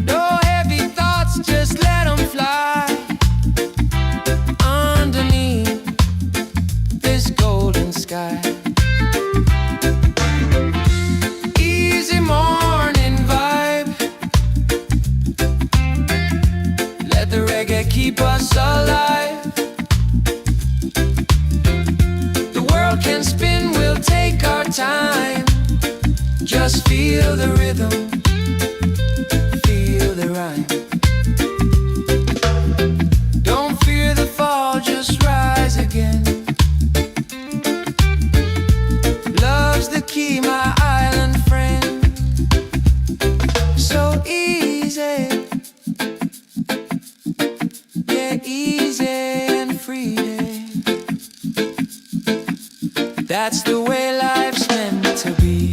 No heavy thoughts, just let them fly. Underneath this golden sky. Easy morning vibe, let the reggae keep us alive. The world can spin, we'll take our time. Just feel the rhythm, feel the rhyme. Don't fear the fall, just rise again. Love's the key, my island friend. So easy, yeah, easy and free. That's the way life's meant to be.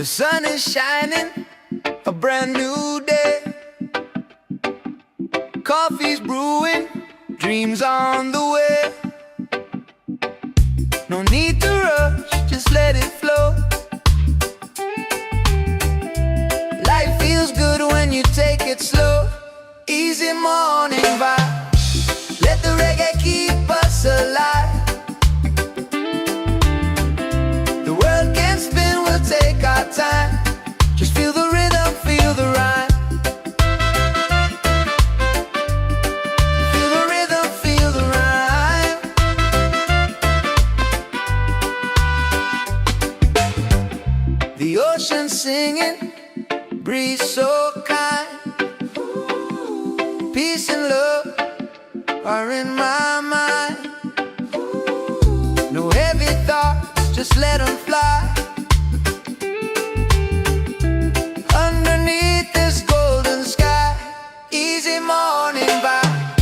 The sun is shining, a brand new day. Coffee's brewing, dreams on the way. No need to rush, just let it flow. Life feels good when you take it slow. Easy morning vibe, let the reggae keep us alive. The world can spin, we'll take our time. Just feel the rhythm, feel the rhyme. Feel the rhythm, feel the rhyme. The ocean singing, breeze so kind. Peace and love are in my mind. No heavy thoughts, just let them fly. Underneath this golden sky, easy morning vibe,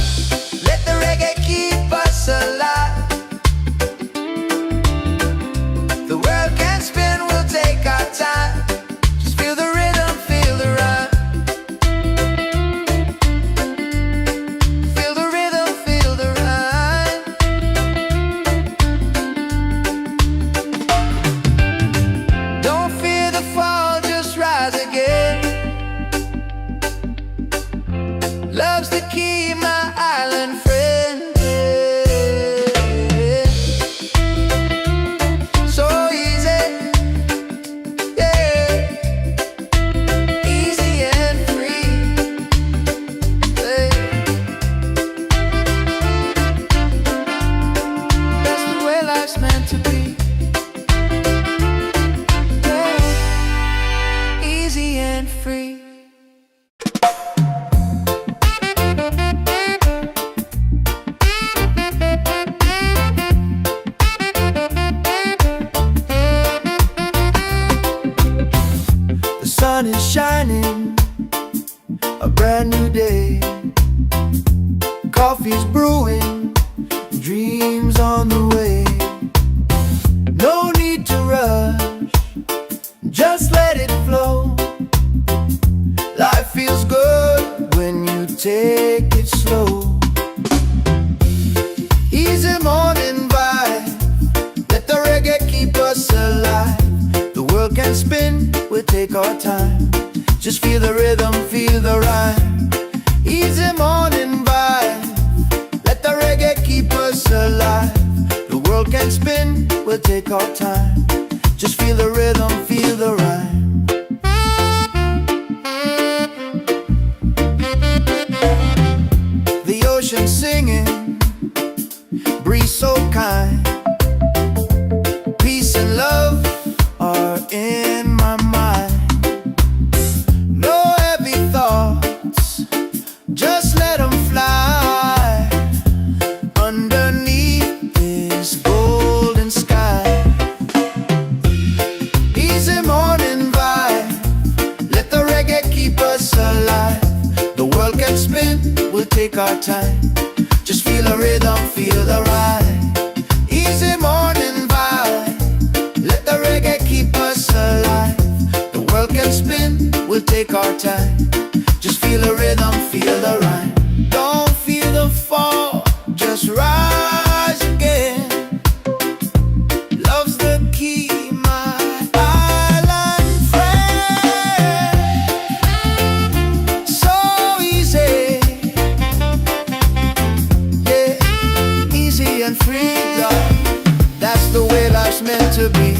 let the reggae keep us alive. The world can spin, we'll take our time. Just feel the rhythm, feel the rhyme. Feel the rhythm, feel the rhyme. Don't fear the fall, just rise again. Love's the key, my island friend. So easy, yeah. Easy and free, yeah. That's the way life's meant to be, yeah. Easy and free. The sun is shining, a brand new day. Coffee's brewing, dreams on the way. No need to rush, just let it flow. Life feels good when you take it slow. Easy morning vibe, let the reggae keep us alive. The world can spin, we'll take our time. Just feel the rhythm, feel the rhyme. Easy morning vibe, let the reggae keep us alive. The world can spin, we'll take our time. Just feel the rhythm, feel the rhyme. The ocean singing, breeze so kind. Peace and love are in my mind. No heavy thoughts, just let them fly. Underneath this golden sky, easy morning vibe, let the reggae keep us alive. The world can spin, we'll take our time. Just feel the rhythm, feel the ride. Easy morning vibe, let the reggae keep us alive. The world can spin, we'll take our time. Just feel the rhythm, feel the rhyme. Don't feel the fall, just rise again. Love's the key, my island friend. So easy, yeah, easy and free, love. That's the way life's meant to be.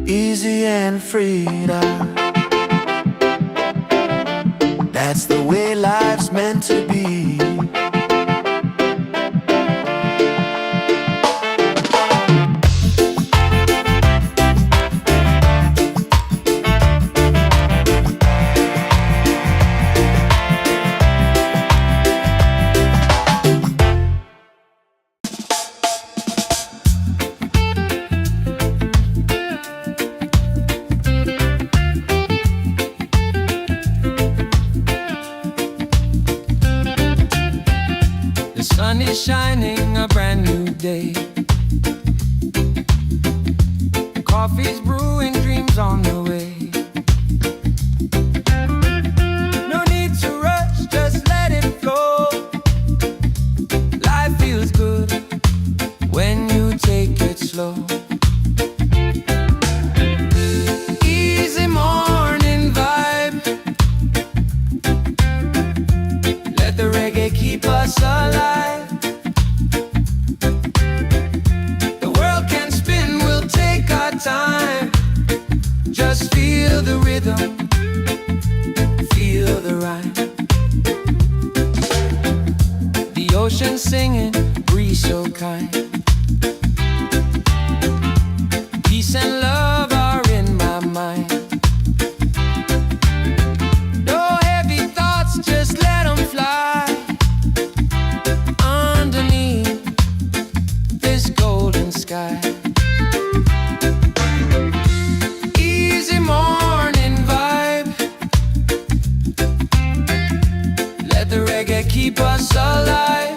easy and freedom. That's the way life's meant to be. The sun is shining, a brand new day. Coffee's brewing, dreams on the way. No need to rush, just let it flow. Life feels good when you take it slow. Easy morning vibe. Let the reggae keep us alive. The world can spin, we'll take our time. Just feel the rhythm, feel the rhyme. The ocean singing, breeze so kind. Peace and love are in my mind. No heavy thoughts, just let them fly. Underneath this golden sky. Easy morning vibe. Let the reggae keep us alive.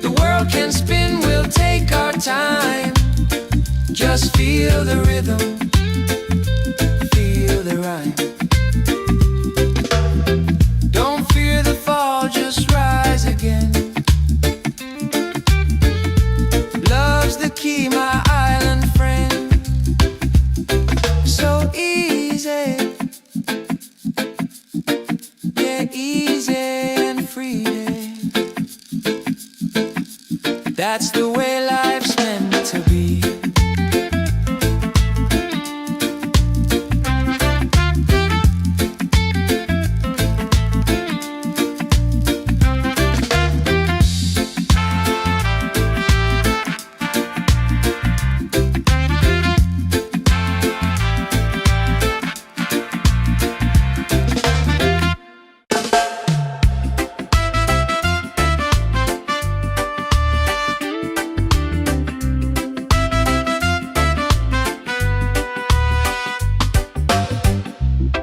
The world can spin, we'll take our time. Just feel the rhythm, feel the rhyme. Don't fear the fall, just rise again. Love's the key, my island friend. So easy, yeah, easy and free. That's the way life's meant to be.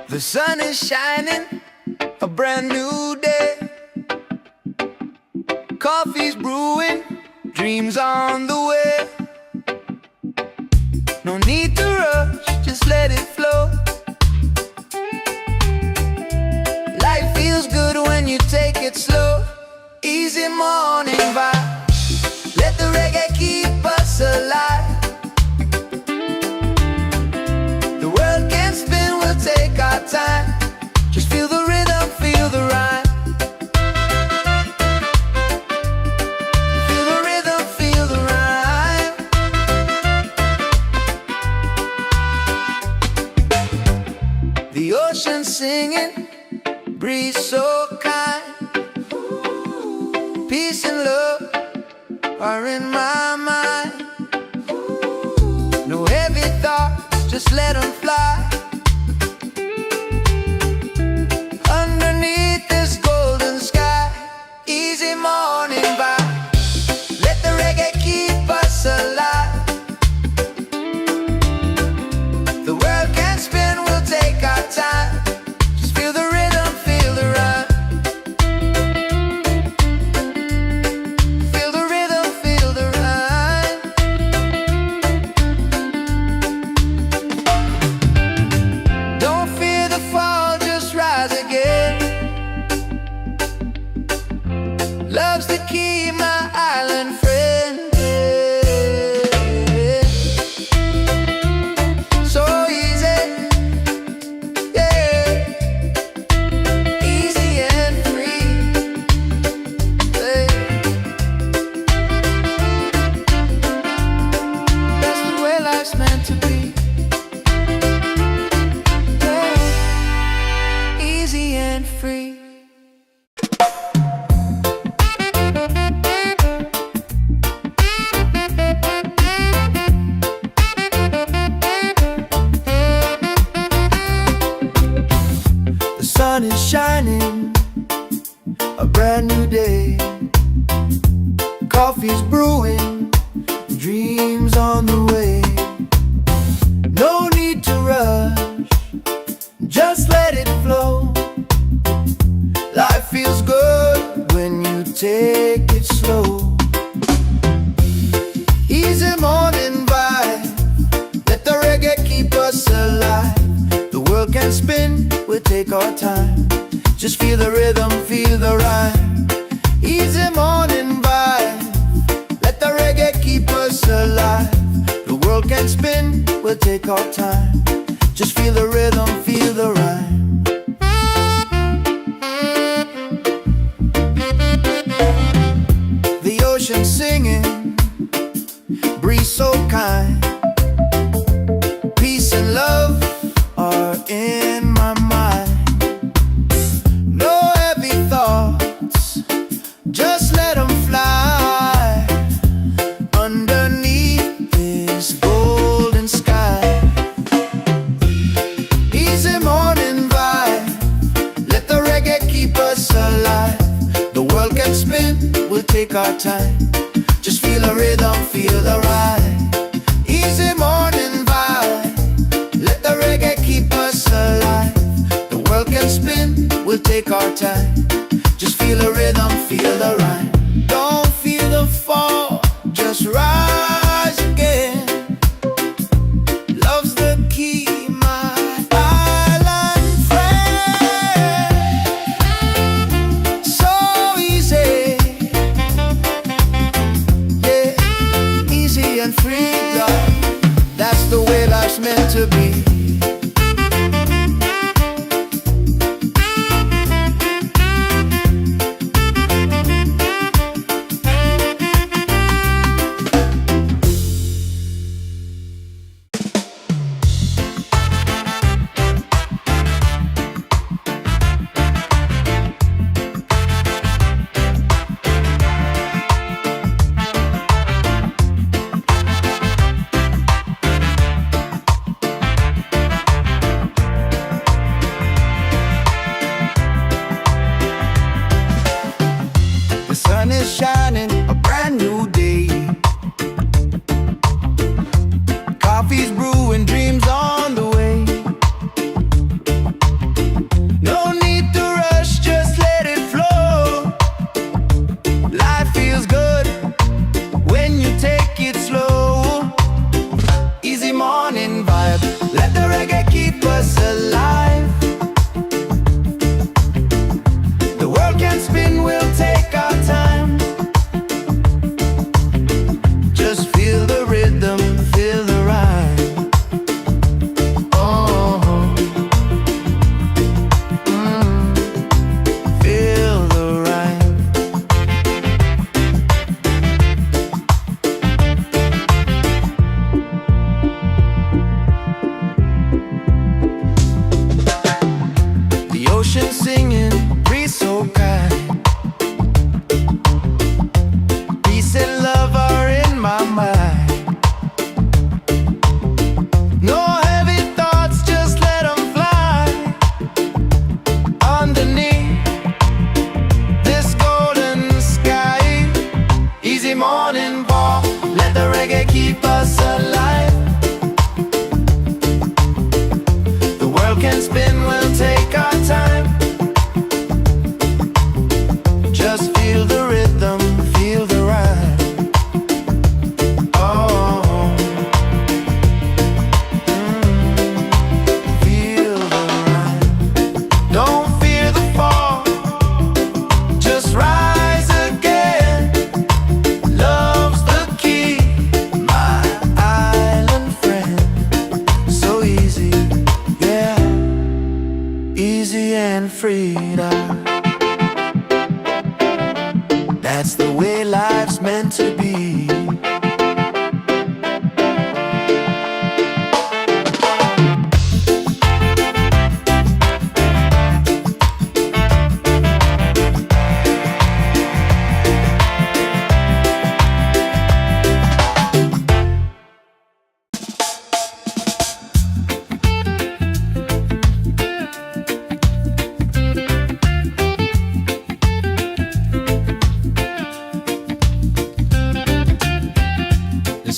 The sun is shining, a brand new day. Coffee's brewing, dreams on the way. No need to rush, just let it flow. Life feels good when you take it slow. Easy morning vibe. Let the reggae keep us alive. The world can spin, we'll take our time. Just feel the rhythm, feel the rhyme. Feel the rhythm, feel the rhyme. The ocean singing, breeze so kind. Peace and love are in my mind. No heavy thoughts, just let them fly. Underneath this golden sky. Easy morning vibe. Let the reggae keep us alive. The world can spin, we'll take our time. Just feel the rhythm, feel the rhyme. Feel the rhythm, feel the rhyme. our time. Just feel the rhythm, feel the rhyme. Easy morning vibe. Let the reggae keep us alive. The world can spin, we'll take our time. Just feel the rhythm, feel the rhyme. The ocean singing, breeze so kind. Peace and love are in my mind. No heavy thoughts, just let them fly underneath this golden sky. Easy morning vibe. Let the reggae keep us alive. The world can spin, we'll take our time. Just feel the rhythm, feel the ride. Easy morning vibe. Let the reggae keep us alive. The world can spin, we'll take our time. Just feel the rhythm, feel the rhyme. Don't feel the fall, just rise again. Love's the key, my island friend. So easy, yeah, easy and free, love. That's the way life's meant to be. The sun is shining, a brand new day. Coffee's brewing, dreams on the way. No need to rush, just let it flow. Life feels good when you take it slow. Easy morning vibe, let the reggae keep us alive. The world can spin, we'll take our time. Just feel the rhythm, feel the rhyme. Oh, feel the rhyme. The ocean singing, breeze so kind. Peace and love are in my mind. No heavy thoughts, just let them fly underneath this golden sky. Easy morning ball, let the reggae keep us alive. The world can spin, we'll take our time. Just feel the rhythm, feel the rhyme. Oh, feel the rhyme. Don't fear the fall, just rise again. Love's the key, my island friend. So easy, yeah, easy and freedom. That's the way life's meant to be.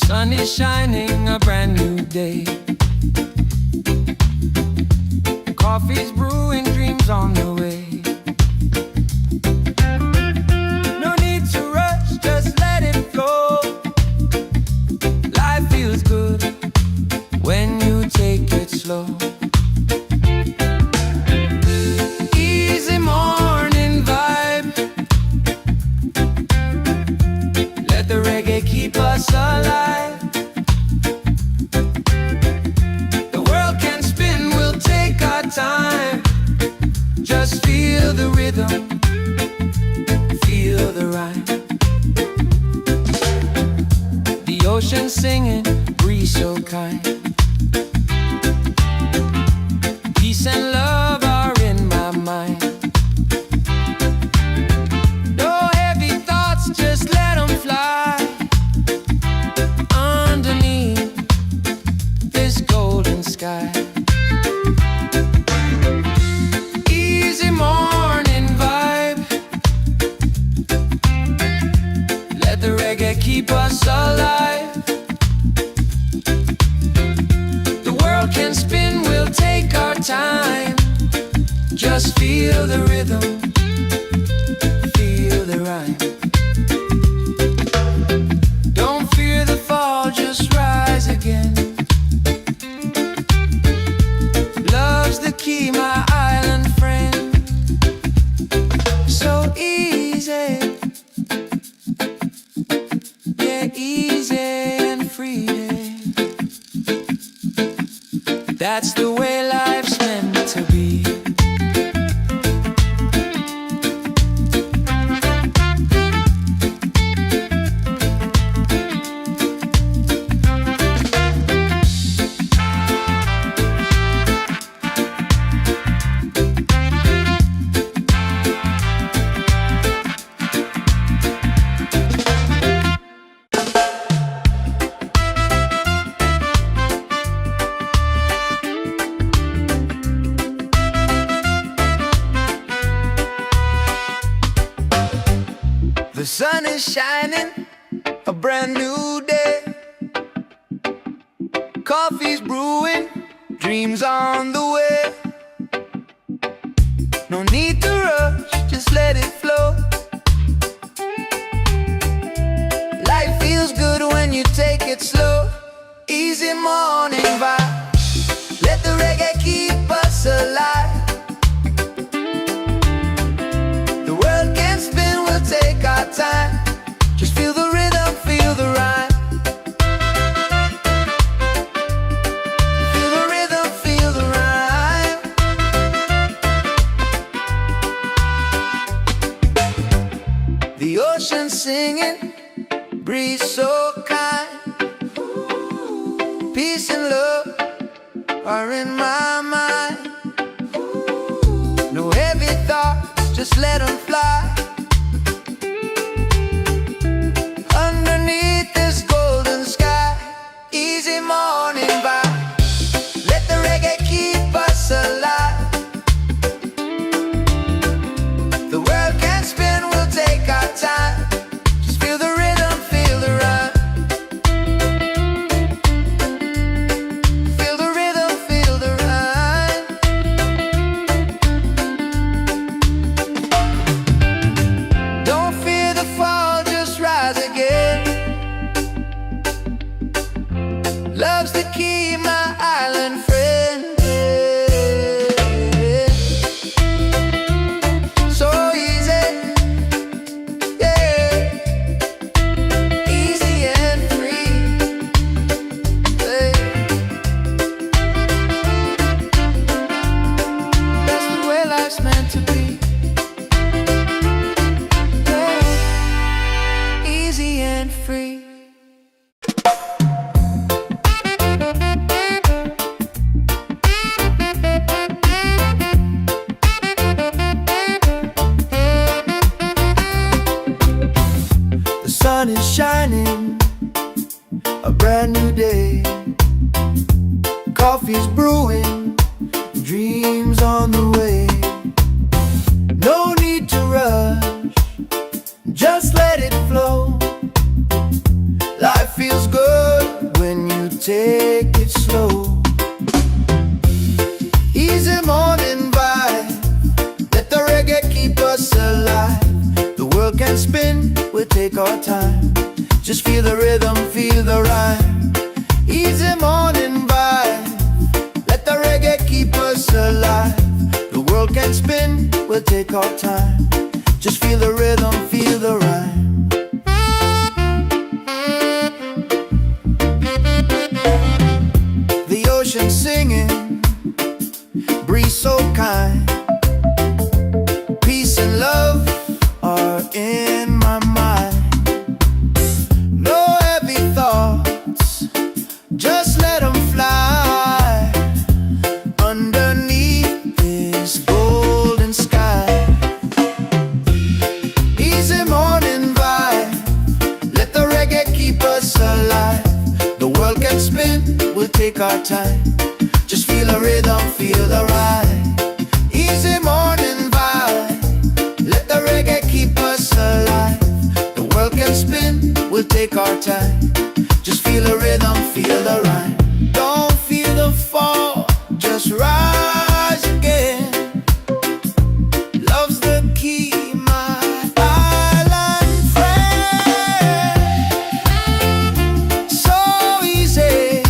Sun is shining, a brand new day. Coffee's brewing, dreams on the way. No need to rush, just let it flow. Life feels good when you take it slow. singing, breeze so kind. Peace and love are in my mind. No heavy thoughts, just let them fly underneath this golden sky. Easy morning vibe. Let the reggae keep us alive. The world can spin, we'll take our time. Just feel the rhythm, feel the rhyme. Don't fear the fall, just rise again. Love's the key, my island friend. So easy, yeah, easy and free. That's the way life's meant to be. The sun is shining, a brand new day. Coffee's brewing, dreams on the way. No need to rush, just let it flow. Life feels good when you take it slow. Easy morning vibe. Let the reggae keep us alive. The world can spin, we'll take our time. Just feel the rhythm, feel the rhyme. Feel the rhythm, feel the rhyme. The ocean singing, breeze so kind. Peace and love are in my mind. No heavy thoughts, just let them fly underneath this golden sky. Easy morning vibe. Let the reggae keep us alive. The world can spin, we'll take our time. Just feel the rhythm, feel the rhyme. Feel the rhythm, feel the rhyme. Don't fear the fall, just rise again. Love's the key, my island friend. So easy, yeah, easy and free. Hey. That's the way life's meant to be. Yeah. Easy and free. The sun is shining, a brand new day. Coffee's brewing, dreams on the way. No need to rush, just let it flow. Life feels good when you take it slow. Easy morning vibe. Let the reggae keep us alive. The world can spin, we'll take our time. Just feel the rhythm, feel the rhyme. Easy morning vibe. Let the reggae keep us alive. The world can spin, we'll take our time. Just feel the rhythm, feel the rhyme. The ocean singing, breeze so kind. Peace and love are in my mind. No heavy thoughts, let them fly underneath this golden sky. Easy morning vibe, let the reggae keep us alive. The world can spin, we'll take our time. Just feel the rhythm, feel the ride. Easy morning vibe, let the reggae keep us alive. The world can spin, we'll take our time. Just feel the rhythm, feel the ride. Don't feel the fall, just rise again. Love's the key, my island friend. So easy,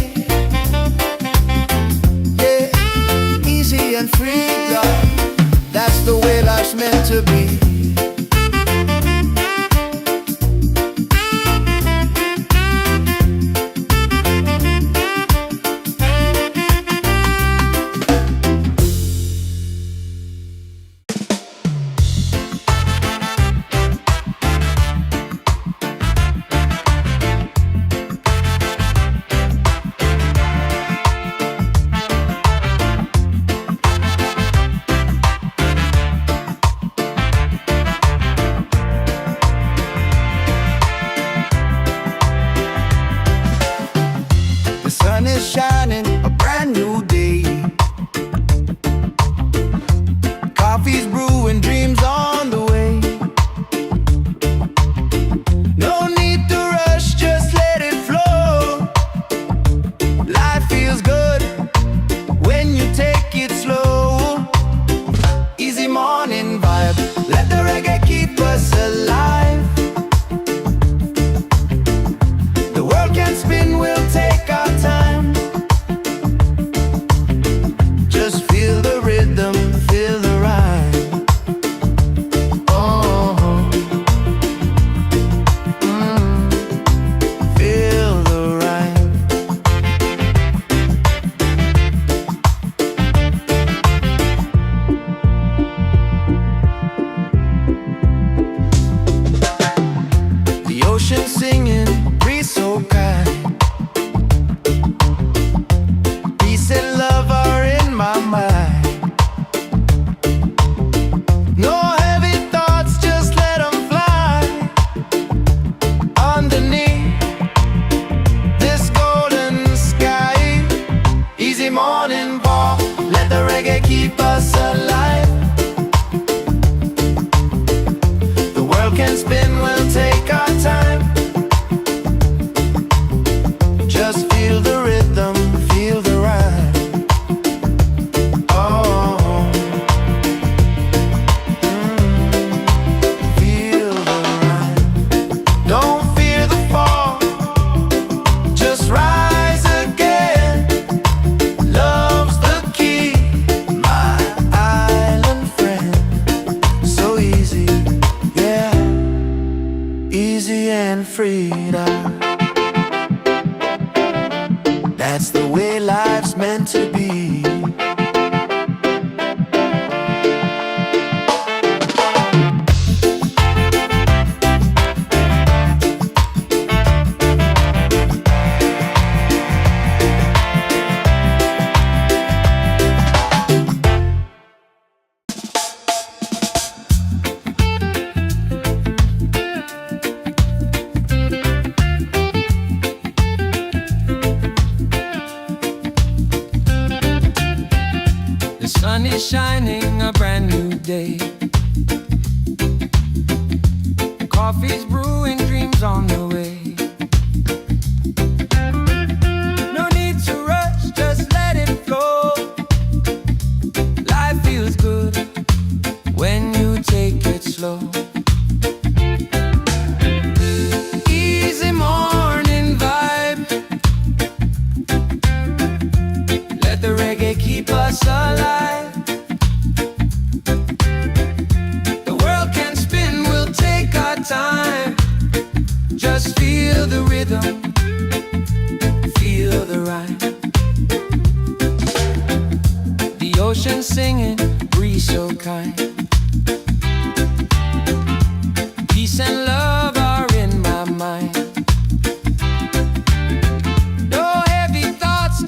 yeah, easy and free, God. That's the way life's meant to be. The sun is shining, a brand new day. Coffee's brewing, dreams on the way. No need to rush, just let it flow. Life feels good when you take it slow. Easy morning vibe, let the reggae keep us alive. The world can spin, we'll take our time. Just feel the rhythm, feel the ride. Oh, feel the ride. The ocean singing, breeze so kind. Peace and love are in my mind. No heavy thoughts, just let them fly underneath this golden sky. Easy morning walk, let the reggae keep us alive. The world can spin, we'll take our time. Just feel the rhythm, feel the ride. Oh, feel the ride. Don't fear the fall, just rise again. Love's the key, my island friend. So easy, yeah, easy and free. That's the way life's meant to be. The sun is shining, a brand new day. Coffee's brewing, dreams on the way. No need to rush, just let it flow. Life feels good when you take it slow. Easy morning vibe, let the reggae keep us alive. The world can spin, we'll take our time. Just feel the rhythm, feel the ride. The ocean singing, breeze so kind. Peace and love are in my mind. No heavy thoughts,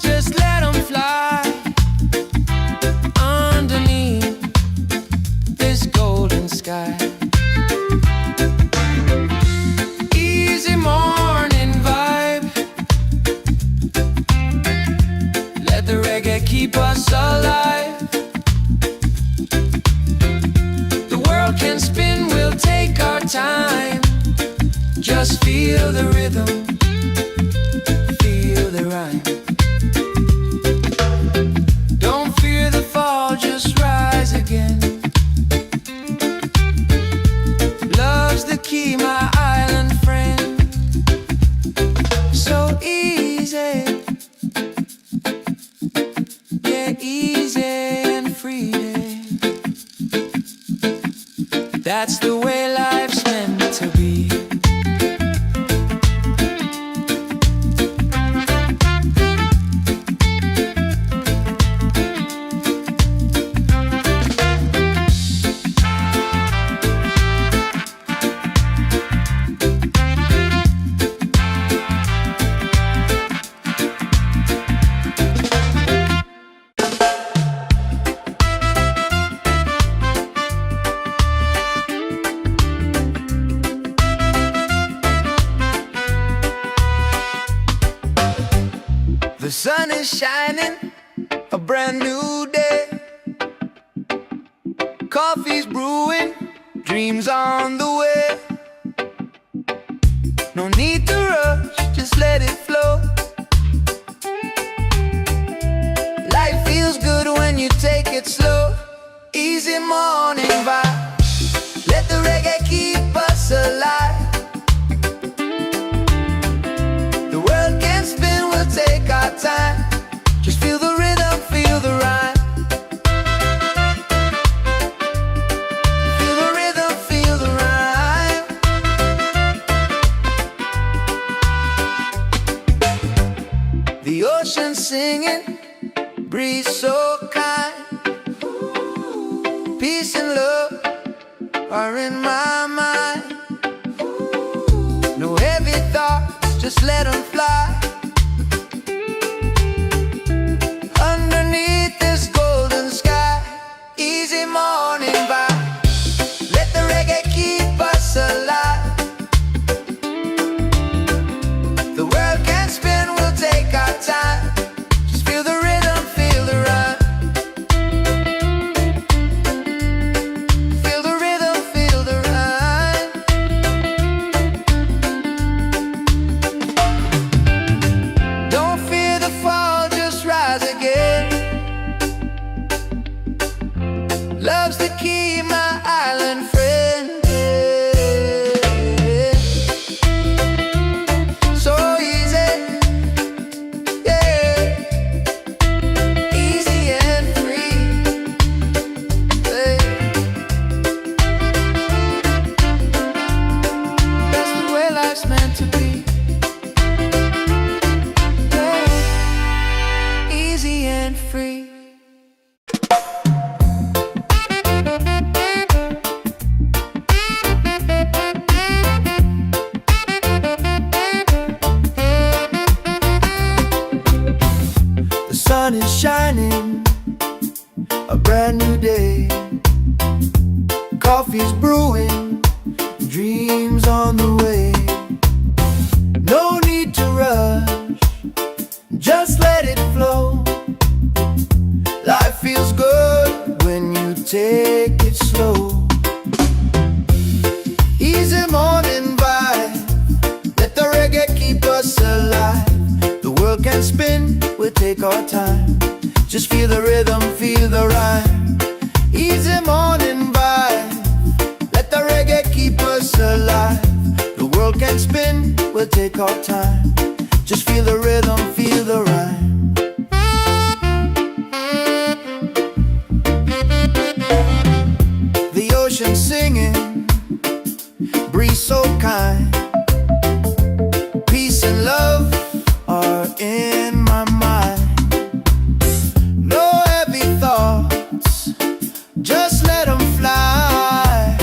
keep us alive. The world can spin, we'll take our time. Just feel the rhythm, feel the rhyme. Don't fear the fall, just rise again. Love's the key, my island friend. So easy, yeah, easy and free. That's the way life's meant to be. The sun is shining, a brand new day. Coffee's brewing, dreams on the way. No need to rush, just let it flow. Life feels good when you take it slow. Easy morning vibe, let the reggae keep us alive. The world can spin, we'll take our time. Just feel the rhythm, feel the rhyme. Feel the rhythm, feel the rhyme. The ocean singing, breeze so kind. Peace and love are in my mind. No heavy thoughts, just let them fly. Underneath this golden sky, easy morning vibe, let the reggae keep us alive. The world can spin, we'll take our time. Just feel the rhythm, feel the rhyme. Feel the rhythm, feel the rhyme. Don't fear the fall, just rise again. Love's the key, my island friend. So easy, yeah, easy and free. That's the way life's meant to be. Yeah, easy and free. The sun is shining, a brand new day. Coffee's brewing, dreams on the way. No need to rush, just let it flow. Life feels good when you take it slow. Easy morning vibe, let the reggae keep us alive. The world can spin, we'll take our time. Just feel the rhythm, feel the rhyme. Easy morning vibe, let the reggae keep us alive. The world can spin, we'll take our time. Just feel the rhythm, feel the rhyme. The ocean singing, breeze so kind. Peace and love are in my mind. No heavy thoughts, just let them fly.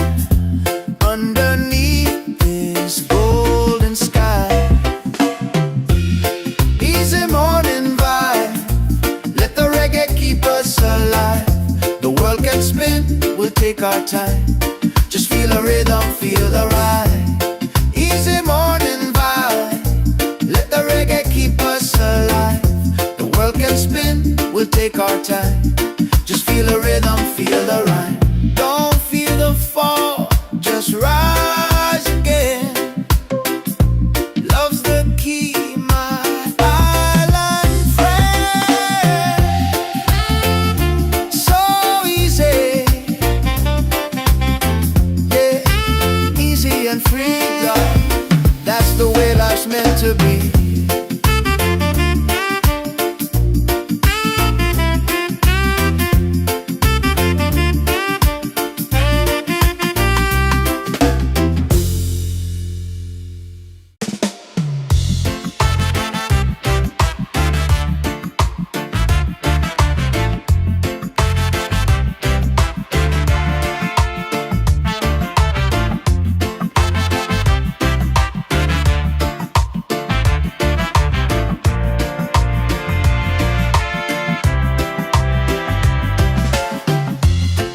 Underneath this golden sky, easy morning vibe, let the reggae keep us alive. The world can spin, we'll take our time. Just feel the rhythm, feel the ride. Easy morning vibe, let the reggae keep us alive. The world can spin, we'll we'll take our time. Just feel the rhythm, feel the rhyme. Don't feel the fall, just rise again. Love's the key, my island friend. So easy, yeah, easy and free, love. That's the way life's meant to be.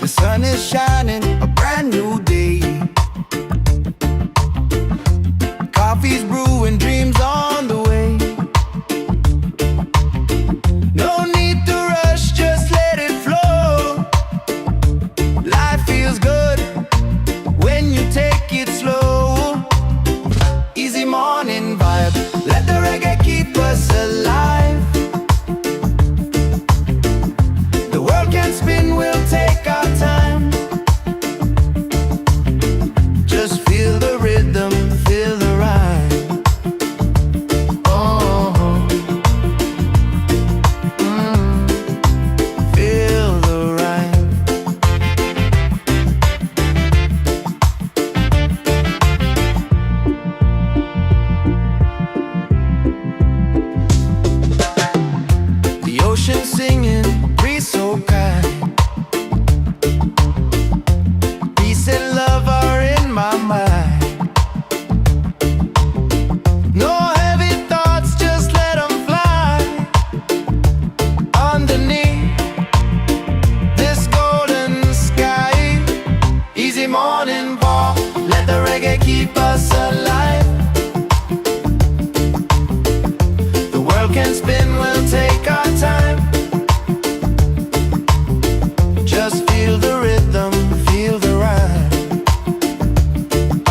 Sun is shining, a brand new day. Coffee's brewing, dreams on the way. No need to rush, just let it flow. Life feels good when you take it slow. Easy morning vibe, let the reggae keep us alive. The world can spin, we'll take our time. Just feel the rhythm, feel the rhyme. Oh, feel the rhyme. The ocean singing, breeze so kind. Peace and love are in my mind. No heavy thoughts, just let them fly. Underneath this golden sky. Easy morning walk, let the reggae keep us alive. The world can spin, we'll take our time. Just feel the rhythm, feel the rhyme.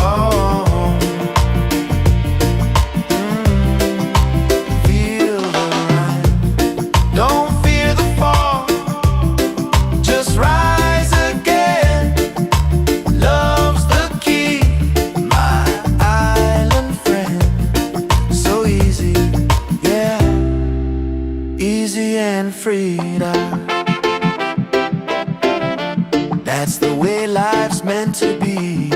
Oh, feel the rhyme. Don't fear the fall, just rise again. Love's the key, my island friend. So easy, yeah, easy and free now. That's the way life's meant to be.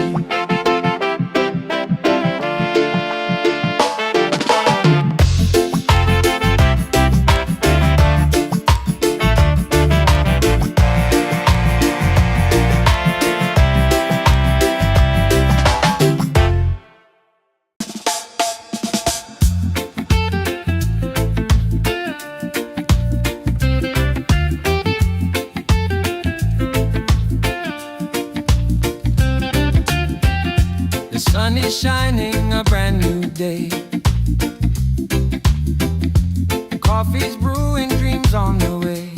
The sun is shining, a brand new day. Coffee's brewing, dreams on the way.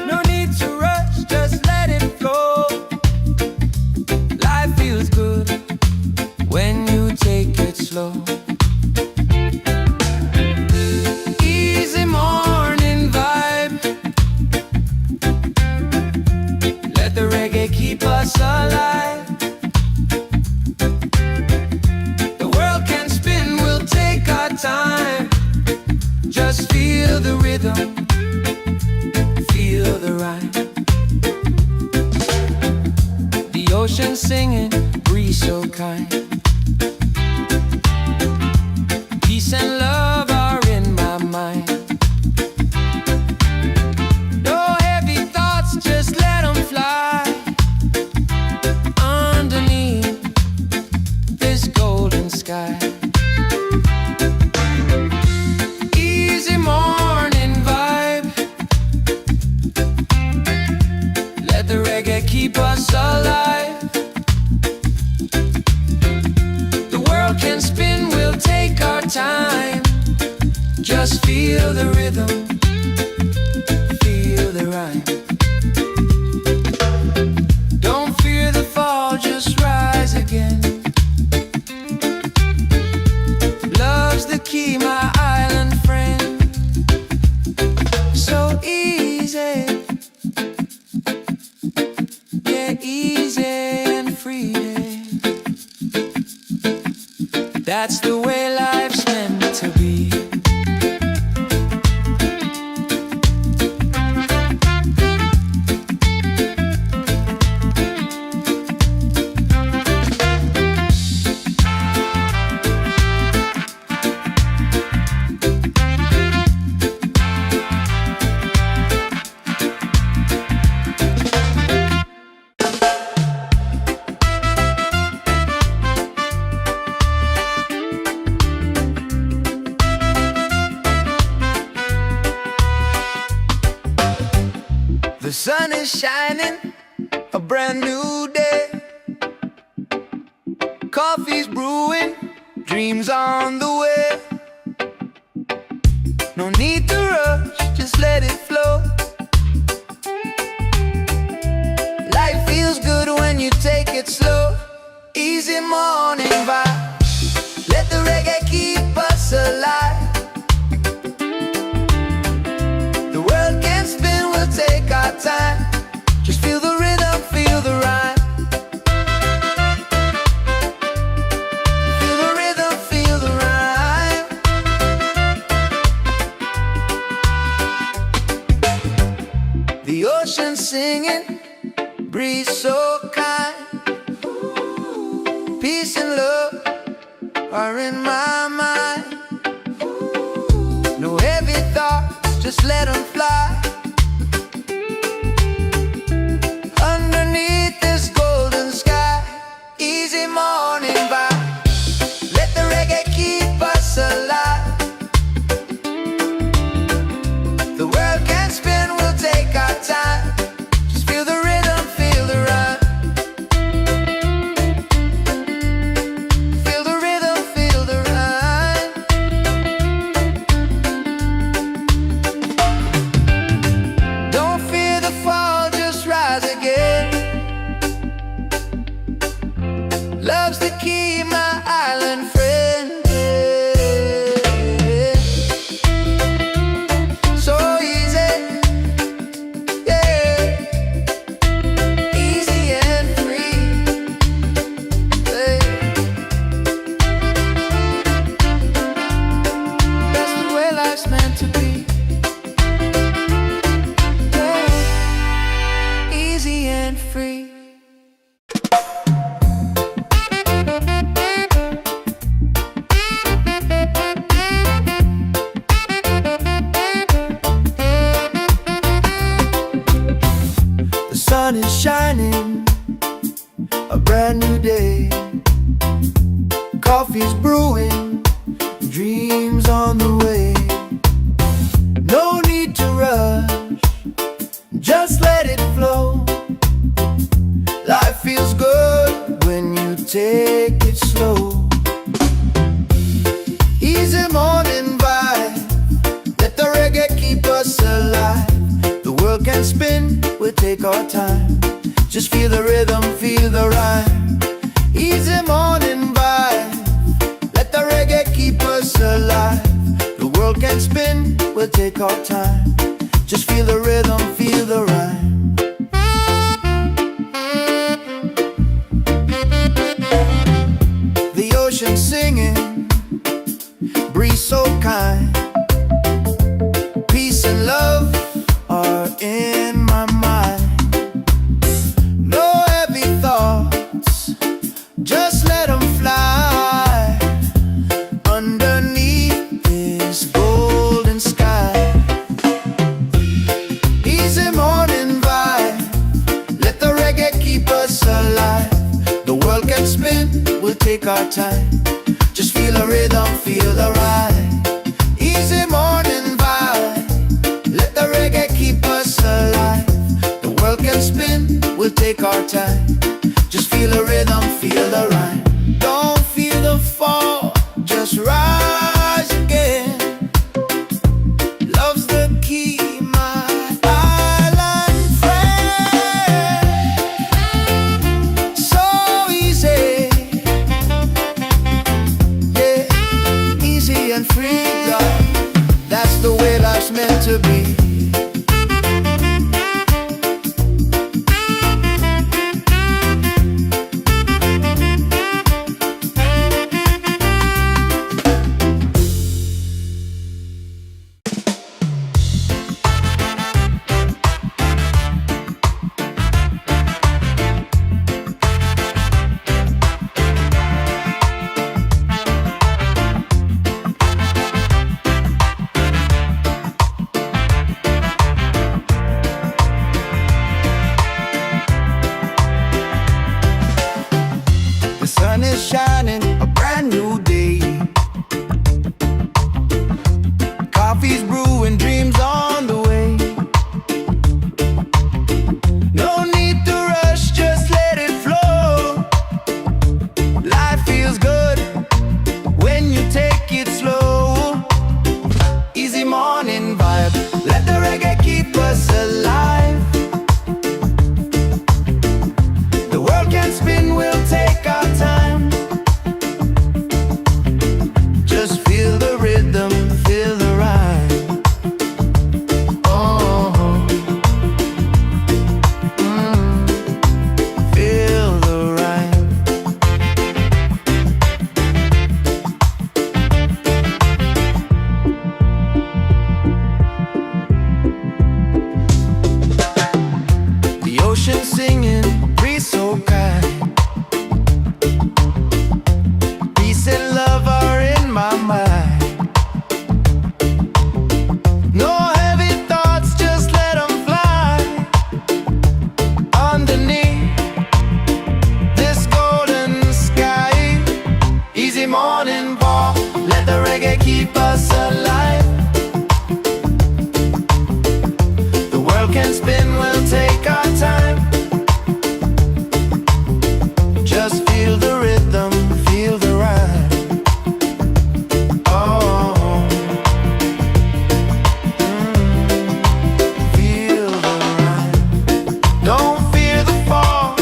No need to rush, just let it flow. Life feels good when you take it slow. Easy morning vibe, let the reggae keep us alive. The world can spin, we'll take our time. Just feel the rhythm, feel the rhyme. The ocean singing, breeze so kind. Peace and love are in my mind. No heavy thoughts, just let them fly. Underneath this golden sky. Easy morning vibe, let the reggae keep us alive. Just feel the rhythm, feel the rhyme. Don't fear the fall, just rise again. Love's the key, my island friend. So easy, yeah, easy and free. That's the way life's meant to be. The sun is shining, a brand new day. Coffee's brewing, dreams on the way. No need to rush, just let it flow. Life feels good when you take it slow. Easy morning vibe, let the reggae keep us alive. The world can spin, we'll take our time. Just feel the rhythm, feel the rhyme. Feel the rhythm, feel the rhyme. The ocean singing, breeze so kind. Peace and love are in my mind. No heavy thoughts, just let them fly. Underneath this golden sky, easy morning vibe. Let the reggae keep us alive. The world can spin, we'll take our time. Just feel the rhythm, feel the rhyme. Feel the rhythm, feel the rhyme. Don't fear the fall, just rise again. Love's the key, my island friend. So easy, yeah, easy and free. Yeah. That's the way life's meant to be. Yeah. Easy and free. The sun is shining, a brand new day. Coffee's brewing, dreams on the way. No need to rush, just let it flow. Life feels good when you take it slow. Easy morning vibe, let the reggae keep us alive. The world can spin, we'll take our time. Just feel the rhythm, feel the rhyme. Easy morning vibe, let the reggae keep us alive. The world can spin, we'll take our time. Just feel the rhythm, feel the rhyme. The ocean singing, breeze so kind. Peace and love are in my mind. No heavy thoughts, just let them fly. Underneath this golden sky, easy morning vibe, let the reggae keep us alive. The world can spin, we'll take our time. Just feel the rhythm, feel the ride. Easy morning vibe, let the reggae keep us alive. The world can spin, we'll take our time. Just feel the rhythm, feel the rhyme. Don't feel the fall, just rise again. can spin, we'll take our time. Just feel the rhythm, feel the rhyme. Oh, feel the rhyme. Don't fear the fall,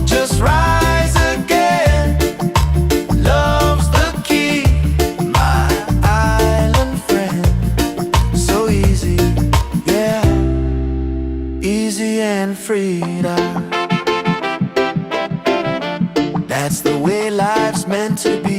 just rise again. Love's the key, my island friend. So easy, yeah, easy and freedom. That's the way life's meant to be.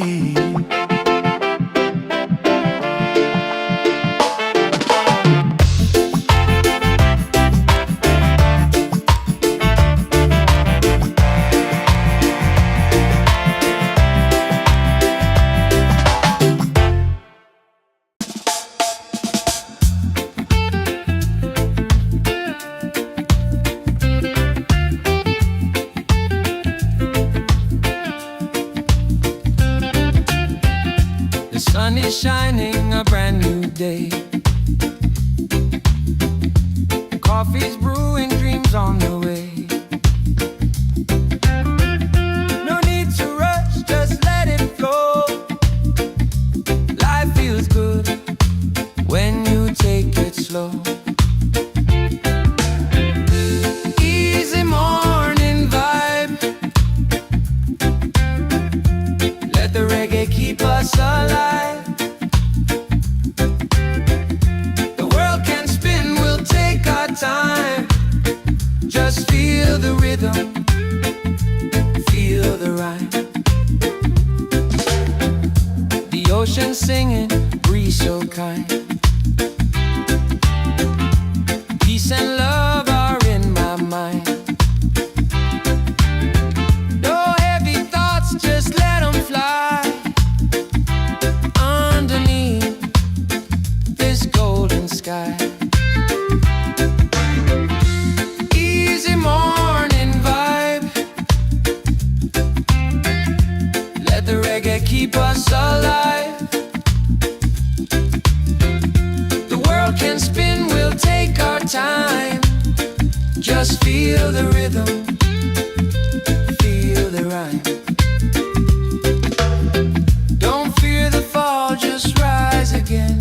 The sun is shining, a brand new day. Coffee's brewing, dreams on the way. No need to rush, just let it flow. Life feels good when you take it slow. Easy morning vibe. Let the reggae keep us alive. The world can spin, we'll take our time. Just feel the rhythm, feel the rhyme. The ocean singing, breeze so kind. Peace and love are in my mind. No heavy thoughts, just let them fly. Underneath this golden sky. Easy morning vibe. Let the reggae keep us alive. The world can spin, we'll take our time. Just feel the rhythm, feel the rhyme. Don't fear the fall, just rise again.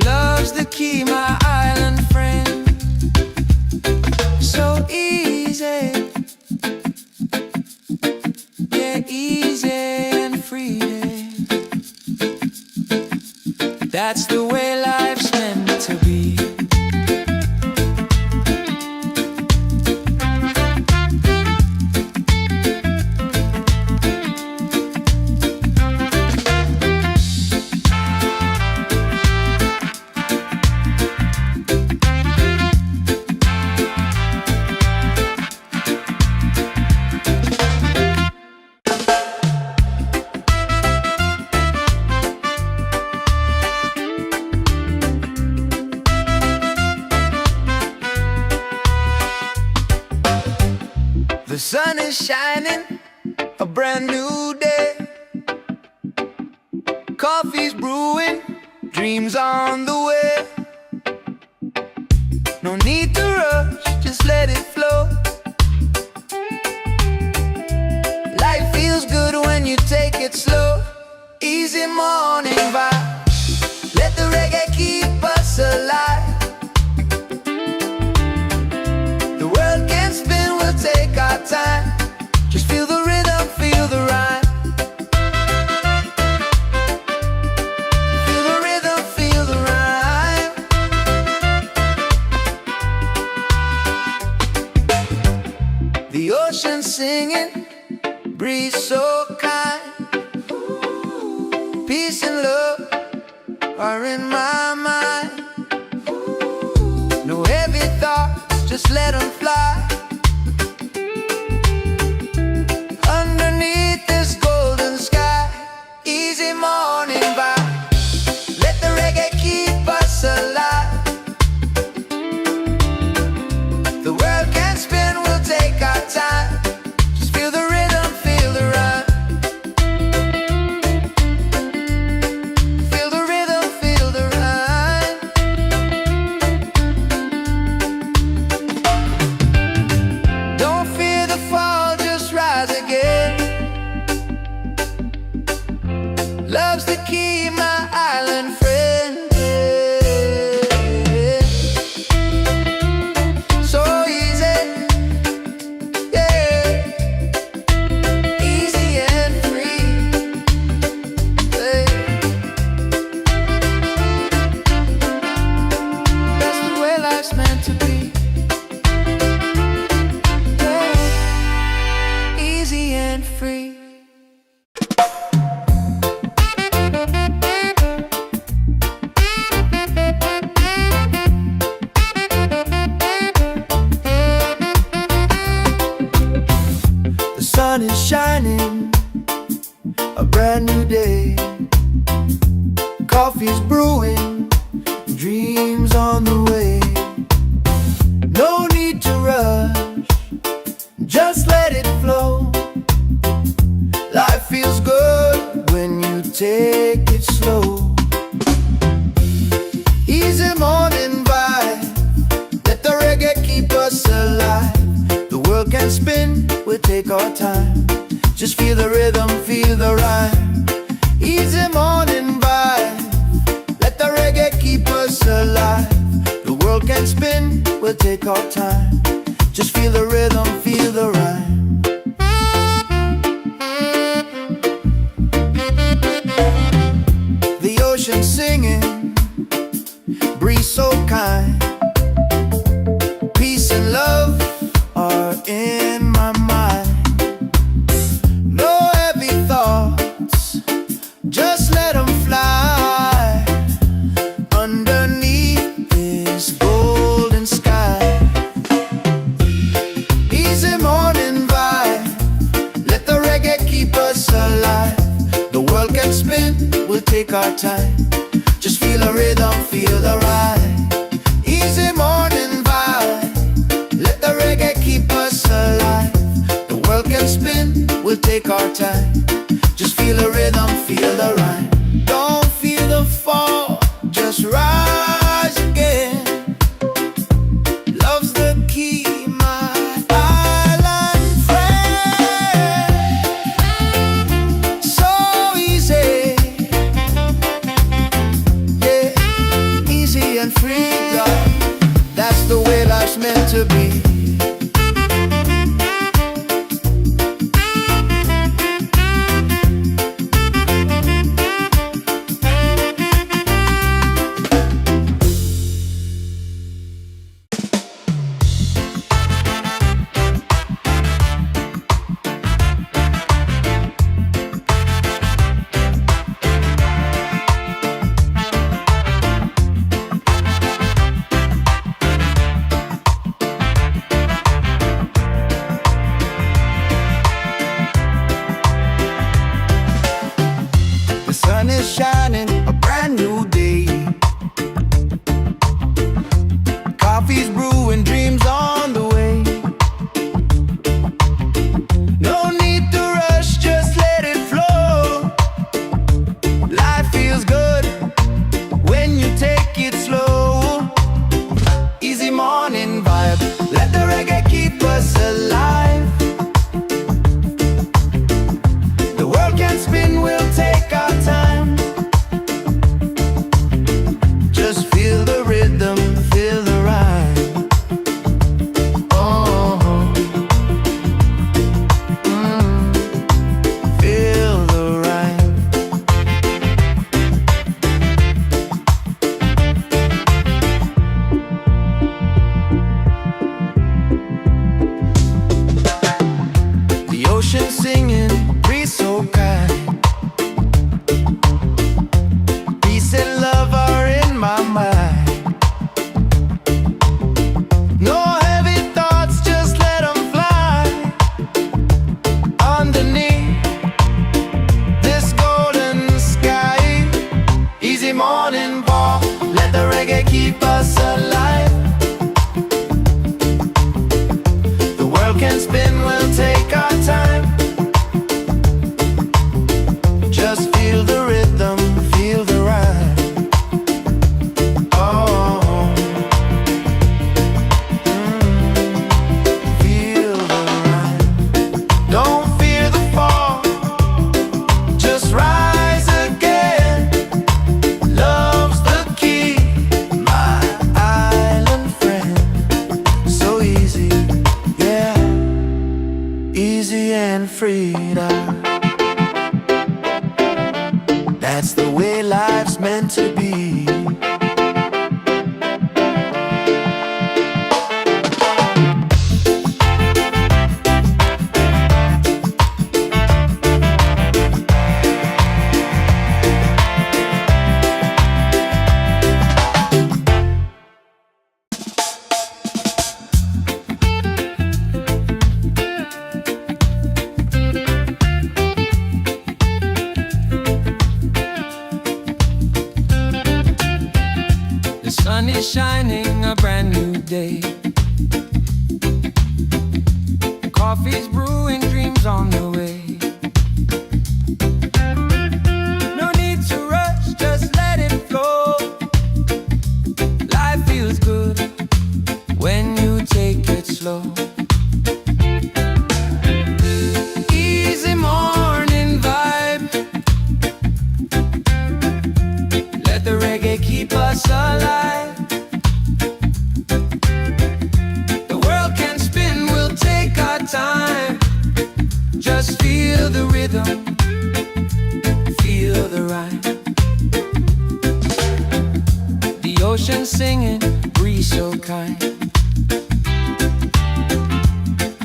Love's the key, my island friend. So easy, yeah, easy and free. That's the way life's meant to be. The sun is shining, a brand new day. Coffee's brewing, dreams on the way. No need to rush, just let it flow. Life feels good when you take it slow. Easy morning vibe. Let the reggae keep us alive. The world can spin, we'll take our time. Just feel the rhythm, feel the rhyme. Feel the rhythm, feel the rhyme. The ocean singing, breeze so kind. Peace and love are in my mind. No heavy thoughts, just let them fly. Underneath this golden sky. Easy morning vibe. Let the reggae keep us alive. The world can spin, we'll take our time. Just feel the rhythm, feel the rhyme. Feel the rhythm, feel the rhyme. key, my island friend. So easy, yeah, easy and free, yeah. That's the way life's meant to be, yeah. Easy and free. The sun is shining, a brand new day. Coffee's brewing, dreams on the way. No need to rush, just let it flow. Life feels good when you take it slow. Easy morning vibe, let the reggae keep us alive. The world can spin, we'll take our time. Just feel the rhythm, feel the rhyme. Easy morning vibe, let the reggae keep us alive. The world can spin, we'll take our time. Just feel the rhythm, feel the rhyme. The ocean singing, breeze so kind. Peace and love are in my mind. No heavy thoughts, just let them fly. Underneath this golden sky. Easy morning vibe, let the reggae keep us alive. The world can spin, we'll take our time. Just feel the rhythm, feel the ride. Easy morning vibe, let the reggae keep us alive. The world can spin, we'll take our time. Just feel the rhythm, feel the rhyme. Don't feel the fall, just rise again. Love's the key, my island friend. So easy, yeah, easy and free, God. That's the way life's meant to be. The sun is shining, a brand new day. Coffee's brewing, dreams on the way. No need to rush, just let it flow. Life feels good when you take it slow. Easy morning vibe, let the reggae keep us alive. The world can spin, we'll take our time. Just feel the rhythm, feel the rhyme. Oh, feel the rhyme. The ocean singing, breeze so kind. Peace and love are in my mind. No heavy thoughts, just let them fly. Underneath this golden sky. Easy morning walk, let the reggae keep us alive. The world can spin, we'll take our time. Just feel the rhythm, feel the rhyme. Oh, feel the rhyme. Don't fear the fall, just rise again. life's meant to be. The sun is shining, a brand new day. Coffee's brewing, dreams on the way. No need to rush, just let it flow. Life feels good when you take it slow. Easy morning vibe. Let the reggae keep us alive. The world can spin, we'll take our time. Just feel the rhythm, feel the rhyme. The ocean singing, breeze so kind.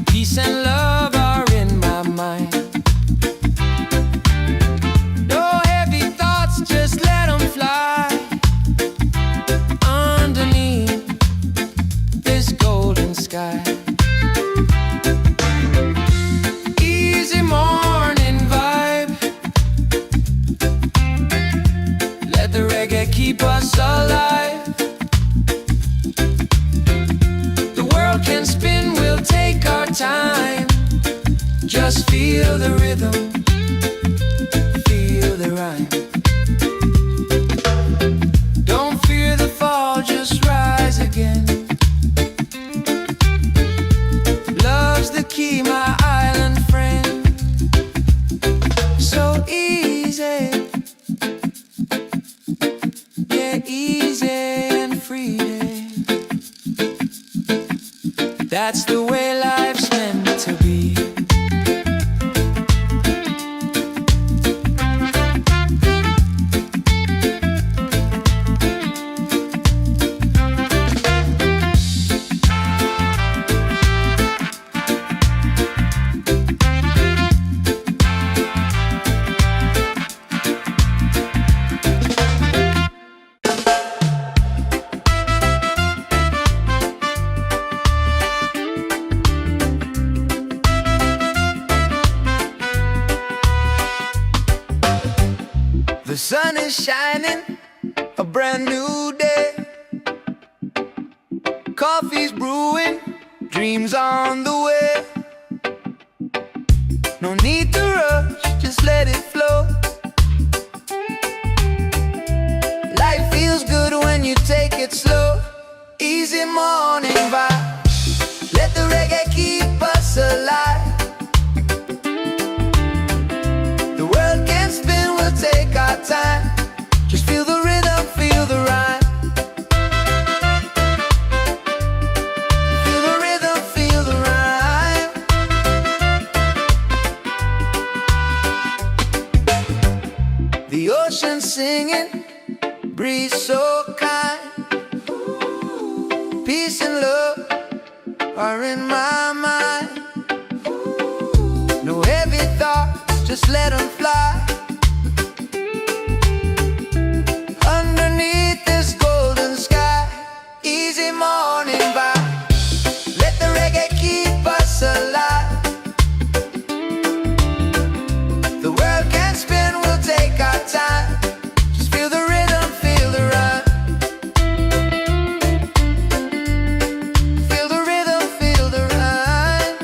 Peace and love are in my mind. No heavy thoughts, just let them fly. Underneath this golden sky. Easy morning vibe. Let the reggae keep us alive. The world can spin, we'll take our time. Just feel the rhythm, feel the rhyme. Don't fear the fall, just rise again. Love's the key, my island friend. So easy, yeah, easy and free. That's the way life's meant to be. The sun is shining, a brand new day. Coffee's brewing, dreams on the way. No need to rush, just let it flow. Life feels good when you take it slow. Easy morning vibe. Let the reggae keep us alive. The world can spin, we'll take our time. Just feel the rhythm, feel the rhyme. Feel the rhythm, feel the rhyme. The ocean singing, breeze so kind. Peace and love are in my mind. No heavy thoughts, just let them fly. Underneath this golden sky. Easy morning vibe. Let the reggae keep us alive. The world can spin, we'll take our time. Just feel the rhythm, feel the rhyme. Feel the rhythm, feel the rhyme.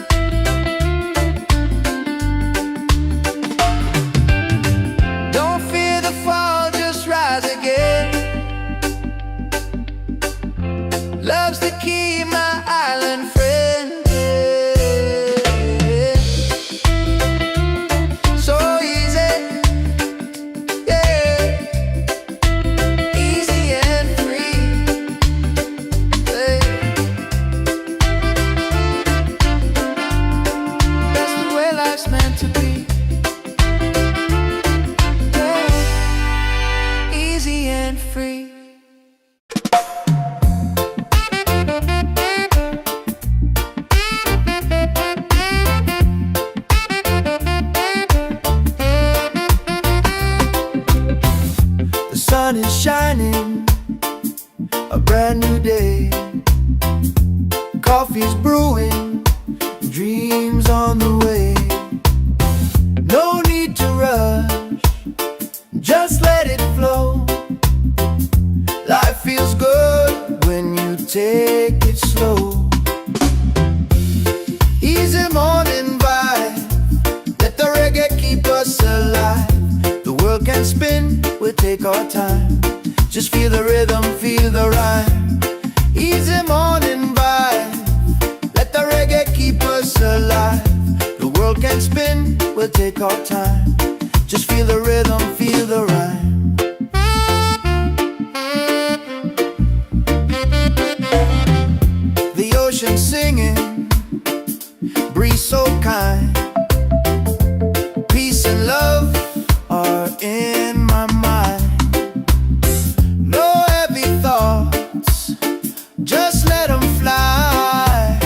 free. The sun is shining, a brand new day. Coffee's brewing, dreams on the way. No need to rush, just let it flow. Life feels good when you take it slow. Easy morning vibe, let the reggae keep us alive. The world can spin, we'll take our time. Just feel the rhythm, feel the rhyme. Easy morning vibe, let the reggae keep us alive. The world can spin, we'll take our time. Just feel the rhythm, feel the rhyme. The ocean singing, breeze so kind. Peace and love are in my mind. No heavy thoughts, just let them fly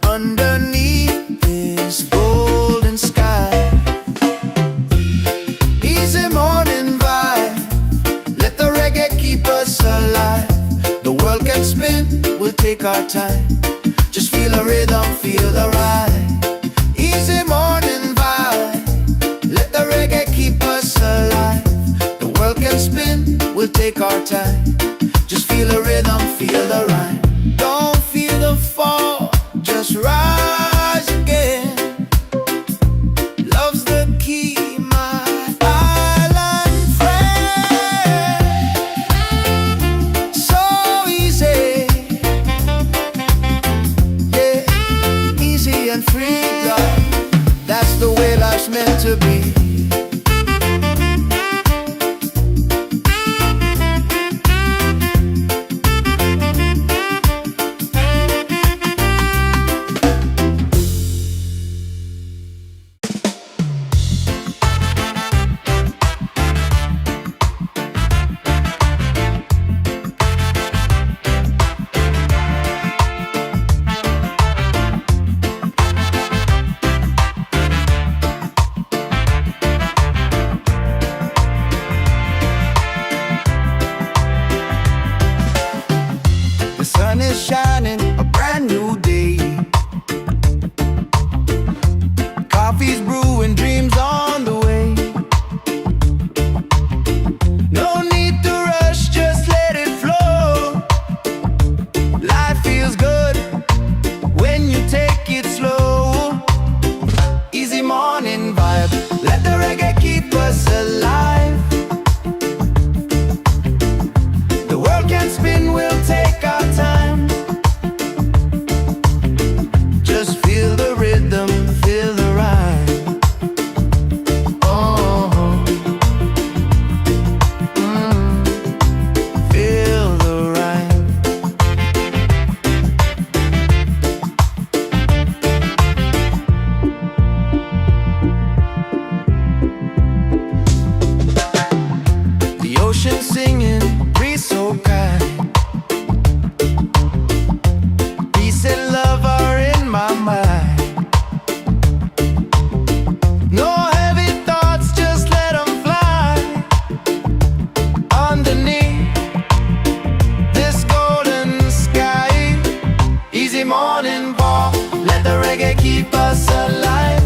underneath this golden sky. Easy morning vibe, let the reggae keep us alive. The world can spin, we'll take our time. Just feel the rhythm, feel the ride. Easy morning vibe, let the reggae keep us alive. The world can spin, we'll take our time. Just feel the rhythm, feel the rhyme. Don't feel the fall, just rise again. Love's the key, my island friend. So easy, yeah, easy and free, love. That's the way life's meant to be. The sun is shining, a brand new day. Coffee's brewing, dreams on the way. No need to rush, just let it flow. Life feels good when you take it slow. Easy morning vibe, let the reggae keep us alive. The world can spin, we'll take our time. Just feel the rhythm, feel the rhyme. Oh, feel the rhyme. The ocean singing, breeze so kind. Peace and love are in my mind. No heavy thoughts, just let them fly underneath this golden sky. Easy morning walk, let the reggae keep us alive.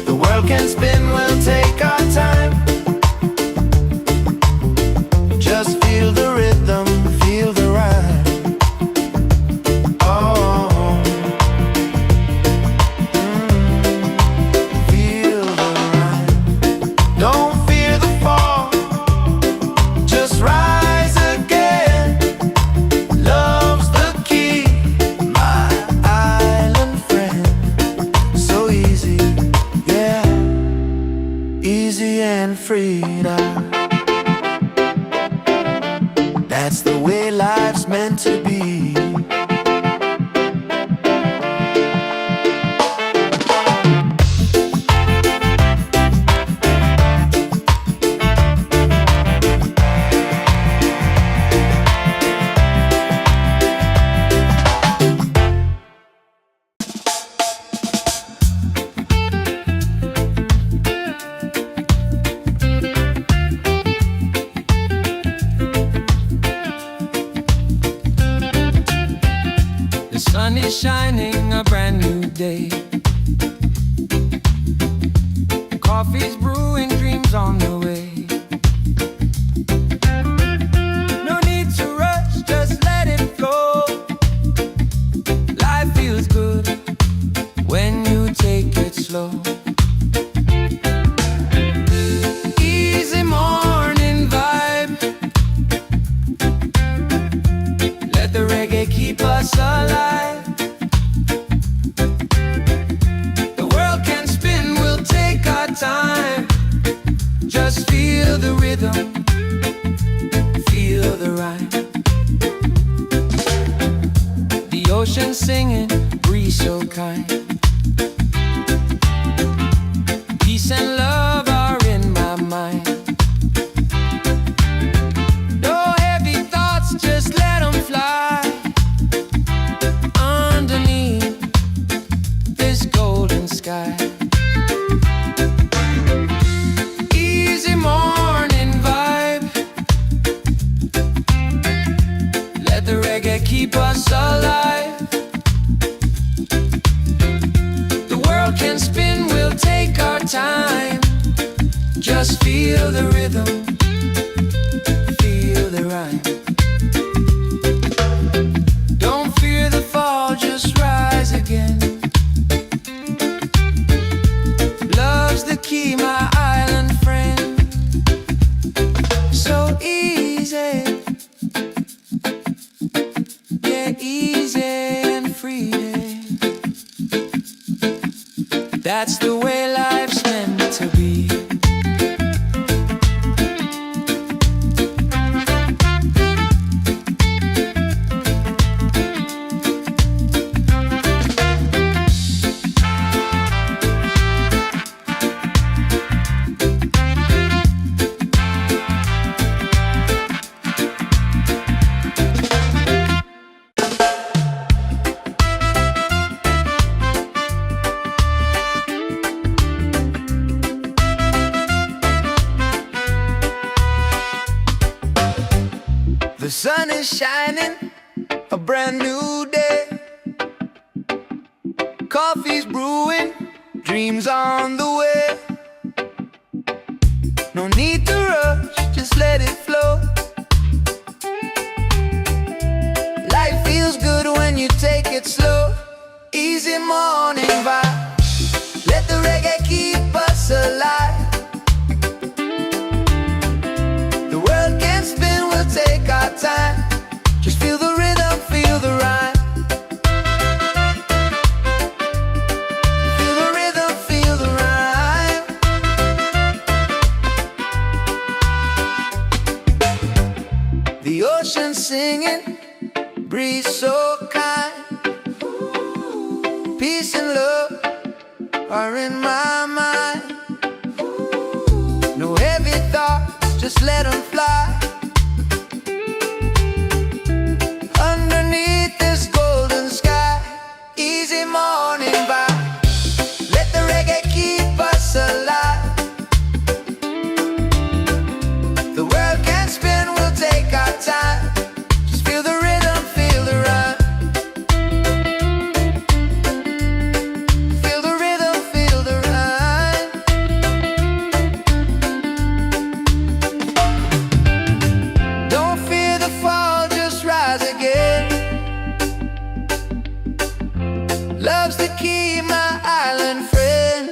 The world can spin, we'll take our time. Just feel the rhythm, feel the rhyme. Oh, feel the rhyme. Don't fear the fall, just rise again. Love's the key, my island friend. So easy, yeah, easy and free now. That's the way life's meant to be. is shining, a brand new day. Coffee's brewing, dreams on the way. No need to rush, just let it flow. Life feels good when you take it slow. Easy morning vibe. Let the reggae keep us alive. The world can spin, we'll take our time. Just feel the rhythm, feel the rhyme. The ocean singing, breeze so kind. Peace and love are in my mind. No heavy thoughts, just let them fly. Underneath this golden sky. Easy morning vibe. Let the reggae keep us alive. The world can spin, we'll take our time. Just feel the rhythm, feel the rhyme. Don't fear the fall, just rise again. Love's the key, my island friend. So easy, yeah, easy and free. That's the way life's meant to be. The sun is shining, a brand new day. Coffee's brewing, dreams on the way. No need to rush, just let it flow. Life feels good when you take it slow. Easy morning vibe. Let the reggae keep us alive. The world can spin, we'll take our time. Just feel the rhythm, feel the rhyme. Feel the rhythm, feel the rhyme. The ocean singing, breeze so kind. Peace and love are in my mind. No heavy thoughts, just let them fly. Underneath this golden sky. Easy morning vibe. Let the reggae keep us alive. The world can spin, we'll take our time. Just feel the rhythm, feel the rhyme. Feel the rhythm, feel the rhyme. Don't fear the fall, just rise again. Love's the key, my island friend.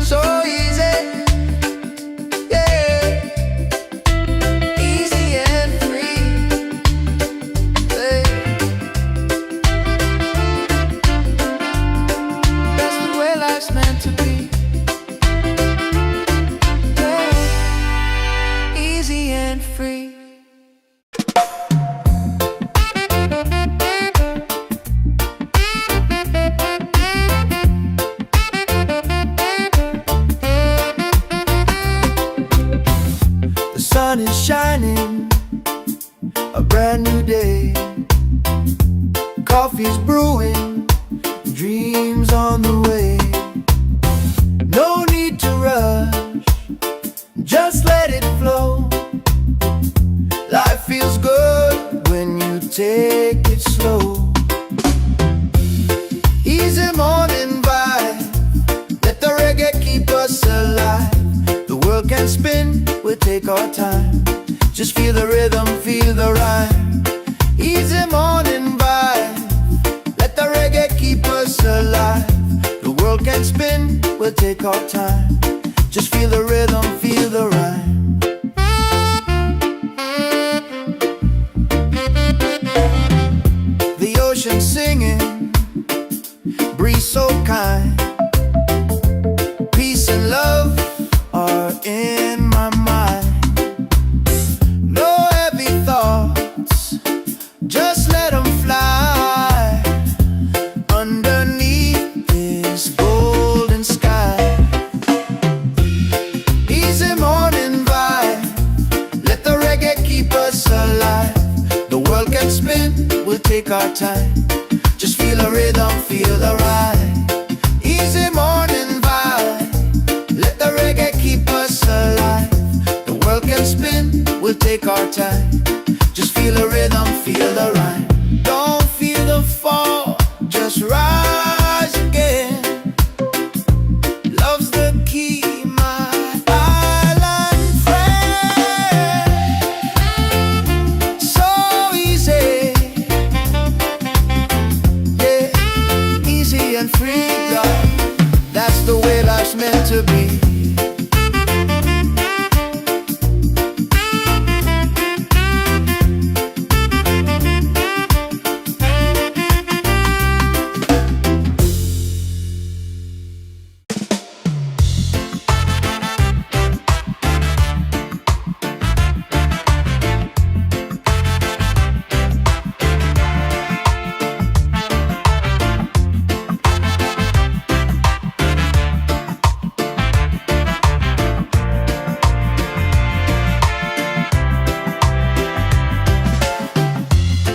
So easy, yeah, easy and free. That's the way life's meant to be. Yeah, easy and free. The sun is shining, a brand new day. Coffee's brewing, dreams on the way. No need to rush, just let it flow. Life feels good can spin, we'll take our time. Just feel the rhythm, feel the rhyme. Easy morning vibe, let the reggae keep us alive. The world can spin, we'll take our time. Just feel the rhythm, feel the rhyme. The ocean singing, breeze so kind. Peace and love are in my mind. No heavy thoughts, just let them fly underneath this golden sky. Easy morning vibe, let the reggae keep us alive. The world can spin, we'll take our time. Just feel the rhythm, feel the ride. Easy morning vibe, let the reggae keep us alive. The world can spin, we'll take our time. Just feel the rhythm, feel the rhyme. Don't feel the fall, just rise again. Love's the key, my island friend. So easy, yeah, easy and free, love. That's the way life's meant to be.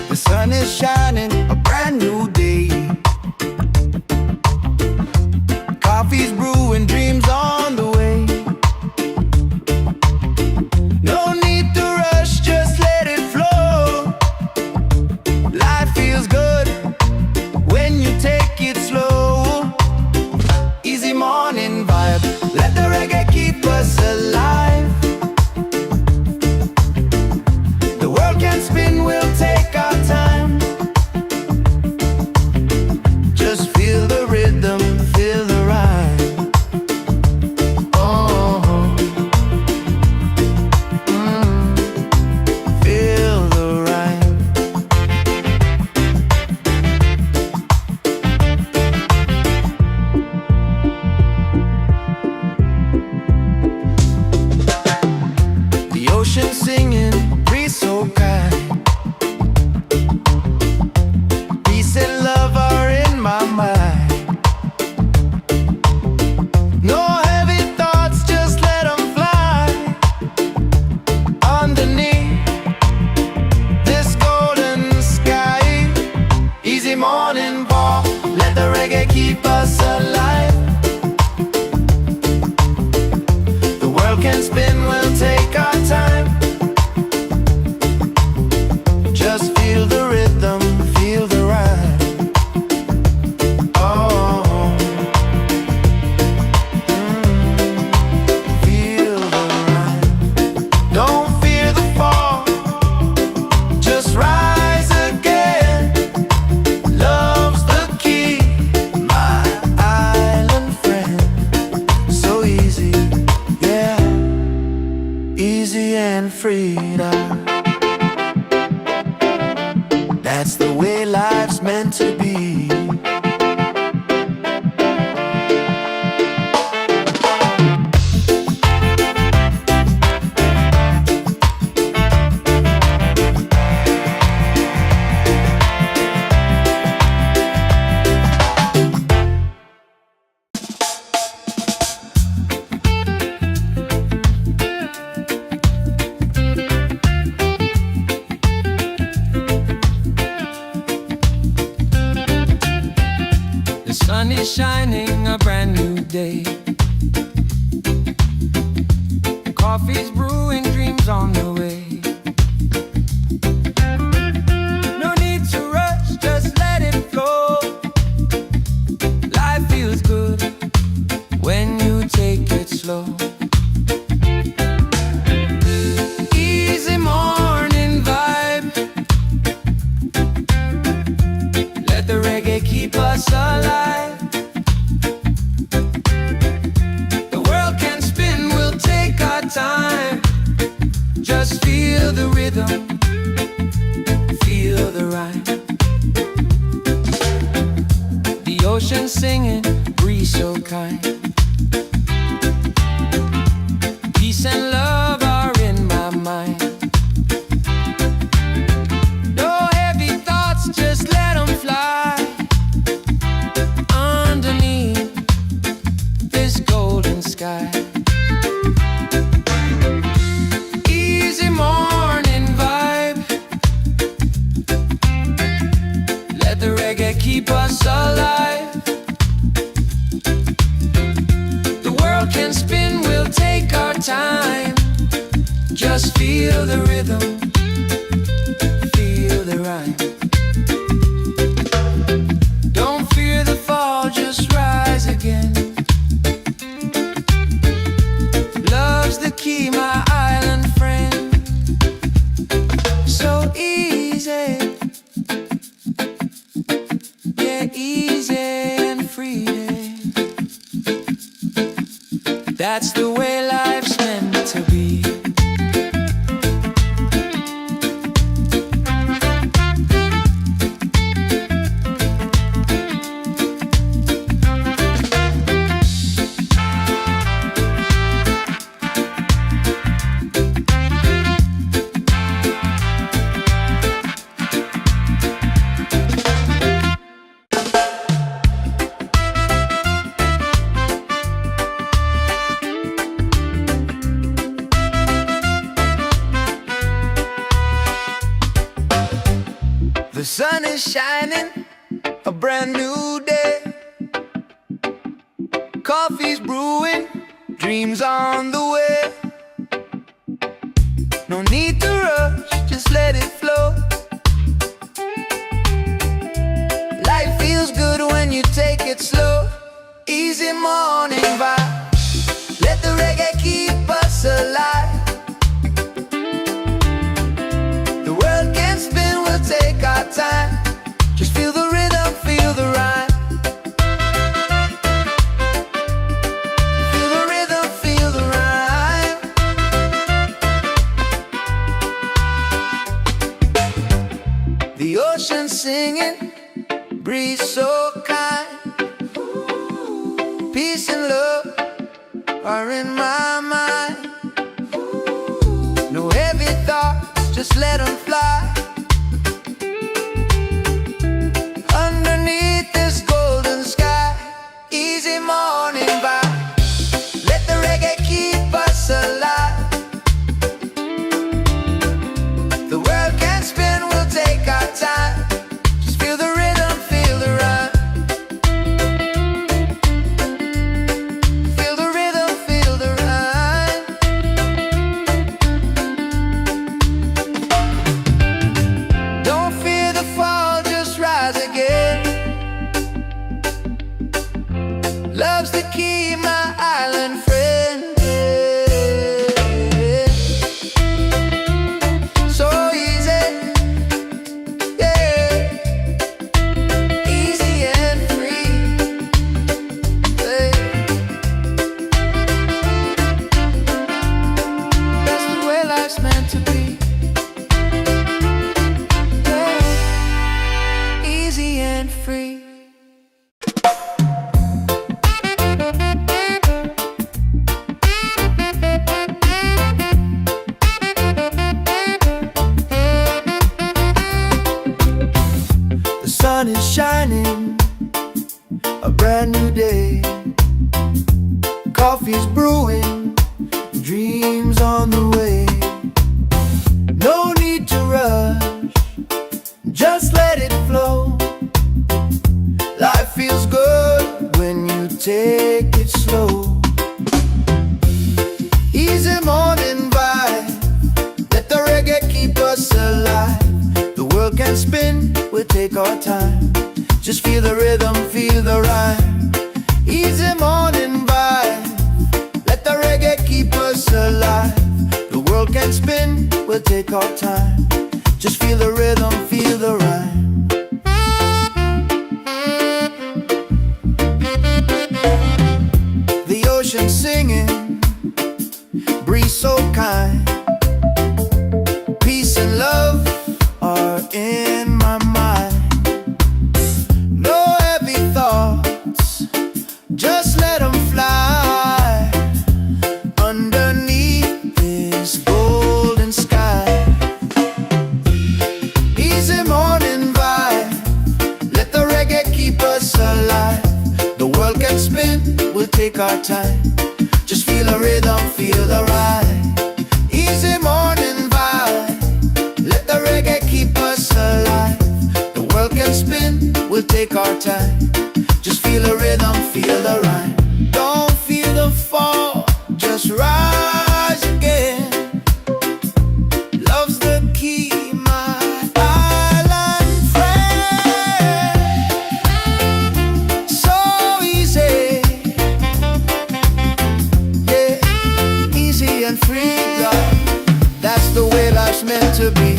The sun is shining, a brand new day. Coffee's brewing, dreams on the way. No need to rush, just let it flow. Life feels good when you take it slow. Easy morning vibe, let the reggae keep us alive. The world can spin, we'll take our time. Just feel the rhythm, feel the rhyme. Oh, feel the rhyme. The ocean singing, breeze so kind. Peace and love are in my mind. No heavy thoughts, just let them fly underneath this golden sky. Easy morning ball, let the reggae keep us alive. The world can spin, we'll take our time. Just feel the rhythm, feel the rhyme. Oh, feel the rhyme. Don't fear the fall, just rise again. Love's the key, my island friend. So easy, yeah, easy and freedom. That's the way life's meant to be. Sun is shining, a brand new day. Coffee's brewing, dreams on the way. No need to rush, just let it flow. Life feels good when you take it slow. the rhythm, feel the rhyme. The ocean singing, breeze so kind. Peace and love are in my mind. No heavy thoughts, just let them fly underneath this golden sky. Easy morning vibe. Let the reggae keep us alive. The world can spin, we'll take our time. Just feel the rhythm, feel the rhyme. Don't fear the fall, just rise again. Love's the key, my island friend. So easy, yeah, easy and free. That's the way life's meant to be. The sun is shining, a brand new day. Coffee's brewing, dreams on the way. No need to rush, just let it flow. Life feels good when you take it slow. Easy morning vibe. Let the reggae keep us alive. The world can spin, we'll take our time. Just feel the rhythm, feel the rhyme. Feel the rhythm, feel the rhyme. The ocean singing, breeze so kind. Peace and love are in my mind. No heavy thoughts, just let them fly underneath this golden sky. Easy morning vibe. Let the reggae keep us alive. The world can spin, we'll take our time. Just feel the rhythm, feel the rhyme. Feel the rhythm, feel the rhyme. Don't fear the fall, just rise again. Love's the key, my island friend. So easy, yeah, easy and free. Yeah. That's the way life's meant to be. Yeah. Easy and free. The sun is shining, a brand new day. Coffee's brewing, dreams on the way. No need to rush, just let it flow. Life feels good when you take it slow. Easy morning vibe. Let the reggae keep us alive. The world can spin, we'll take our time. Just feel the rhythm, feel the rhyme. Easy morning vibe. Let the reggae keep us alive. The world can spin, we'll take our time. Just feel the rhythm, feel the rhyme. The ocean singing, breeze so kind. Just feel the rhythm, feel the ride. Easy morning vibe. Let the reggae keep us alive. The world can spin, we'll take our time. Just feel the rhythm, feel the rhyme. Don't feel the fall, just rise again. Love's the key, my island friend. So easy, yeah, easy and free, love. That's the way life's meant to be.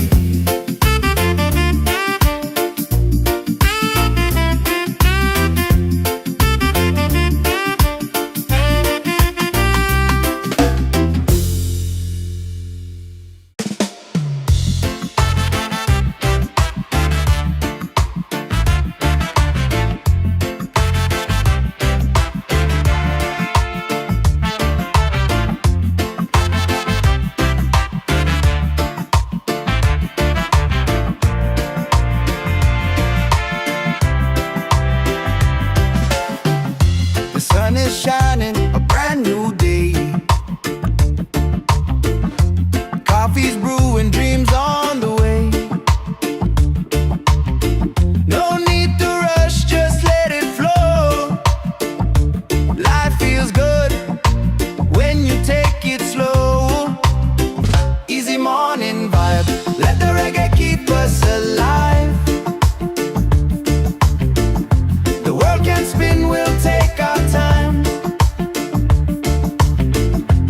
The sun is shining, a brand new day. Coffee's brewing, dreams on the way. No need to rush, just let it flow. Life feels good when you take it slow. Easy morning vibe, let the reggae keep us alive. The world can spin, we'll take our time.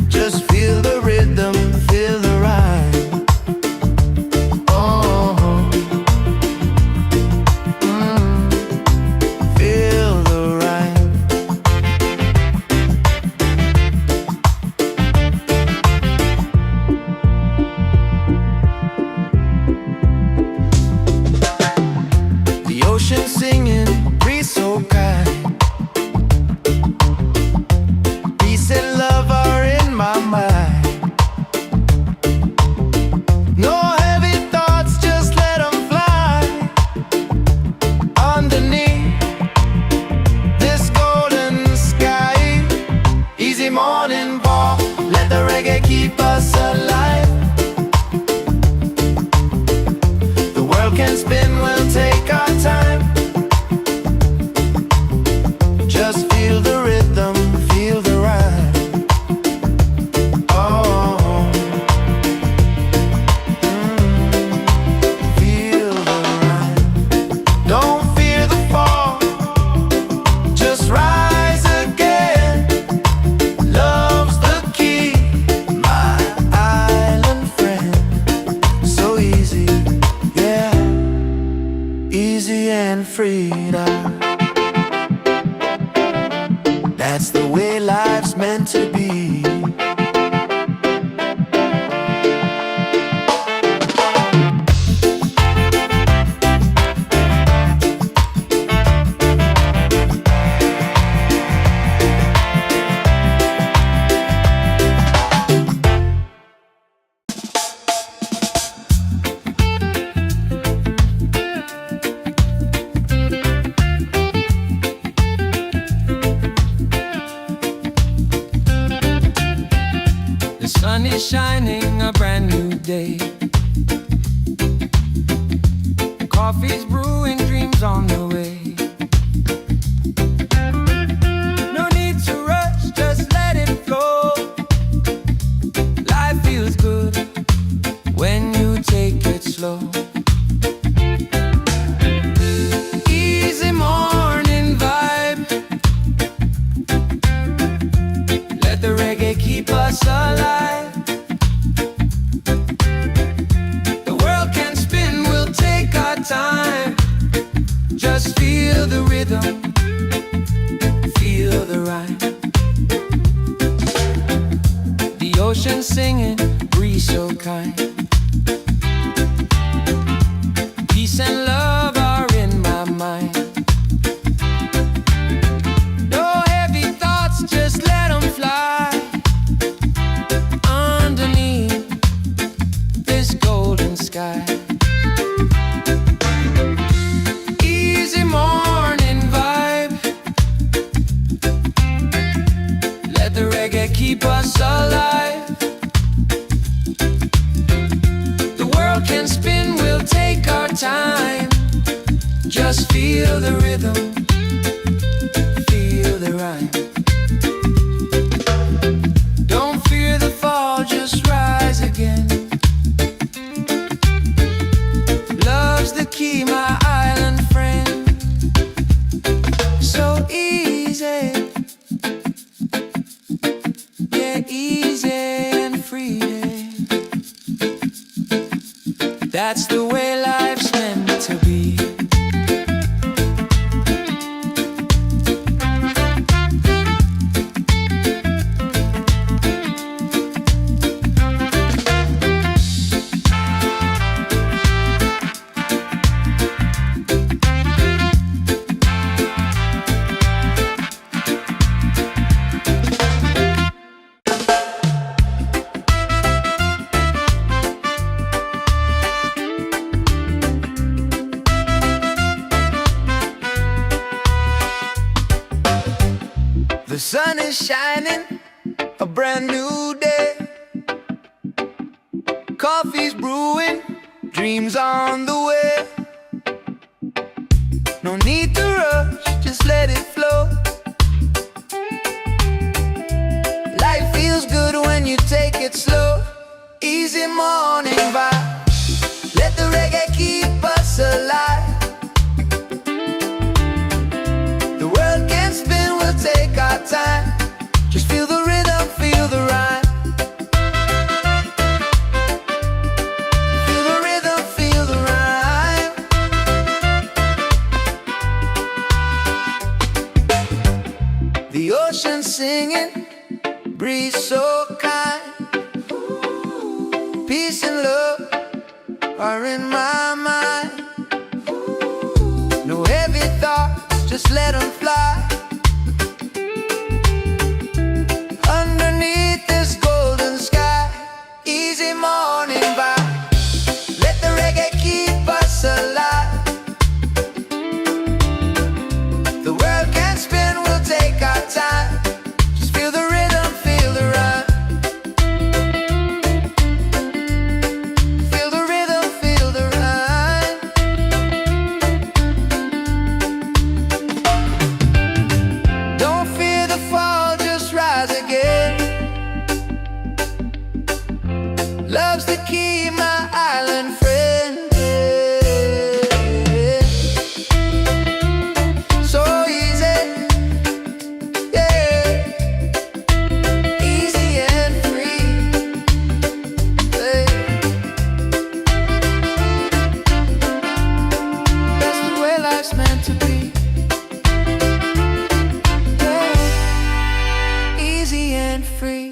Just feel the rhythm, feel the rhyme. Oh, feel the rhyme. The ocean singing, breeze so kind. Peace and love are in my mind. No heavy thoughts, just let them fly. Underneath this golden sky. Easy morning walk, let the reggae keep us alive. The world can spin, we'll take our time. Just feel the rhythm, feel the rhyme. Oh, feel the rhyme. Don't fear the fall, just rise again. Love's the key, my island friend. So easy, yeah, easy and free. That's the way life's meant to be. The sun is shining, a brand new day. Coffee's brewing, dreams on the way. No need to rush, just let it flow. Life feels good when you take it slow. Easy morning vibe. Let the reggae keep us alive. The world can spin, we'll take our time. Just feel the rhythm, feel the rhyme. The ocean singing, breeze so kind. Peace and love are in my mind. No heavy thoughts, just let them fly. Underneath this golden sky. Easy morning vibe. Let the reggae reggae keep us alive. The world can spin, we'll take our time. Just feel the rhythm, feel the rhyme. Don't fear the fall, just rise again. Love's the key, my island friend. So easy, yeah, easy and free. That's the way life's meant to be. The sun is shining, a brand new day. Coffee's brewing, dreams on the way. No need to rush, just let it flow. Life feels good when you take it slow. Easy morning vibe, let the reggae keep us alive. The world can spin, we'll take our time. Just feel the rhythm, feel the rhyme. Feel the rhythm, feel the rhyme. The ocean singing, breeze so kind. Peace and love are in my mind. No heavy thoughts, just let them fly. Underneath this golden sky, easy morning vibe, let the reggae keep us alive. The world can spin, we'll take our time. Just feel the rhythm, feel the rhyme. Feel the rhythm, feel the rhyme. Don't fear the fall, just rise again. Love's the key, my island friend. So easy, yeah, easy and free. That's the way life's meant to be. Yeah, easy and free.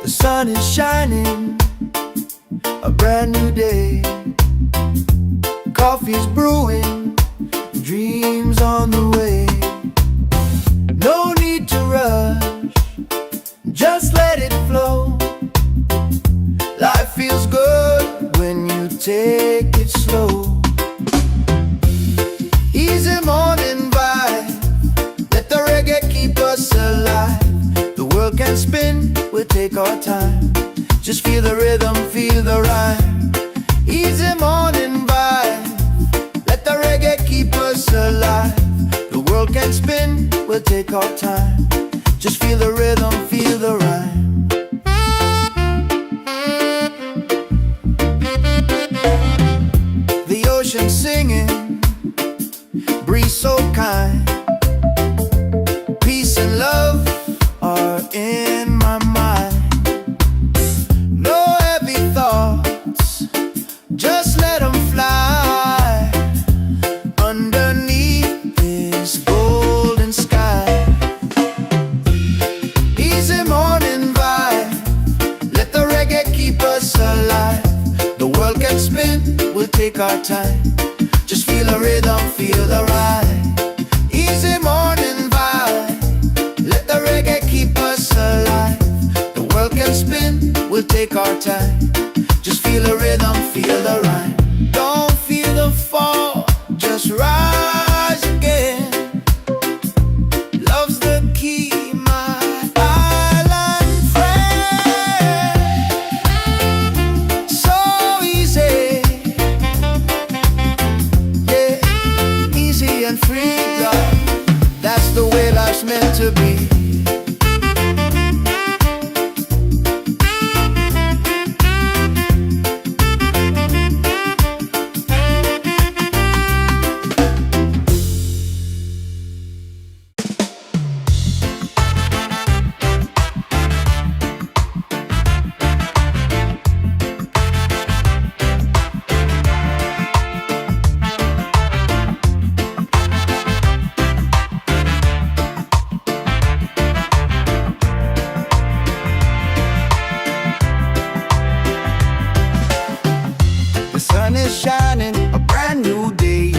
The sun is shining, a brand new day. Coffee's brewing, dreams on the way. No need to rush, just let it flow. Life feels good when you take it slow. Easy morning vibe, let the reggae keep us alive. The world can spin, we'll take our time. Just feel the rhythm, feel the rhyme. Easy morning vibe, let the reggae keep us alive. The world can spin, we'll take our time. Just feel the rhythm, feel the rhyme. The ocean singing, breeze so kind. Peace and love are in my mind. No heavy thoughts, just let them fly. Underneath this golden sky, easy morning vibe, let the reggae keep us alive. The world can spin, we'll take our time. Just feel the rhythm, feel the ride. Easy morning vibe, let the reggae keep us alive. The world can spin, we'll we'll take our time. Just feel the rhythm, feel the rhyme. Don't feel the fall, just rise again. Love's the key, my island friend. So easy, yeah, easy and free, love. That's the way life's meant to be. The sun is shining, a brand new day.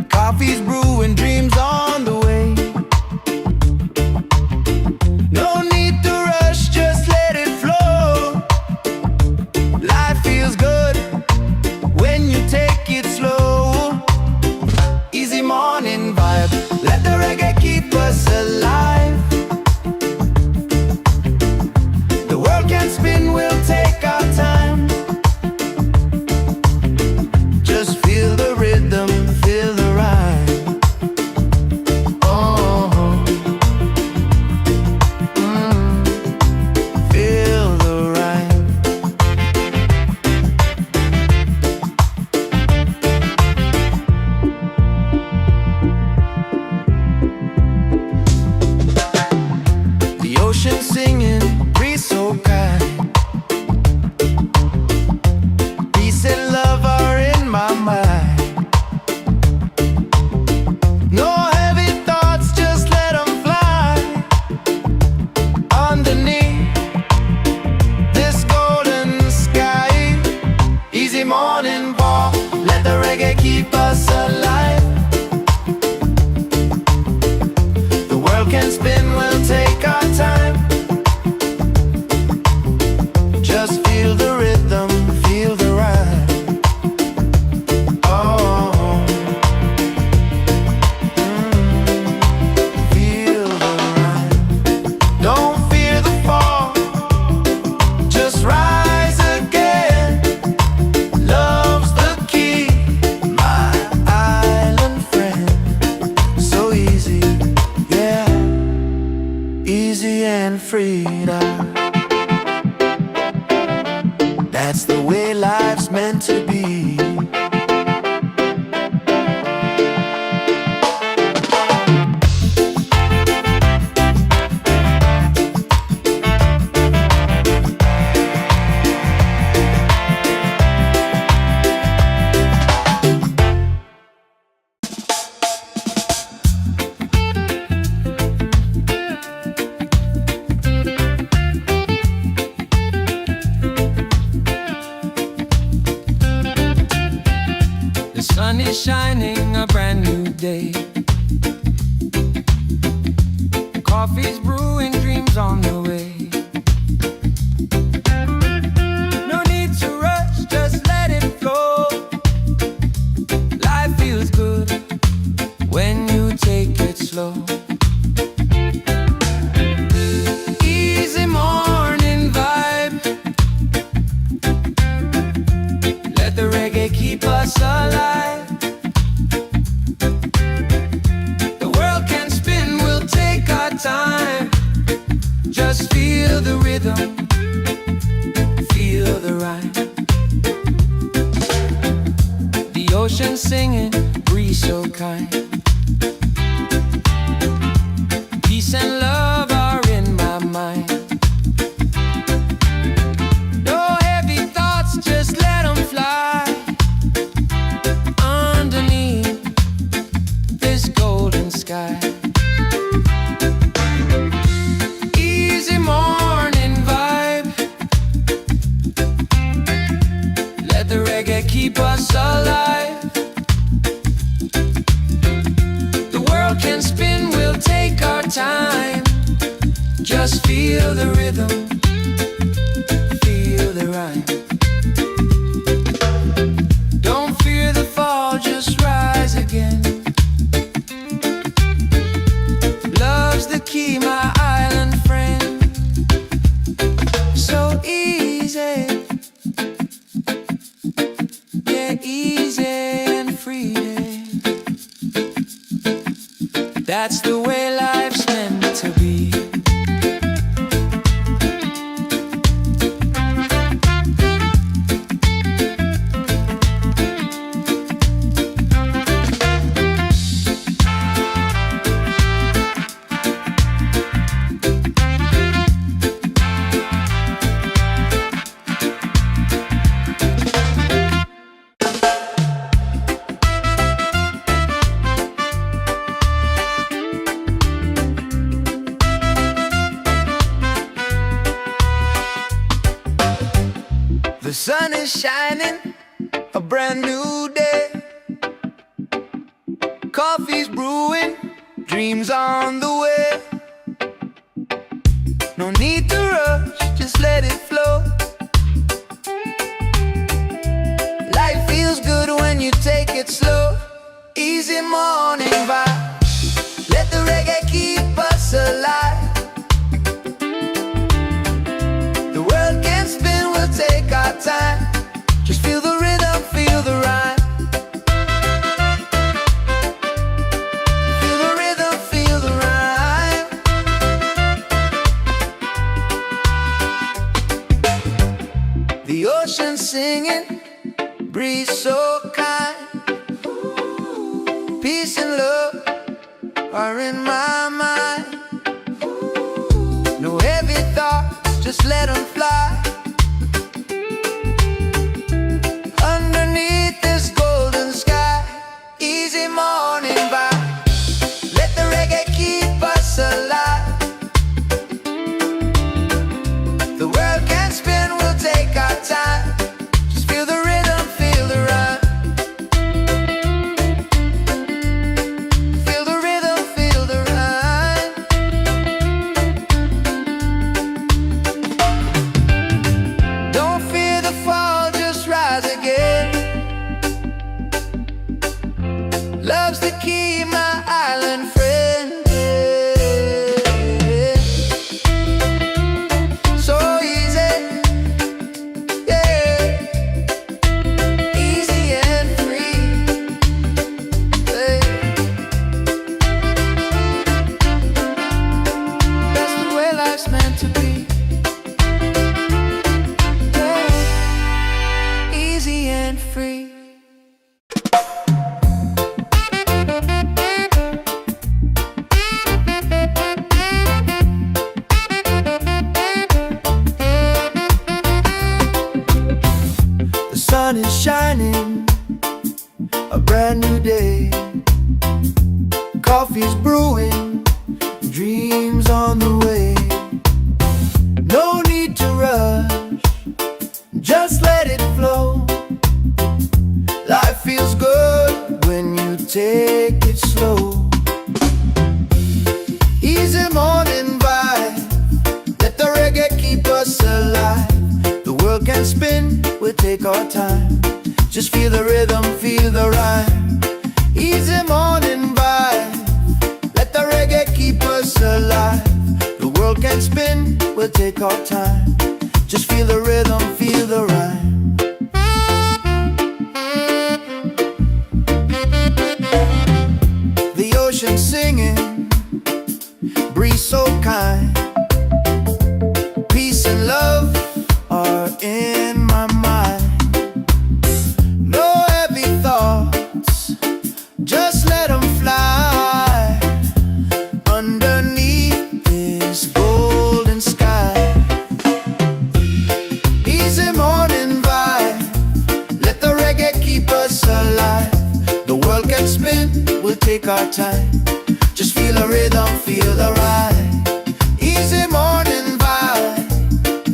Coffee's brewing, dreams on the way. No need to rush, just let it flow. Life feels good when you take it slow. Easy morning vibe, let the reggae keep us alive. The world can spin, we'll take our time. Just feel the rhythm, feel the rhyme. Oh, feel the rhyme. The ocean singing, breeze so kind. Peace and love are in my mind. No heavy thoughts, just let them fly. Underneath this golden sky, easy morning walk, let the reggae keep us alive. The world can spin, we'll take our time. Just feel the rhythm, feel the rhyme. Oh, feel the rhyme. Don't fear the fall, just rise again. Love's the key, my island friend. So easy, yeah, easy and free now. That's the way life's meant to be. The sun is shining, a brand new day. Coffee's brewing, dreams on the way. No need to rush, just let it flow. Life feels good when you take it slow. Easy morning vibe, let the reggae keep us alive. The world can spin, we'll take our time. Just feel the rhythm, feel the rhyme. The ocean singing, breeze so kind. Peace and love are in my mind. No heavy thoughts, just let them fly. Underneath this golden sky, easy morning vibe, let the reggae keep us alive. The world can spin, we'll take our time. Just feel the rhythm, feel the rhyme. Don't fear the fall, just rise again. Love's the key, my island friend. So easy, yeah, easy and free. That's the way life's meant to be. The sun is shining, a brand new day. Coffee's brewing, dreams on the way. No need to rush, just let it flow. Life feels good when you take it slow. Easy morning vibe, let the reggae keep us alive. The world can spin, we'll take our time. Just feel the rhythm, feel the rhyme. Feel the rhythm, feel the rhyme. The ocean singing, breeze so kind. Peace and love are in my mind. No heavy thoughts, just let them fly. Underneath this golden sky, easy morning vibe. Let the reggae keep us alive. The world can spin, we'll take our time. Just feel the rhythm, feel the rhyme. Feel the rhythm, feel the rhyme. Don't fear the fall, just rise again. Love's the key, my island friend. So easy, yeah, easy and free. Hey. That's the way life's meant to be. Yeah. Easy and free. The sun is shining, a brand new day. Coffee's brewing, dreams on the way. No need to rush, just let it flow. Life feels good when you take it slow. Easy morning vibe, let the reggae keep us alive. The world can spin, we'll take our time. Just feel the rhythm, feel the rhyme. Easy morning vibe, let the reggae keep us alive. The world can spin, we'll take our time. Just feel the rhythm, feel the rhyme. The ocean singing, breeze so kind. Peace and love are in my mind. No heavy thoughts, just let them fly. Underneath this golden sky, easy morning vibe, let the reggae keep us alive. The world can spin, we'll take our time. Just feel the rhythm, feel the ride. Easy morning vibe,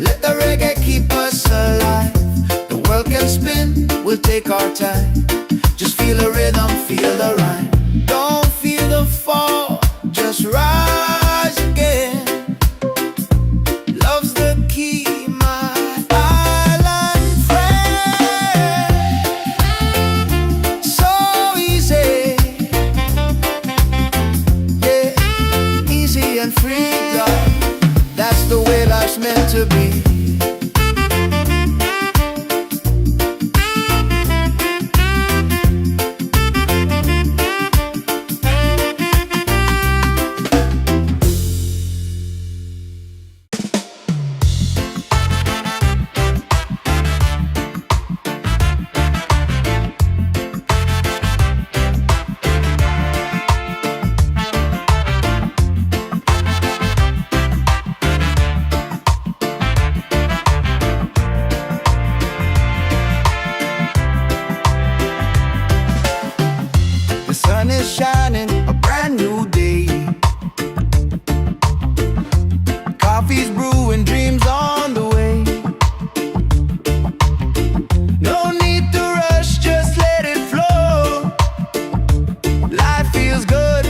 let the reggae keep us alive. The world can spin, we'll take our time. Just feel the rhythm, feel the rhyme. Don't feel the fall, just rise again. life's meant to be. The sun is shining, a brand new day. Coffee's brewing, dreams on the way. No need to rush, just let it flow. Life feels good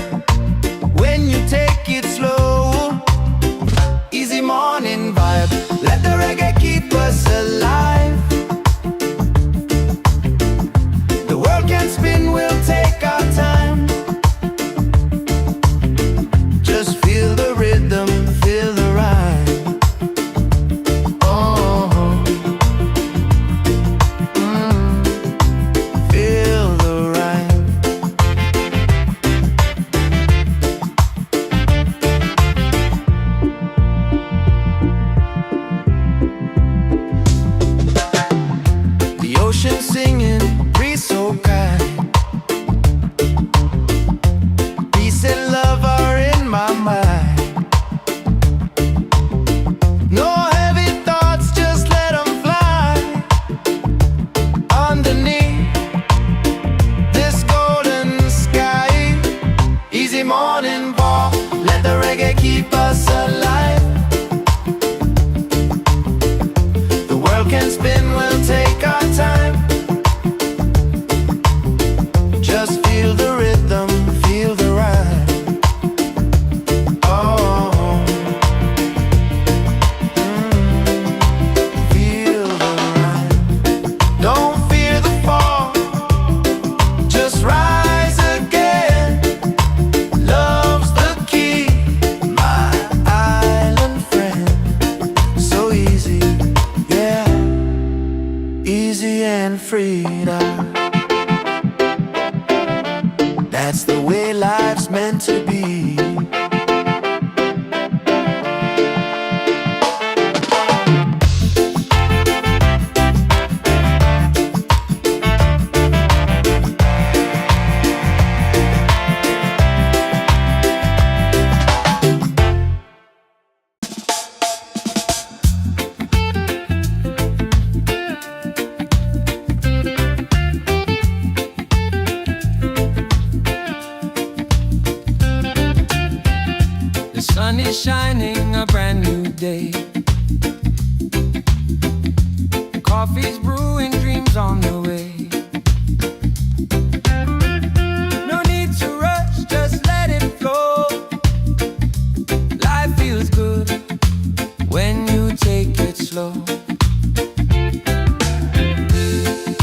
when you take it slow. Easy morning vibe, let the reggae keep us alive. The world can spin, we'll take our time. Just feel the rhythm, feel the rhyme. Oh, feel the rhyme. The ocean singing, breeze so kind. Peace and love are in my mind. No heavy thoughts, just let them fly. Underneath this golden sky, easy morning walk, let the reggae keep us alive. The world can spin, we'll take our time. Just feel the rhythm, feel the rhyme. Oh, feel the rhyme. Don't fear the fall, just rise again. Love's the key, my island friend. So easy, yeah, easy and freedom. That's the way life's meant to be. The sun is shining, a brand new day. Coffee's brewing, dreams on the way. No need to rush, just let it flow. Life feels good when you take it slow.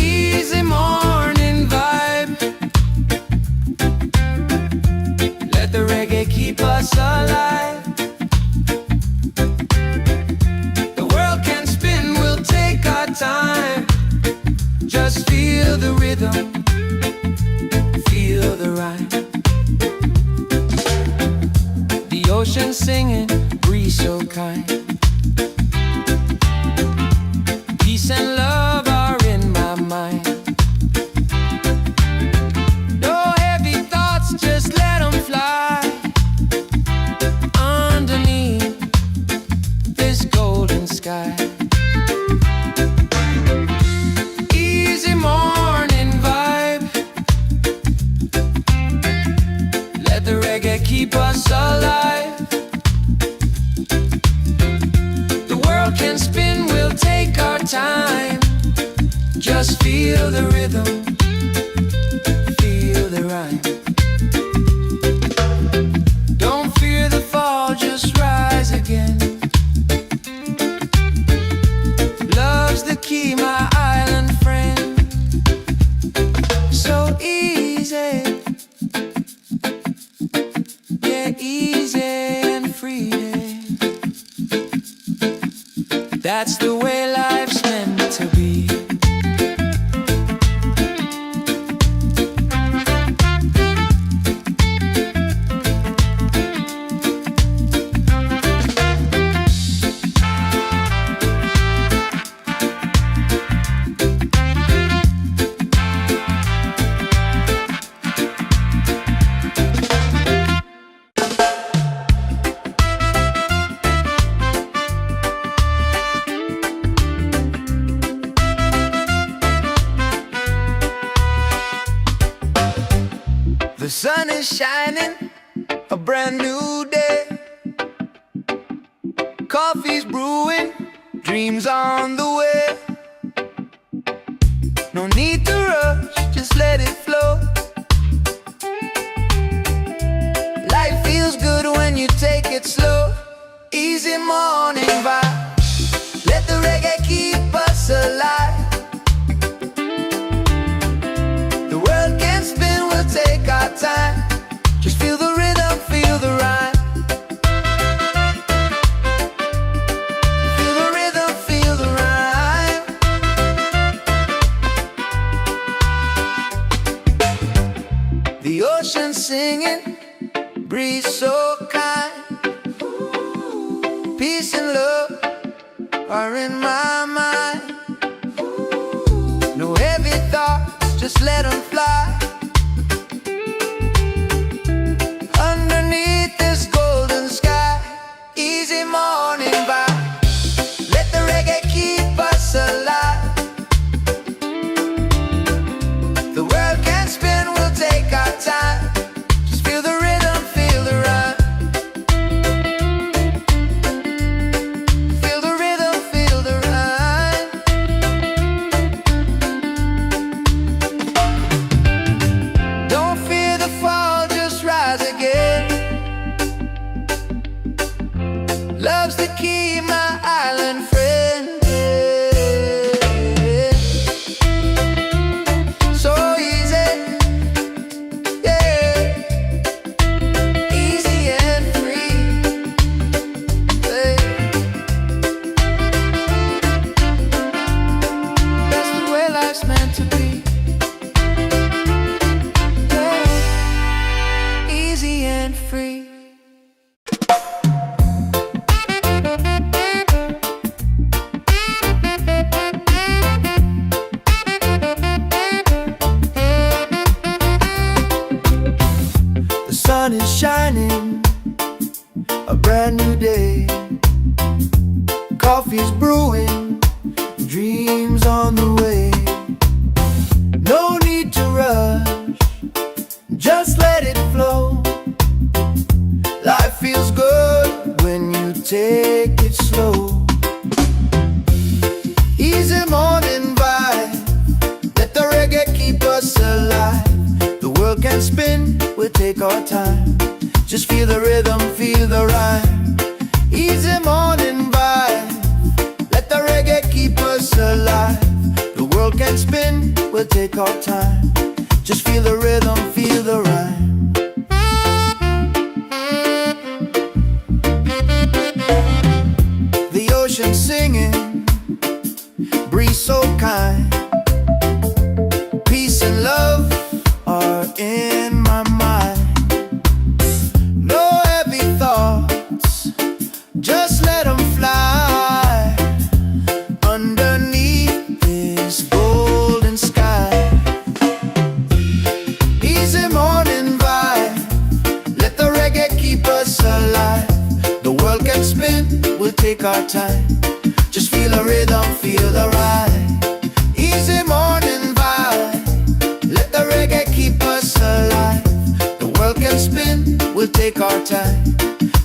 Easy morning vibe, let the reggae keep us alive. The world can spin, we'll take our time. Just feel the rhythm, feel the rhyme. The ocean singing, breeze so kind. Peace and love are in my mind. No heavy thoughts, just let them fly. Underneath this golden sky, easy morning vibe, let the reggae keep us alive. The world can spin, we'll take our time. Just feel the rhythm, feel the rhyme. Don't fear the fall, just rise again. Love's the key, my island friend. So easy, yeah, easy and free. That's the way life's meant to be. The sun is shining, a brand new day. Coffee's brewing, dreams on the way. No need to rush, just let it flow. Life feels good when you take it slow. Easy morning vibe, let the reggae keep us alive. The world can spin, we'll take our time. Just feel the rhythm, feel the rhyme. Feel the rhythm, feel the rhyme. The ocean singing, breeze so kind. Peace and love are in my mind. No heavy thoughts, just let them fly. Underneath this golden sky, easy morning vibe. Let the reggae keep us alive. The world can spin, we'll take our time. Just feel the rhythm, feel the rhyme. Feel the rhythm, feel the rhyme. Don't fear the fall, just rise again. Love's the key, my island friend. So easy, yeah. Easy and free, yeah. That's the way life's meant to be, yeah. Easy and free. The sun is shining, a brand new day. Coffee's brewing, dreams on the way. No need to rush, just let it flow. Life feels good when you take it slow. Easy morning vibe, let the reggae keep us alive. The world can spin, we'll take our time. Just feel the rhythm, feel the rhyme. Easy morning vibe, let the reggae keep us alive. The world can spin, we'll take our time. Just feel the rhythm, feel the rhyme. The ocean singing, breeze so kind. Peace and love are in my mind. No heavy thoughts, just let them fly. Underneath this golden sky, easy morning vibe, let the reggae keep us alive. The world can spin, we'll take our time. Just feel the rhythm, feel the ride. Easy morning vibe, let the reggae keep us alive. The world can spin, we'll take our time.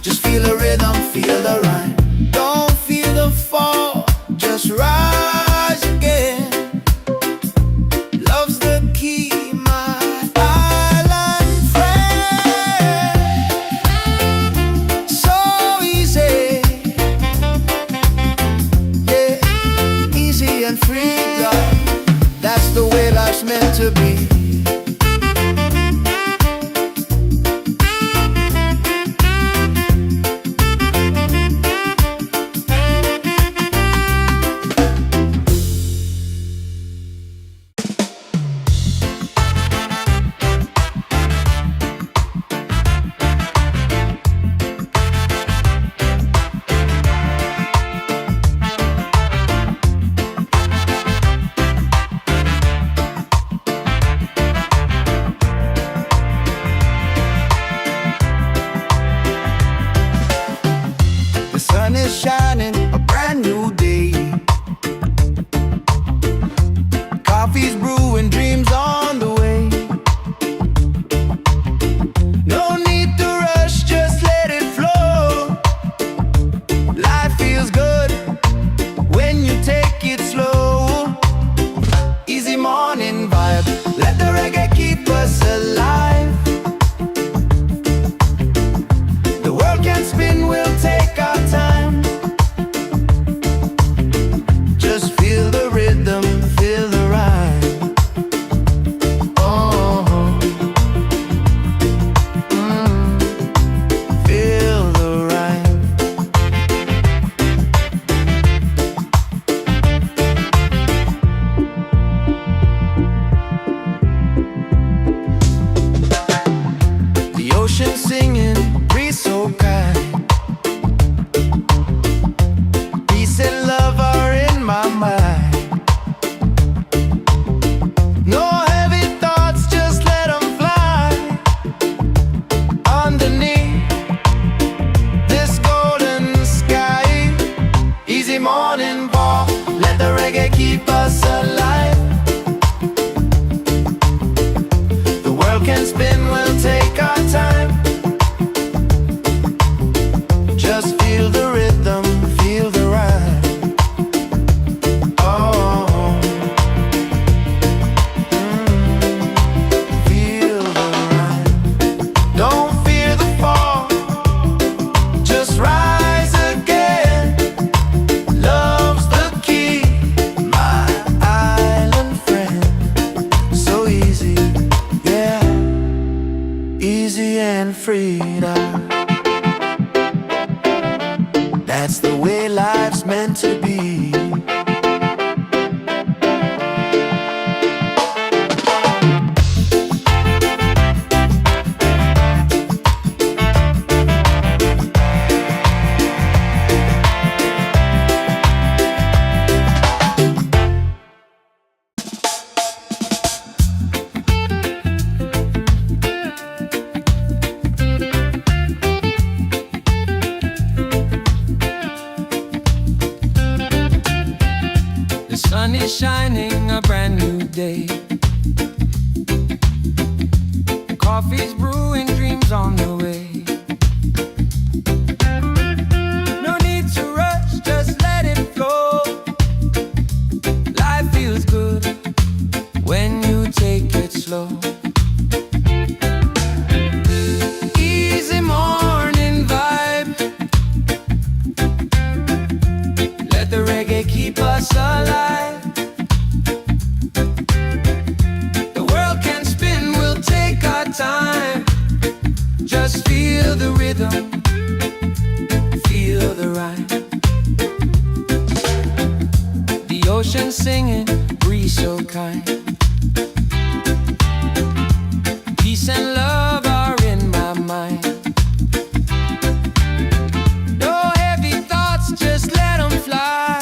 Just feel the rhythm, feel the rhyme. Don't feel the fall, just rise again. Love's the key, my island friend. So easy, yeah, easy and free, God. That's the way life's meant to be. morning walk. Let the reggae keep us alive. The world can spin, we'll take our time. Just feel the rhythm, feel the rhyme. Oh, feel the rhyme. Don't fear the fall, just rise again. Love's the key, my island friend. So easy, yeah, easy and freedom. That's the way life's meant to be. The sun is shining, a brand new day. Coffee's brewing, dreams on the way. No need to rush, just let it flow. Life feels good when you take it slow. Easy morning vibe. Let the reggae keep us alive. The world can spin, we'll take our time. Just feel the rhythm, feel the rhyme. The ocean singing, breeze so kind. Peace and love are in my mind. No heavy thoughts, just let them fly.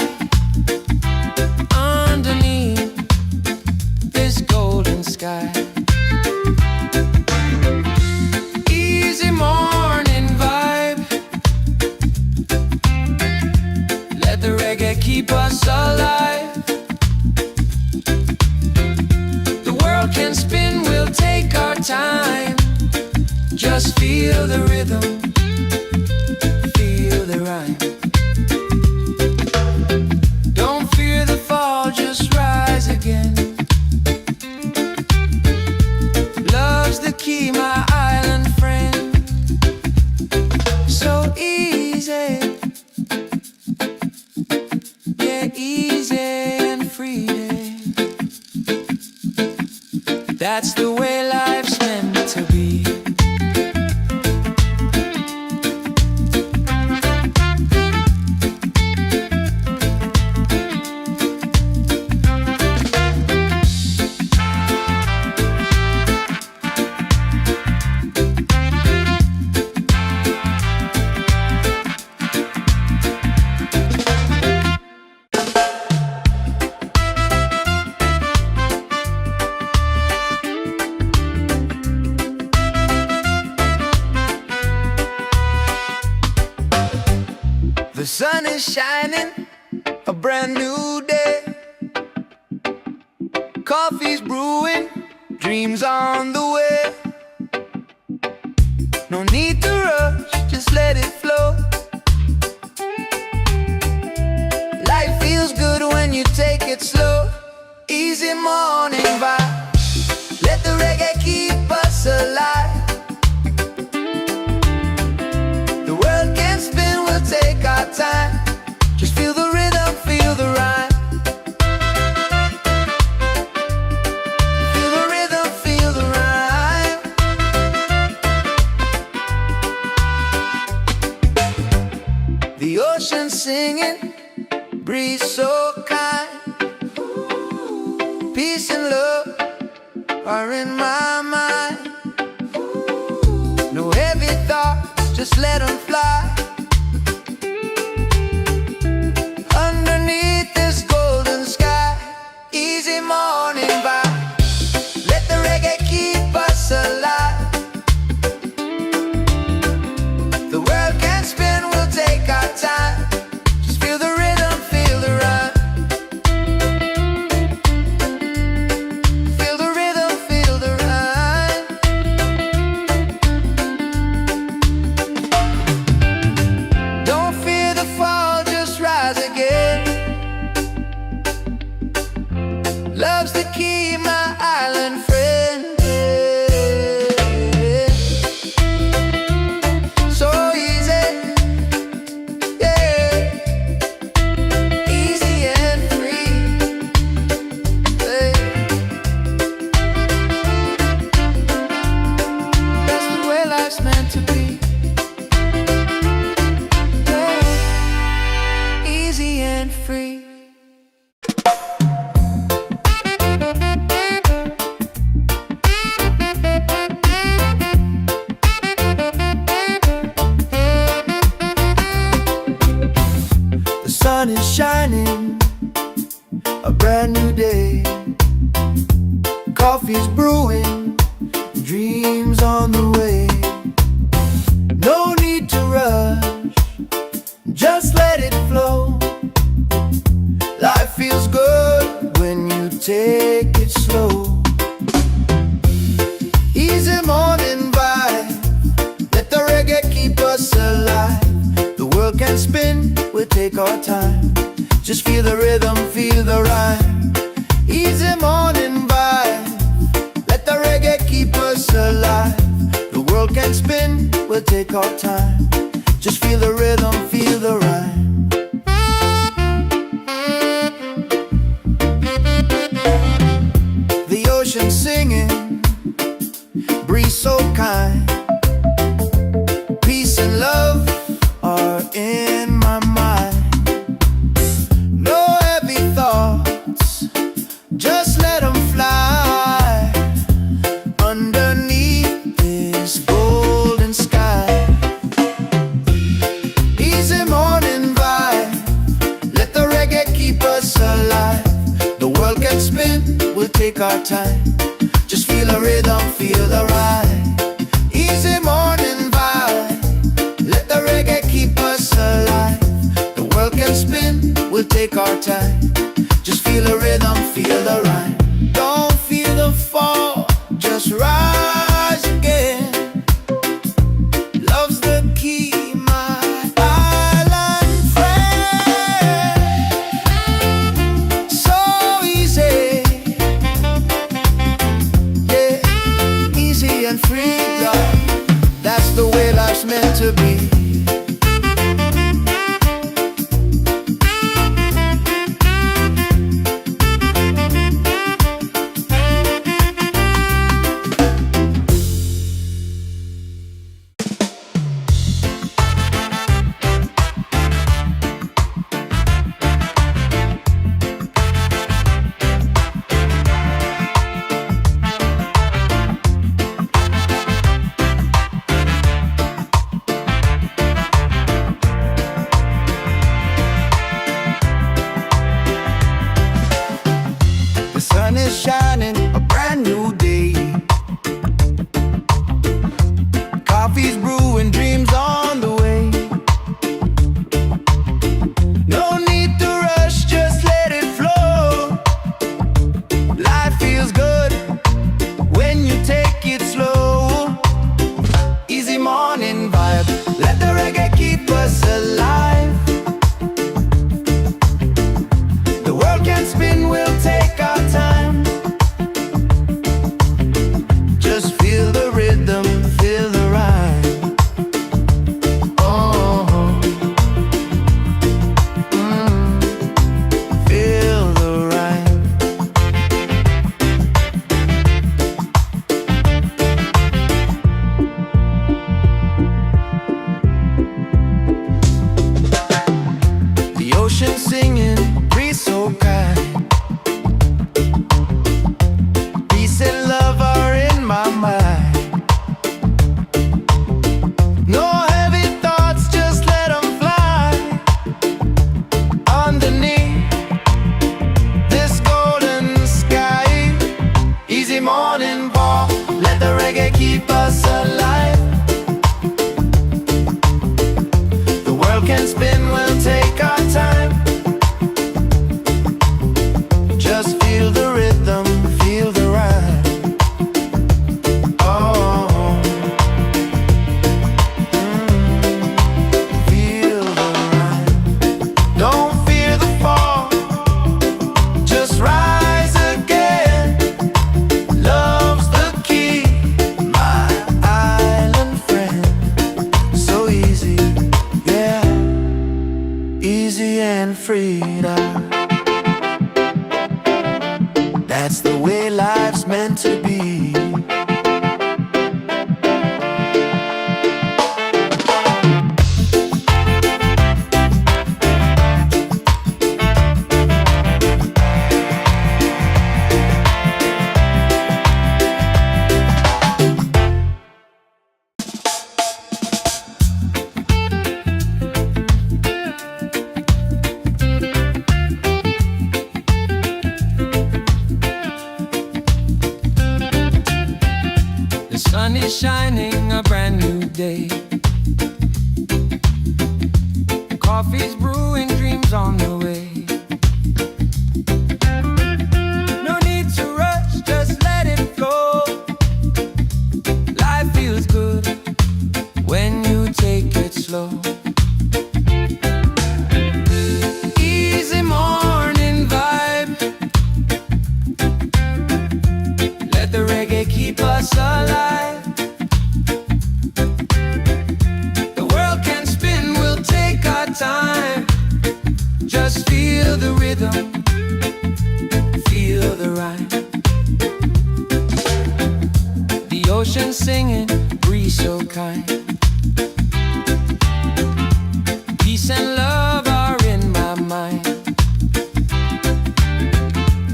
Underneath this golden sky. Easy morning vibe. Let the reggae keep us alive. The world can spin, we'll take our time. Just feel the rhythm, feel the rhyme. Don't fear the fall, just rise again. Love's the key, my island friend. So easy, yeah, easy and free. That's the way life's meant to be. The sun is shining, a brand new day. Coffee's brewing, dreams on the way. No need to rush, just let it flow. Life feels good when you take it slow. Easy morning vibe. Let the reggae keep us alive. The world can spin, we'll take our time. Just feel the rhythm, feel the rhyme. Feel the rhythm, feel the rhyme. The ocean singing, breeze so kind. Peace and love are in my mind. No heavy thoughts, just let them fly. Underneath this golden sky. Easy morning vibe. Let the reggae keep us alive. The world can spin, we'll take our time. Just feel the rhythm, feel the free. The sun is shining, a brand new day. Coffee's brewing, dreams on the way. No need to rush, just let it flow. Life feels good when you take it slow. Easy morning vibe, let the reggae keep us alive. The world can spin, we'll take our time. Just feel the rhythm, feel the rhyme. Easy morning vibe, let the reggae keep us alive. The world can spin, we'll take our time. Just feel the rhythm, feel the rhyme. The ocean singing, breeze so kind. Peace and love are in my mind. No heavy thoughts, just let them fly underneath this golden sky. Easy morning vibe, let the reggae keep us alive. The world can spin, we'll take our time. Just feel the rhythm, feel the ride. Easy morning vibe, let the reggae keep us alive. The world can spin, we'll take our time. Just feel the rhythm, feel the rhyme. Don't feel the fall, just rise again. Love's the key, my island friend. So easy, yeah, easy and free, love. That's the way life's meant to be. The sun is shining, a brand new day. Coffee's brewing, dreams on the way. No need to rush, just let it flow. Life feels good when you take it slow. Easy morning vibe, let the reggae keep us alive. The world can spin, we'll take our time. Just feel the rhythm, feel the rhyme. Oh, feel the rhyme. The ocean singing, breeze so kind. Peace and love are in my mind. No heavy thoughts, just let them fly underneath this golden sky. Easy morning walk, let the reggae keep us alive. The world can spin, we'll take our time. Just feel the rhythm, feel the rhyme. Oh, feel the rhyme. Don't fear the fall, just rise again. Love's the key, my island friend. So easy, yeah, easy and free now. That's the way life's meant to be. is shining, a brand new day. Coffee's brewing, dreams on the way. No need to rush, just let it flow. Life feels good when you take it slow. Easy morning vibe. Let the reggae keep us alive. The world can spin, we'll take our time. Just feel the rhythm, feel the rhyme. The ocean singing, breeze so kind. Peace and love are in my mind.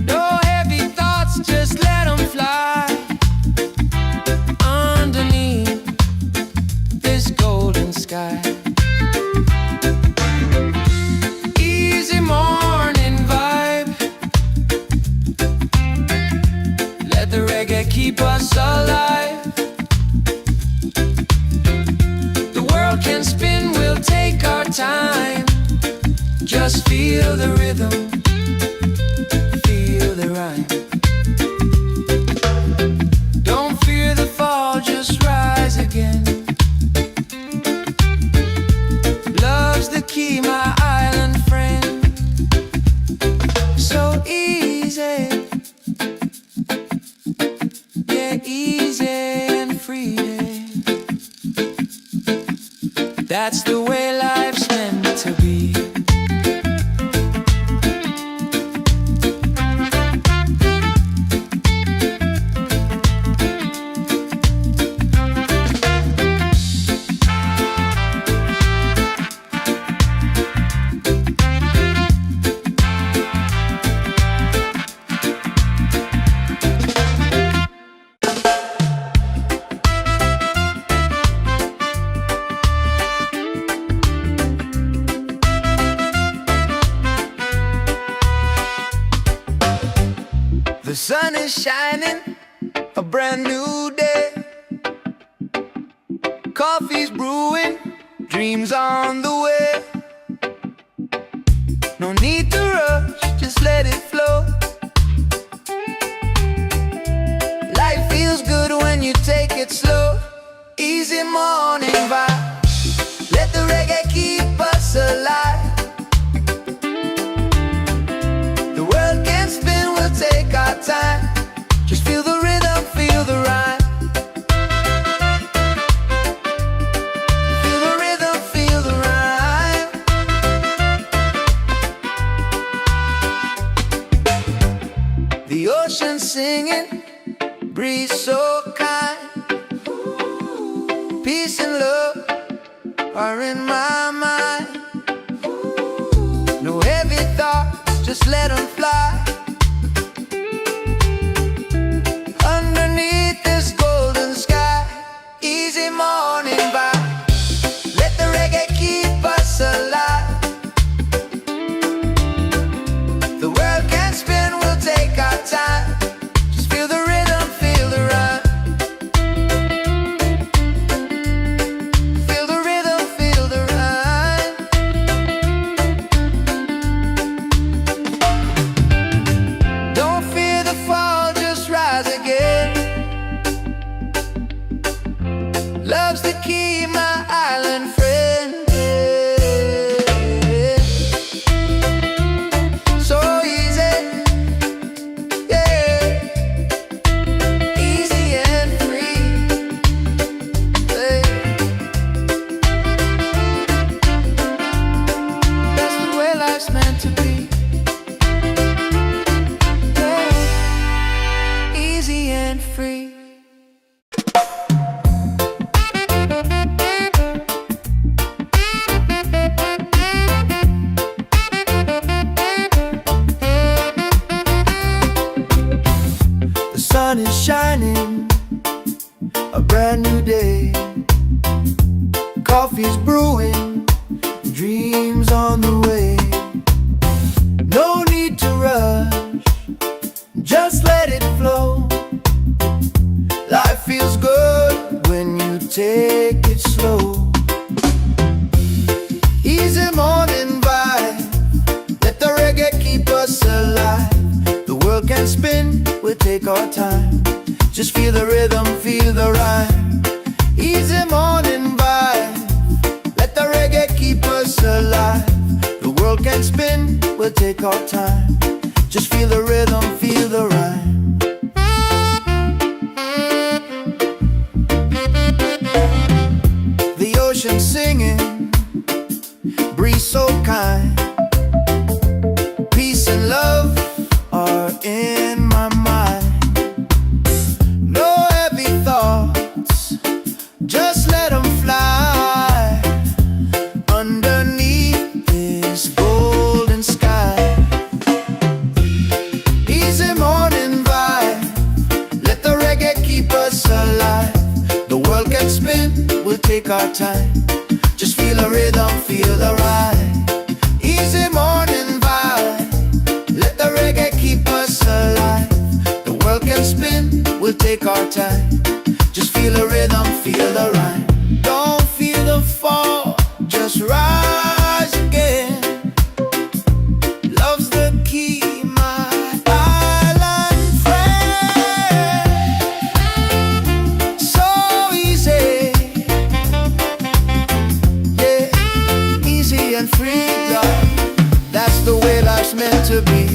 No heavy thoughts, just let them fly. Underneath this golden sky. Easy morning vibe. Let the reggae keep us alive. The world can spin, we'll take our time. Just feel the rhythm, feel the rhyme. Don't fear the fall, just rise again. Love's the key, my island friend. So easy, yeah, easy and free. That's the way life's meant to be. The sun is shining, a brand new day. Coffee's brewing, dreams on the way. No need to rush, just let it flow. Life feels good when you take it slow. Easy morning vibe. Let the reggae keep us alive. The world can spin, we'll take our time. Just feel the rhythm, feel the rhyme. Feel the rhythm, feel the rhyme. The ocean singing, breeze so kind. Peace and love are in my mind. No heavy thoughts, just let them fly. Underneath this golden sky. Easy morning vibe. Let the reggae keep us alive. The world can spin, we'll take our time. Just feel the rhythm, feel the rhyme. Feel the rhythm, feel the rhyme. alive. The world can spin, we'll take our time. Just feel the rhythm, feel the rhyme. Easy morning vibe, let the reggae keep us alive. The world can spin, we'll take our time. Just feel the rhythm, feel the rhyme. The ocean singing, breeze so kind. Peace and love are in my mind. No heavy thoughts, just let them fly underneath this golden sky. Easy morning vibe, let the reggae keep us alive. The world can spin, we'll take our time. Just feel the rhythm, feel the ride. Easy morning vibe, let the reggae keep us alive. The world can spin, we'll take our time. Just feel the rhythm, feel the rhyme. Don't feel the fall, just rise again. Love's the key, my island friend. So easy, yeah, easy and free, love. That's the way life's meant to be.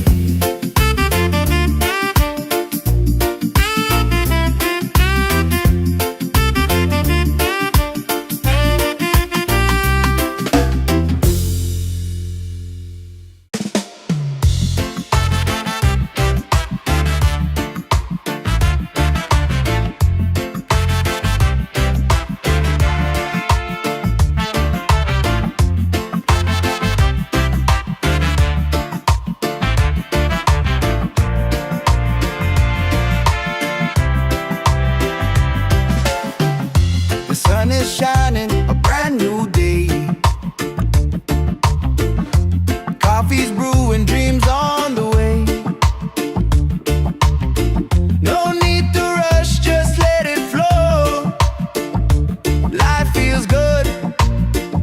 The sun is shining